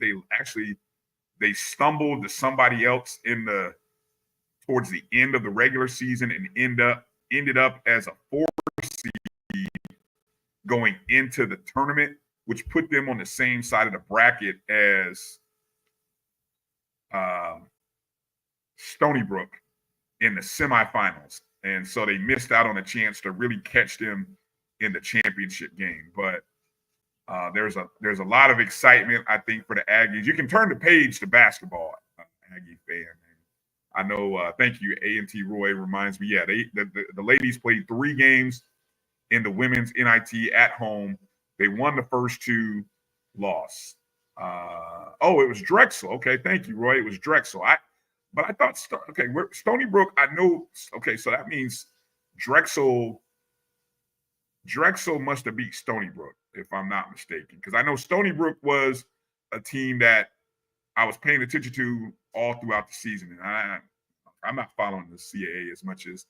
they stumbled to somebody else towards the end of the regular season and ended up as a 4 seed going into the tournament, which put them on the same side of the bracket as Stony Brook in the semifinals. And so they missed out on a chance to really catch them in the championship game. But there's a lot of excitement, I think, for the Aggies. You can turn the page to basketball, Aggie fan. I know, thank you, A&T Roy reminds me, yeah, the ladies played 3 games in the women's NIT at home. They won the first 2, lost. It was Drexel. Okay, thank you, Roy. It was Drexel. But I thought, Stony Brook, I know, okay, so that means Drexel Drexel must have beat Stony Brook, if I'm not mistaken, because I know Stony Brook was a team that I was paying attention to all throughout the season, and I'm not following the CAA as much as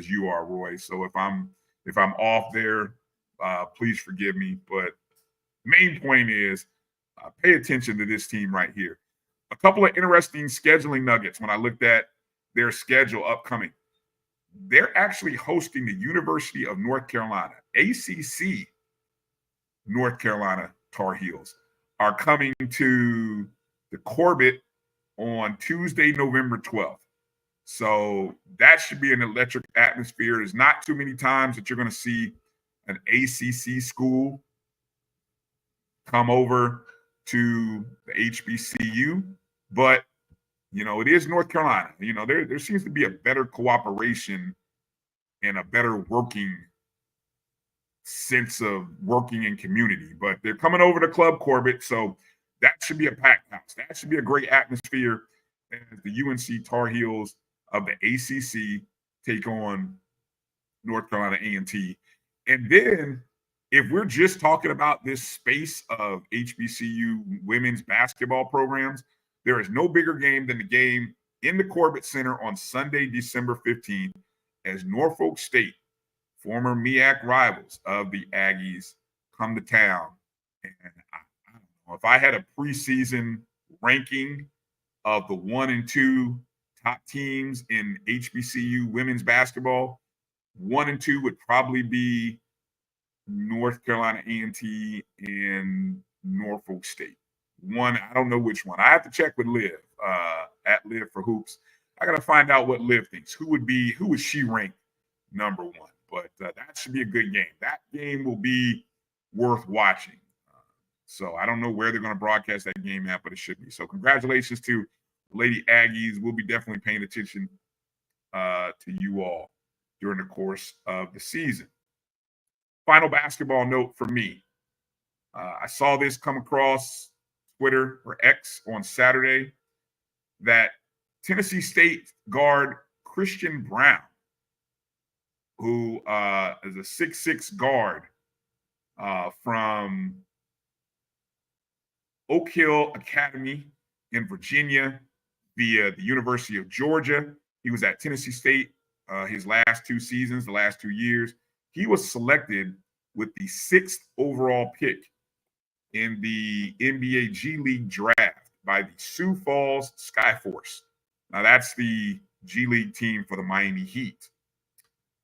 you are, Roy. So if I'm off there, please forgive me. But main point is, pay attention to this team right here. A couple of interesting scheduling nuggets when I looked at their schedule upcoming. They're actually hosting the University of North Carolina. ACC North Carolina Tar Heels are coming to the Corbett on Tuesday, November 12th. So that should be an electric atmosphere. There's not too many times that you're going to see an ACC school come over to the HBCU, but it is North Carolina. There seems to be a better cooperation and a better working sense of working in community. But they're coming over to Club Corbett, so that should be a packed house. That should be a great atmosphere as the UNC Tar Heels of the ACC take on North Carolina A&T. And then if we're just talking about this space of HBCU women's basketball programs, there is no bigger game than the game in the Corbett Center on Sunday, December 15th, as Norfolk State, former MEAC rivals of the Aggies, come to town. And I don't know, if I had a preseason ranking of the 1 and 2 top teams in HBCU women's basketball, 1 and 2 would probably be North Carolina A&T and Norfolk State. One, I don't know which one. I have to check with Liv at Liv for Hoops. I got to find out what Liv thinks. Who would she rank number 1? But that should be a good game. That game will be worth watching. So I don't know where they're going to broadcast that game at, but it should be. So congratulations to Lady Aggies. We'll be definitely paying attention to you all during the course of the season. Final basketball note for me. I saw this come across Twitter or X on Saturday that Tennessee State guard Christian Brown, who is a 6'6" guard from Oak Hill Academy in Virginia via the University of Georgia. He was at Tennessee State his last 2 seasons, the last 2 years. He was selected with the 6th overall pick in the NBA G League draft by the Sioux Falls Skyforce. Now, that's the G League team for the Miami Heat.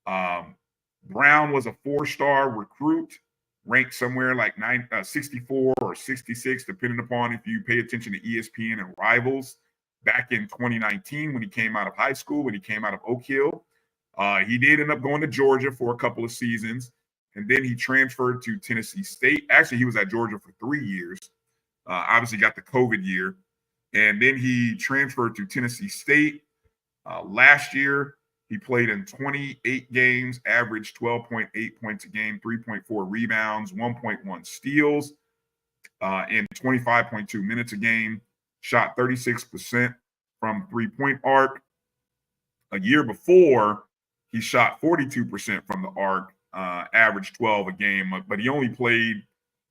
Brown was a 4-star recruit, ranked somewhere like 64 or 66, depending upon if you pay attention to ESPN and Rivals. Back in 2019, when he came out of high school, when he came out of Oak Hill, he did end up going to Georgia for a couple of seasons, and then he transferred to Tennessee State. Actually, he was at Georgia for 3 years. Obviously got the COVID year, and then he transferred to Tennessee State. Last year, he played in 28 games, averaged 12.8 points a game, 3.4 rebounds, 1.1 steals, in 25.2 minutes a game, shot 36% from three-point arc. A year before, he shot 42% from the arc, averaged 12 a game, but he only played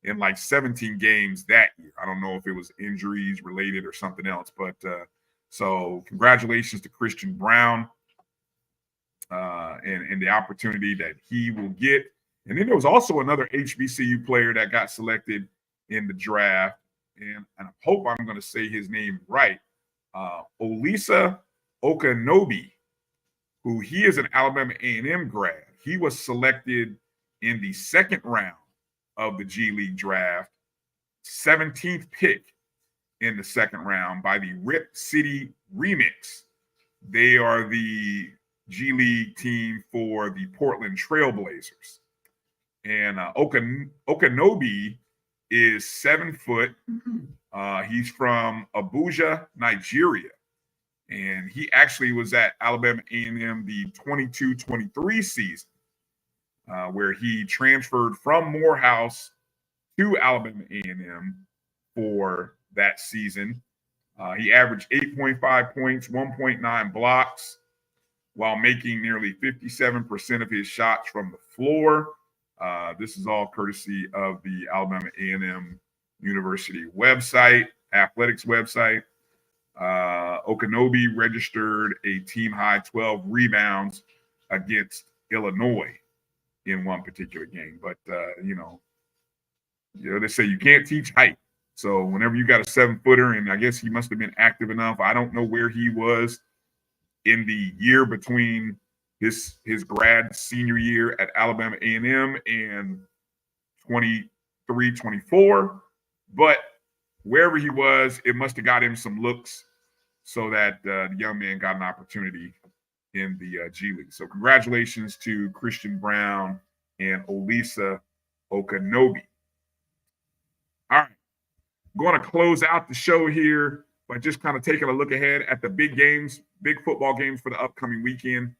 in like 17 games that year. I don't know if it was injuries related or something else, but so congratulations to Christian Brown and the opportunity that he will get. And then there was also another HBCU player that got selected in the draft, and I hope I'm going to say his name right, Olisa Okanobi, who he is an Alabama A&M grad. He was selected in the 2nd round of the G League draft, 17th pick in the 2nd round by the Rip City Remix. They are the G League team for the Portland Trailblazers. And Okanobi is 7 foot. He's from Abuja, Nigeria. And he actually was at Alabama A&M the 22-23 season, where he transferred from Morehouse to Alabama A&M for that season. He averaged 8.5 points, 1.9 blocks, while making nearly 57% of his shots from the floor. This is all courtesy of the Alabama A&M University website, athletics website. Okanobi registered a team-high 12 rebounds against Illinois in one particular game. But, they say you can't teach height. So whenever you got a 7-footer, and I guess he must have been active enough. I don't know where he was in the year between his grad senior year at Alabama A&M and 23-24. But wherever he was, it must have got him some looks so that the young man got an opportunity in the G League. So congratulations to Christian Brown and Olisa Okanobi. All right. Going to close out the show here by just kind of taking a look ahead at the big games, big football games for the upcoming weekend.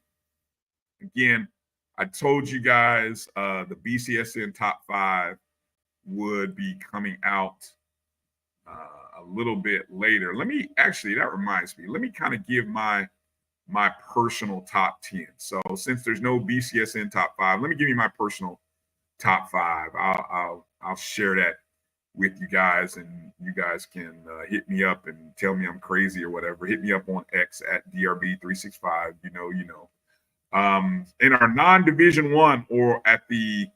Again, I told you guys the BCSN top 5 would be coming out a little bit later. That reminds me, let me kind of give my personal top 10. So since there's no BCSN top 5, let me give you my personal top 5. I'll share that with you guys, and you guys can hit me up and tell me I'm crazy or whatever. Hit me up on X at DRB365. You know. In our non-Division I or at the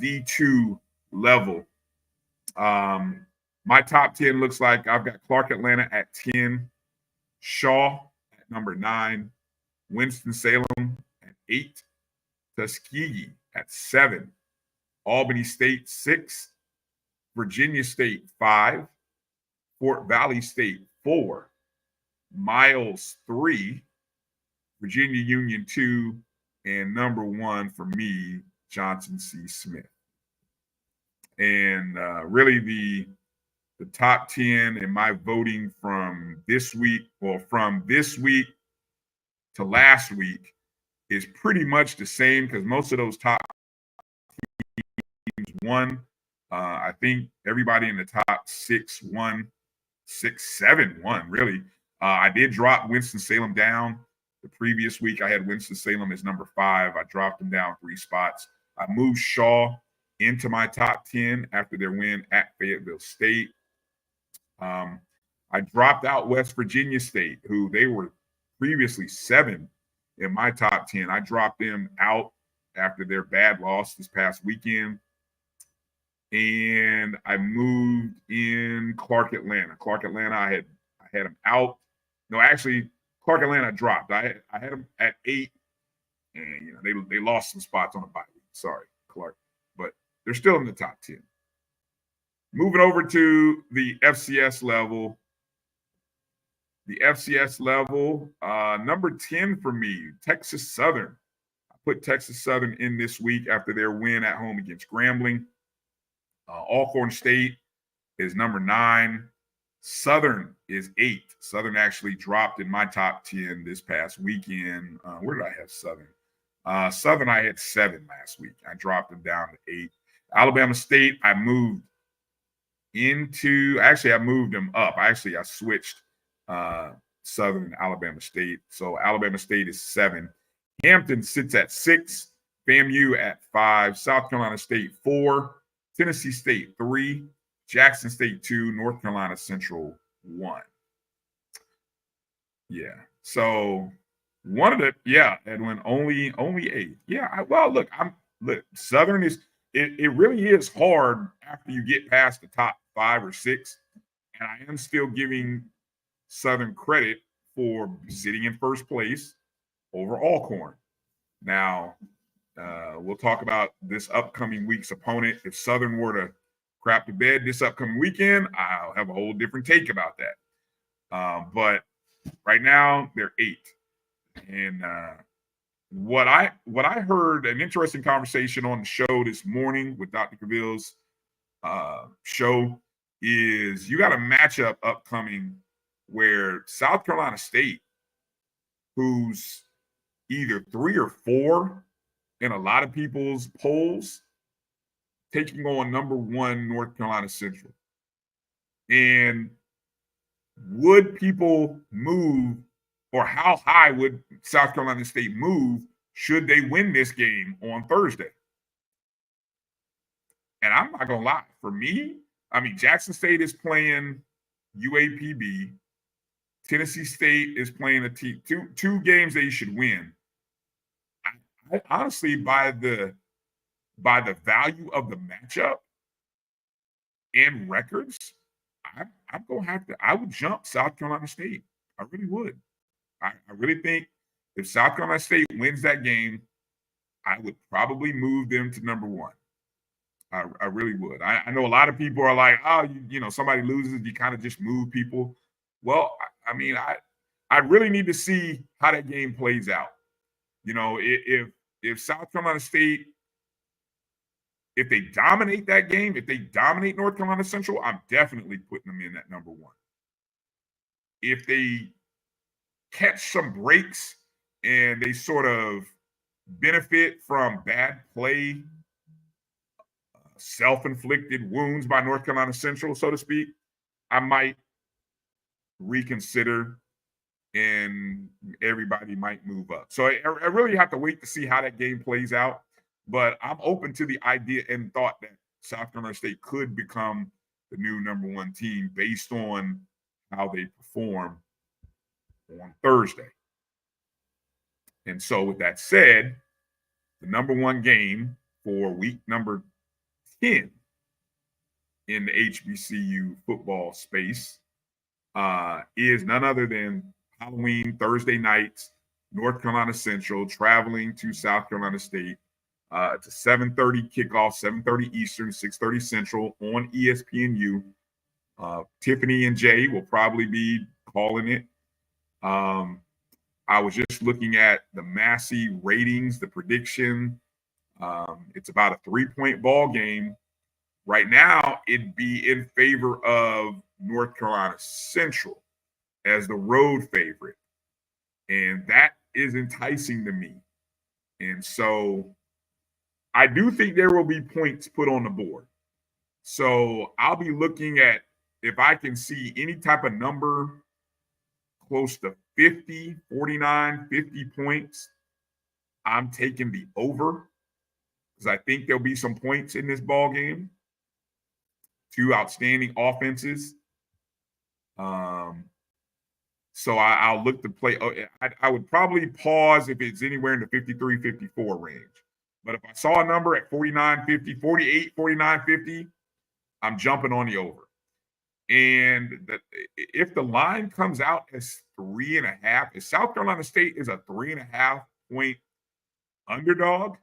D2 level, my top 10 looks like I've got Clark Atlanta at 10, Shaw at number 9, Winston-Salem at 8, Tuskegee at 7, Albany State 6, Virginia State 5, Fort Valley State 4, Miles 3, Virginia Union 2, and number 1 for me, Johnson C. Smith. And really the top 10 in my voting from this week to last week is pretty much the same, because most of those top teams won. I think everybody in the top 6 won, 7 won, really. I did drop Winston-Salem down. The previous week, I had Winston-Salem as number 5. I dropped them down 3 spots. I moved Shaw into my top 10 after their win at Fayetteville State. I dropped out West Virginia State, who they were previously 7 in my top 10. I dropped them out after their bad loss this past weekend. And I moved in Clark Atlanta. Clark Atlanta, I had them out. No, actually, Clark Atlanta dropped. I had them at 8, and they lost some spots on the bye week. Sorry, Clark, but they're still in the top 10. Moving over to the FCS level. The FCS level, number 10 for me, Texas Southern. I put Texas Southern in this week after their win at home against Grambling. Alcorn State is number 9. Southern is 8. Southern actually dropped in my top 10 this past weekend. Where did I have Southern? Southern, I had 7 last week. I dropped them down to 8. Alabama State, I moved I moved them up. I switched Southern and Alabama State. So Alabama State is 7. Hampton sits at 6. FAMU at 5. South Carolina State 4. Tennessee State 3. Jackson State 2. North Carolina Central 1. Yeah. So Edwin, only 8. Yeah. Look, Southern is it really is hard after you get past the top 5 or 6. And I am still giving Southern credit for sitting in first place over Alcorn. Now, we'll talk about this upcoming week's opponent. If Southern were to crap the bed this upcoming weekend, I'll have a whole different take about that. But right now, they're 8. And what I heard, an interesting conversation on the show this morning with Dr. Cavill's show, is you got a matchup upcoming where South Carolina State, who's either 3 or 4 in a lot of people's polls, taking on number 1 North Carolina Central. And would people move, or how high would South Carolina State move should they win this game on Thursday? And I'm not going to lie. For me, I mean, Jackson State is playing UAPB. Tennessee State is playing a team, two games they should win. I honestly, by the value of the matchup and records, I'm going to have to, I would jump South Carolina State. I really would. I really think if South Carolina State wins that game, I would probably move them to number one. I really would. I know a lot of people are like, oh, you know, somebody loses, you kind of just move people. Well, I mean, I really need to see how that game plays out. You know, if South Carolina State, if they dominate that game, if they dominate North Carolina Central, I'm definitely putting them in at number one. If they catch some breaks and they sort of benefit from bad play, self-inflicted wounds by North Carolina Central, so to speak, I might reconsider and everybody might move up. So I really have to wait to see how that game plays out. But I'm open to the idea and thought that South Carolina State could become the new number one team based on how they perform on Thursday. And so with that said, the number one game for week number 10 in the HBCU football space is none other than Halloween Thursday night, North Carolina Central traveling to South Carolina State. It's a 7:30 kickoff, 7:30 Eastern, 6:30 Central on ESPNU. Tiffany and Jay will probably be calling it. I was just looking at the Massey ratings, the prediction. It's about a 3-point ball game. Right now, it'd be in favor of North Carolina Central as the road favorite. And that is enticing to me. And so I do think there will be points put on the board. So I'll be looking at if I can see any type of number close to 50, 49, 50 points, I'm taking the over because I think there'll be some points in this ball game. Two outstanding offenses. So I'll look to play. I would probably pause if it's anywhere in the 53, 54 range. But if I saw a number at 49, 50, 48, 49, 50, I'm jumping on the over. And if the line comes out as 3.5, if South Carolina State is a 3.5 point underdog,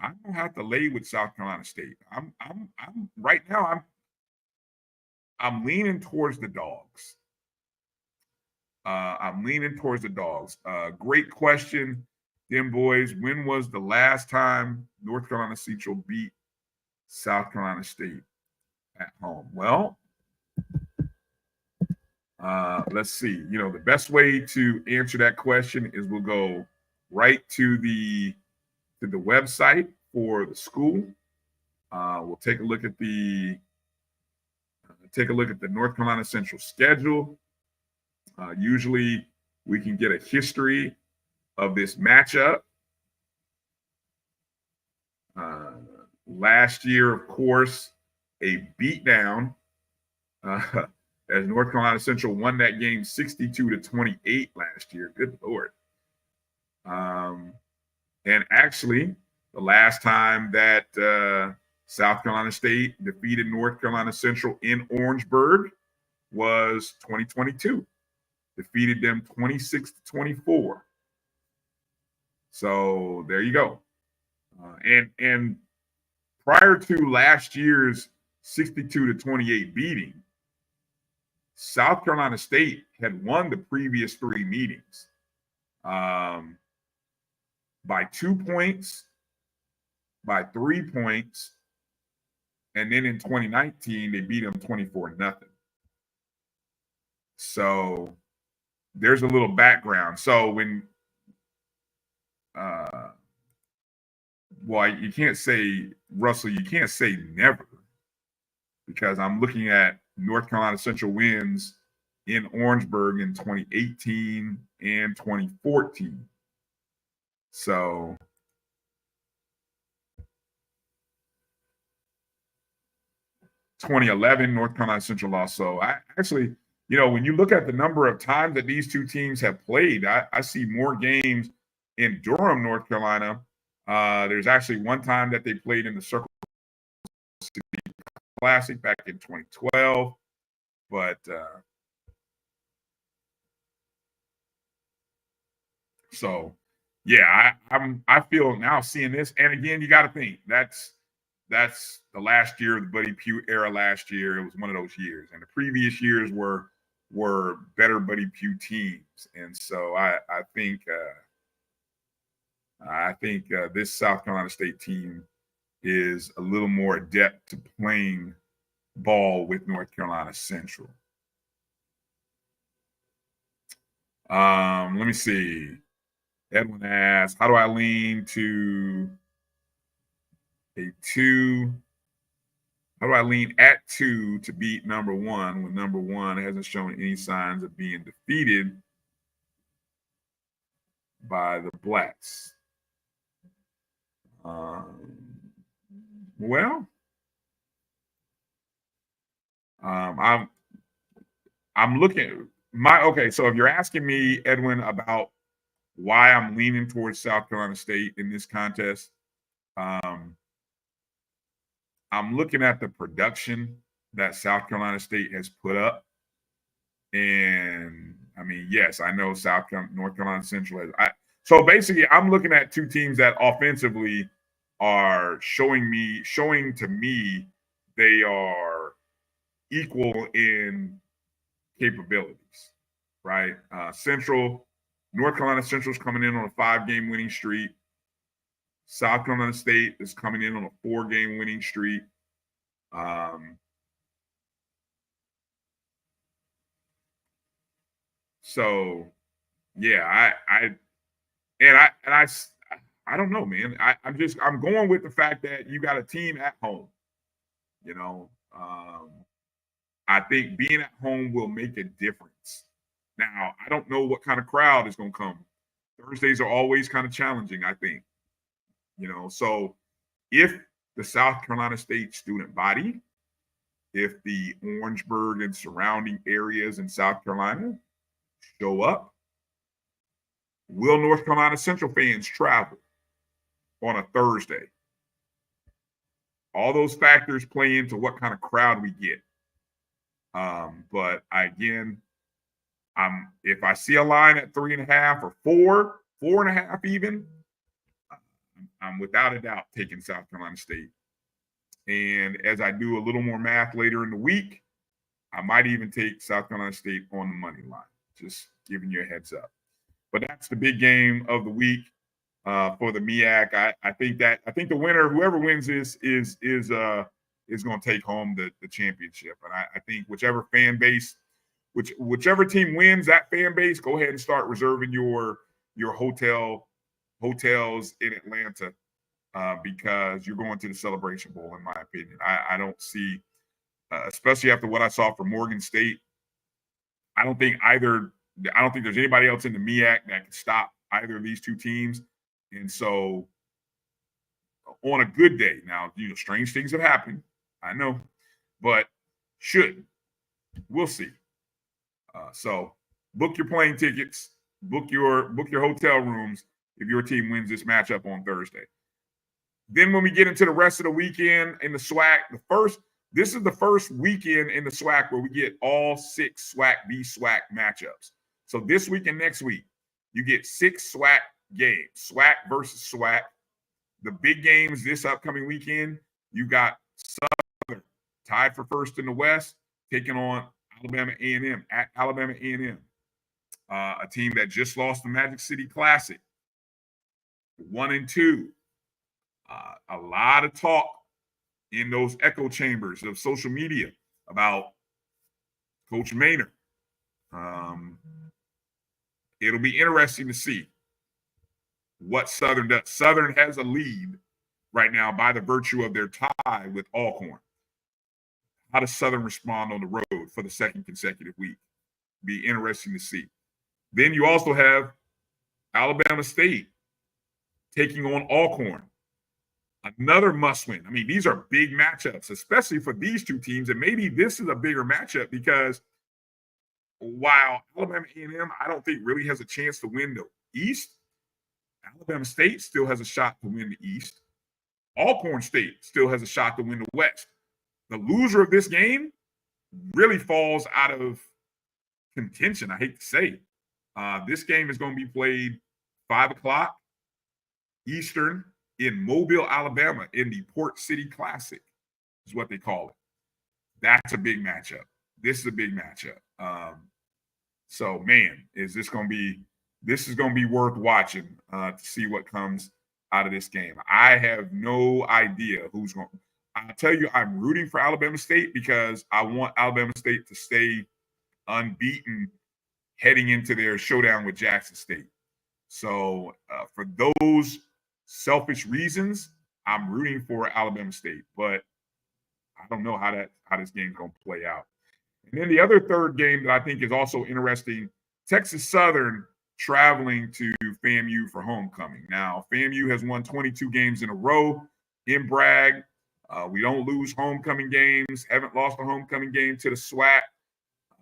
I'm gonna have to lay with South Carolina State. I'm right now. I'm leaning towards the dogs. Great question, them boys. When was the last time North Carolina Central beat South Carolina State at home? Well, let's see. You know, the best way to answer that question is we'll go right to the website for the school. We'll take a look at the North Carolina Central schedule. Usually we can get a history of this matchup. Last year, of course, a beatdown as North Carolina Central won that game 62-28 last year. Good Lord. And actually, the last time that South Carolina State defeated North Carolina Central in Orangeburg was 2022. Defeated them 26-24. So there you go. And prior to last year's 62-28 beating, South Carolina State had won the previous 3 meetings by 2 points, by 3 points, and then in 2019 they beat them 24-0. So there's a little background. So when well, you can't say, Russell, you can't say never, because I'm looking at North Carolina Central wins in Orangeburg in 2018 and 2014. So 2011, North Carolina Central lost. So I actually, when you look at the number of times that these two teams have played, I see more games in Durham, North Carolina. There's actually one time that they played in the Circle City Classic back in 2012. But so, yeah, I feel now seeing this, and again, you got to think that's the last year of the Buddy Pugh era. Last year, it was one of those years, and the previous years were better Buddy Pugh teams, and so I think this South Carolina State team is a little more adept to playing ball with North Carolina Central. Let me see. Edwin asks, how do I lean to a 2? How do I lean at 2 to beat number 1 when number 1 hasn't shown any signs of being defeated by the Blacks? I'm looking okay. So if you're asking me, Edwin, about why I'm leaning towards South Carolina State in this contest, I'm looking at the production that South Carolina State has put up, and I mean, yes, I know North Carolina Central has. So basically, I'm looking at two teams that offensively are showing to me they are equal in capabilities, right? North Carolina Central is coming in on a 5-game winning streak. South Carolina State is coming in on a 4-game winning streak. So, yeah, I don't know, man. I'm going with the fact that you got a team at home. I think being at home will make a difference. Now, I don't know what kind of crowd is going to come. Thursdays are always kind of challenging, I think. So if the South Carolina State student body, if the Orangeburg and surrounding areas in South Carolina show up, will North Carolina Central fans travel on a Thursday? All those factors play into what kind of crowd we get. But again, if I see a line at 3.5 or 4.5 even, I'm without a doubt taking South Carolina State. And as I do a little more math later in the week, I might even take South Carolina State on the money line. Just giving you a heads up. But that's the big game of the week for the MEAC. I think the winner, whoever wins this, is going to take home the championship. And I think whichever fan base, whichever team wins that fan base, go ahead and start reserving your hotels in Atlanta because you're going to the Celebration Bowl, in my opinion. I don't see, especially after what I saw from Morgan State, I don't think there's anybody else in the MEAC that can stop either of these two teams. And so on a good day, now, strange things have happened, I know, but we'll see. So book your plane tickets, book your hotel rooms if your team wins this matchup on Thursday. Then when we get into the rest of the weekend in the SWAC, this is the first weekend in the SWAC where we get all 6 SWAC v SWAC matchups. So this week and next week, you get 6 SWAC games, SWAC versus SWAC. The big games this upcoming weekend, you got Southern tied for first in the West, taking on Alabama A&M at Alabama A&M, a team that just lost the Magic City Classic, 1-2. A lot of talk in those echo chambers of social media about Coach Maynard. It'll be interesting to see what Southern does. Southern has a lead right now by the virtue of their tie with Alcorn. How does Southern respond on the road for the second consecutive week? Be interesting to see. Then you also have Alabama State taking on Alcorn. Another must win. I mean, these are big matchups, especially for these two teams. And maybe this is a bigger matchup because while Alabama A&M, I don't think really has a chance to win the East, Alabama State still has a shot to win the East. Alcorn State still has a shot to win the West. The loser of this game really falls out of contention, I hate to say. This game is going to be played 5 o'clock Eastern in Mobile, Alabama, in the Port City Classic, is what they call it. That's a big matchup. This is a big matchup. So, man, this is going to be worth watching to see what comes out of this game. I have no idea who's going to. I'll tell you, I'm rooting for Alabama State because I want Alabama State to stay unbeaten heading into their showdown with Jackson State. So for those selfish reasons, I'm rooting for Alabama State, but I don't know how this game's going to play out. And then the other third game that I think is also interesting, Texas Southern traveling to FAMU for homecoming. Now, FAMU has won 22 games in a row in Bragg. We don't lose homecoming games, haven't lost a homecoming game to the SWAC.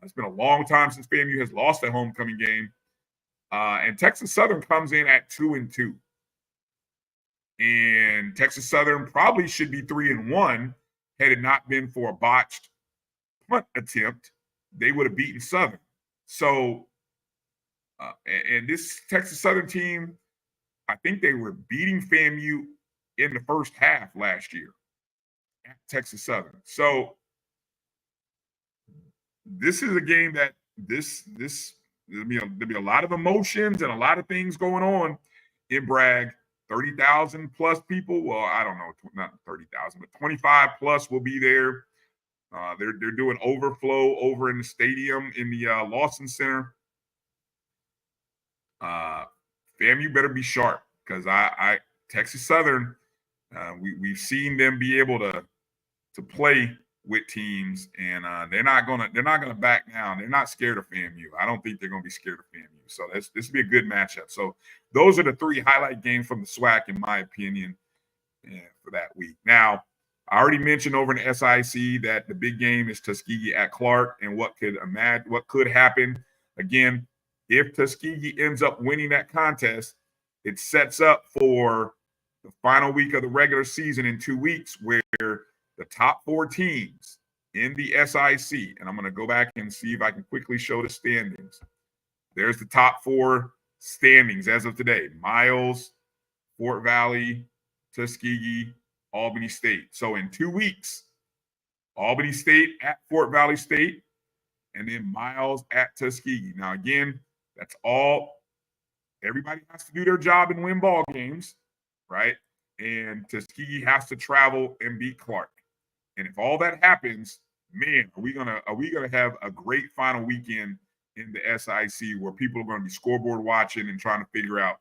It's been a long time since FAMU has lost a homecoming game. And Texas Southern comes in at 2-2. And Texas Southern probably should be 3-1 had it not been for a botched punt attempt. They would have beaten Southern. So, and this Texas Southern team, I think they were beating FAMU in the first half last year at Texas Southern. So this is a game that there'll be a lot of emotions and a lot of things going on in Bragg. 30,000 plus people. Well, I don't know, not 30,000, but 25 plus will be there. They're doing overflow over in the stadium in the Lawson Center. FAMU better be sharp because Texas Southern, we've seen them be able to play with teams, and they're not gonna back down. They're not scared of FAMU. I don't think they're gonna be scared of FAMU. So this will be a good matchup. So those are the three highlight games from the SWAC, in my opinion, for that week. Now, I already mentioned over in the SIC that the big game is Tuskegee at Clark, and what could happen. Again, if Tuskegee ends up winning that contest, it sets up for the final week of the regular season in 2 weeks, where the top 4 teams in the SIC, and I'm going to go back and see if I can quickly show the standings. There's the top 4 standings as of today: Miles, Fort Valley, Tuskegee, Albany State. So in 2 weeks, Albany State at Fort Valley State, and then Miles at Tuskegee. Now, again, that's all. Everybody has to do their job and win ball games, right? And Tuskegee has to travel and beat Clark. And if all that happens, man, are we gonna have a great final weekend in the SIC where people are going to be scoreboard watching and trying to figure out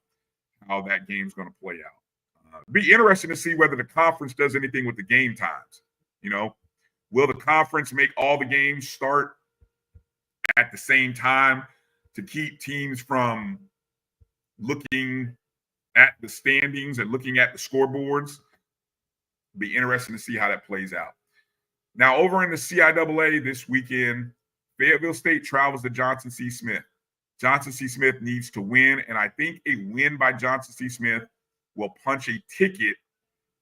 how that game's going to play out. It'll be interesting to see whether the conference does anything with the game times. You know, will the conference make all the games start at the same time to keep teams from looking at the standings and looking at the scoreboards? Be interesting to see how that plays out. Now, over in the CIAA this weekend, Fayetteville State travels to Johnson C. Smith. Johnson C. Smith needs to win, and I think a win by Johnson C. Smith will punch a ticket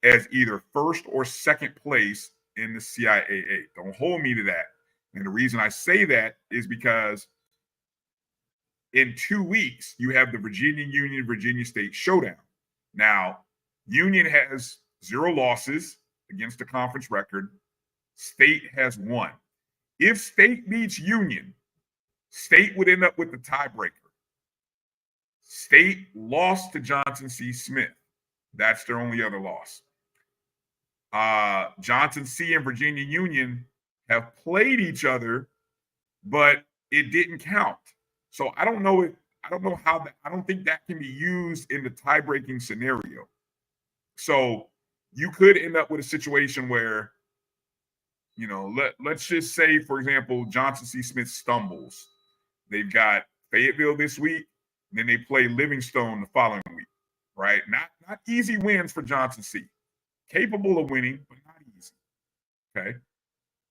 as either first or second place in the CIAA. Don't hold me to that. And the reason I say that is because in 2 weeks, you have the Virginia Union Virginia State showdown. Now, Union has 0 losses against the conference record. State has 1. If State beats Union, State would end up with the tiebreaker. State lost to Johnson C. Smith. That's their only other loss. Johnson C. and Virginia Union have played each other, but it didn't count. So I don't know how that. I don't think that can be used in the tie-breaking scenario. So you could end up with a situation where, you know, let's just say, for example, Johnson C. Smith stumbles. They've got Fayetteville this week, and then they play Livingstone the following week, right? Not easy wins for Johnson C. capable of winning, but not easy. Okay.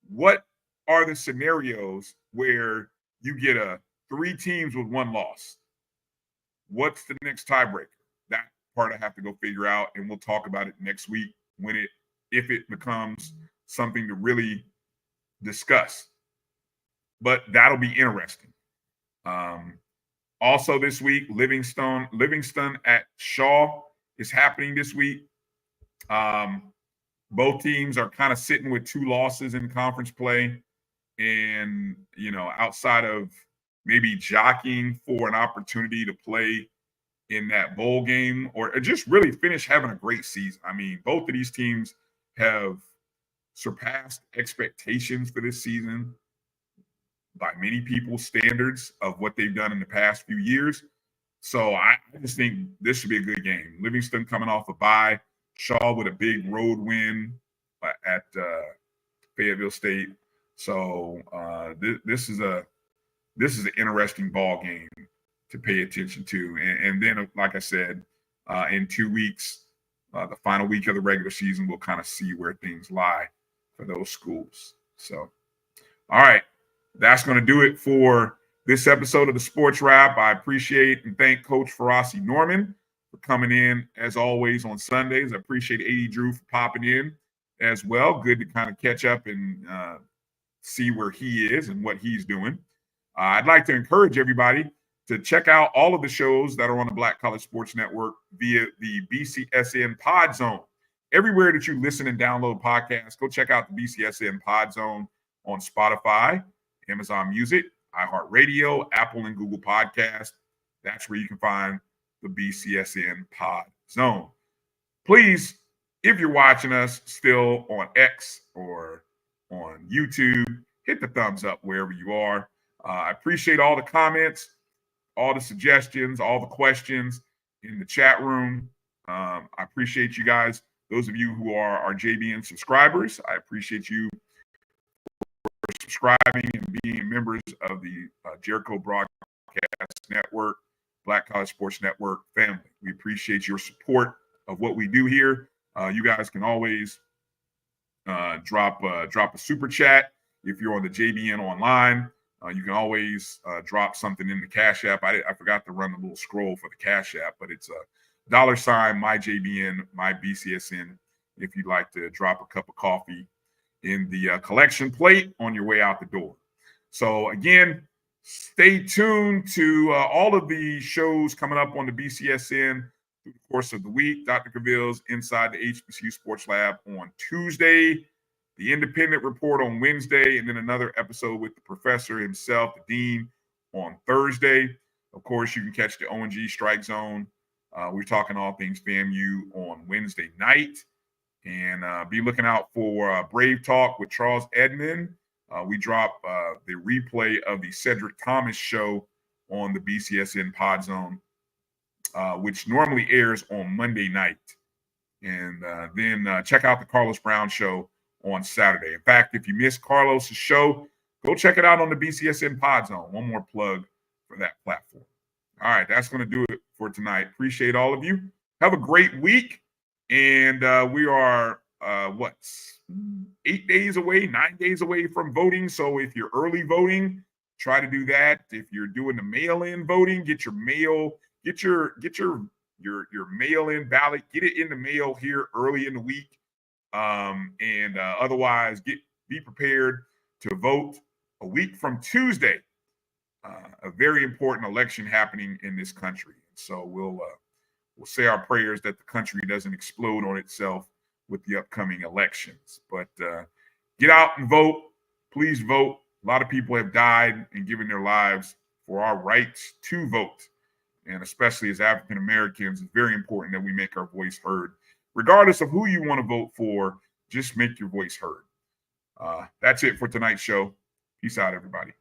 What are the scenarios where you get 3 teams with 1 loss? What's the next tiebreaker? That part I have to go figure out, and we'll talk about it next week if it becomes something to really discuss. But that'll be interesting. Also this week, Livingston at Shaw is happening this week. Both teams are kind of sitting with 2 losses in conference play. And, outside of maybe jockeying for an opportunity to play in that bowl game or just really finish having a great season. I mean, both of these teams have surpassed expectations for this season by many people's standards of what they've done in the past few years. So I just think this should be a good game. Livingston coming off a bye, Shaw with a big road win at Fayetteville State. So this is an interesting ball game to pay attention to. And then, like I said, in 2 weeks, the final week of the regular season, we'll kind of see where things lie for those schools. So, all right, that's going to do it for this episode of the Sports Wrap. I appreciate and thank Coach Ferrasi Norman for coming in, as always, on Sundays. I appreciate A.D. Drew for popping in as well. Good to kind of catch up and see where he is and what he's doing. I'd like to encourage everybody to check out all of the shows that are on the Black College Sports Network via the BCSN Pod Zone. Everywhere that you listen and download podcasts, go check out the BCSN Pod Zone on Spotify, Amazon Music, iHeartRadio, Apple and Google Podcasts. That's where you can find the BCSN Pod Zone. Please, if you're watching us still on X or on YouTube, hit the thumbs up wherever you are. I appreciate all the comments, all the suggestions, all the questions in the chat room. I appreciate you guys. Those of you who are our JBN subscribers, I appreciate you for subscribing and being members of the Jericho Broadcast Network, Black College Sports Network family. We appreciate your support of what we do here. You guys can always drop a super chat if you're on the JBN online. You can always drop something in the Cash App. I forgot to run the little scroll for the Cash App, but it's $MyJBN, MyBCSN, if you'd like to drop a cup of coffee in the collection plate on your way out the door. So again, stay tuned to all of the shows coming up on the BCSN through the course of the week. Dr. Cavill's Inside the HBCU Sports Lab on Tuesday, the Independent Report on Wednesday, and then another episode with the professor himself, the dean, on Thursday. Of course, you can catch the O&G Strike Zone. We're talking all things FAMU on Wednesday night. And be looking out for Brave Talk with Charles Edmond. We drop the replay of the Cedric Thomas show on the BCSN Pod Zone, which normally airs on Monday night. And then check out the Carlos Brown show on Saturday. In fact, if you missed Carlos's show, go check it out on the BCSN Pod Zone. One more plug for that platform. All right, that's going to do it for tonight. Appreciate all of you. Have a great week. And we are, 9 days away from voting. So if you're early voting, try to do that. If you're doing the mail-in voting, get your mail-in ballot, get it in the mail here early in the week. Otherwise, be prepared to vote a week from Tuesday. A very important election happening in this country. So we'll say our prayers that the country doesn't explode on itself with the upcoming elections. But get out and vote. Please vote. A lot of people have died and given their lives for our rights to vote. And especially as African Americans, it's very important that we make our voice heard. Regardless of who you want to vote for, just make your voice heard. That's it for tonight's show. Peace out, everybody.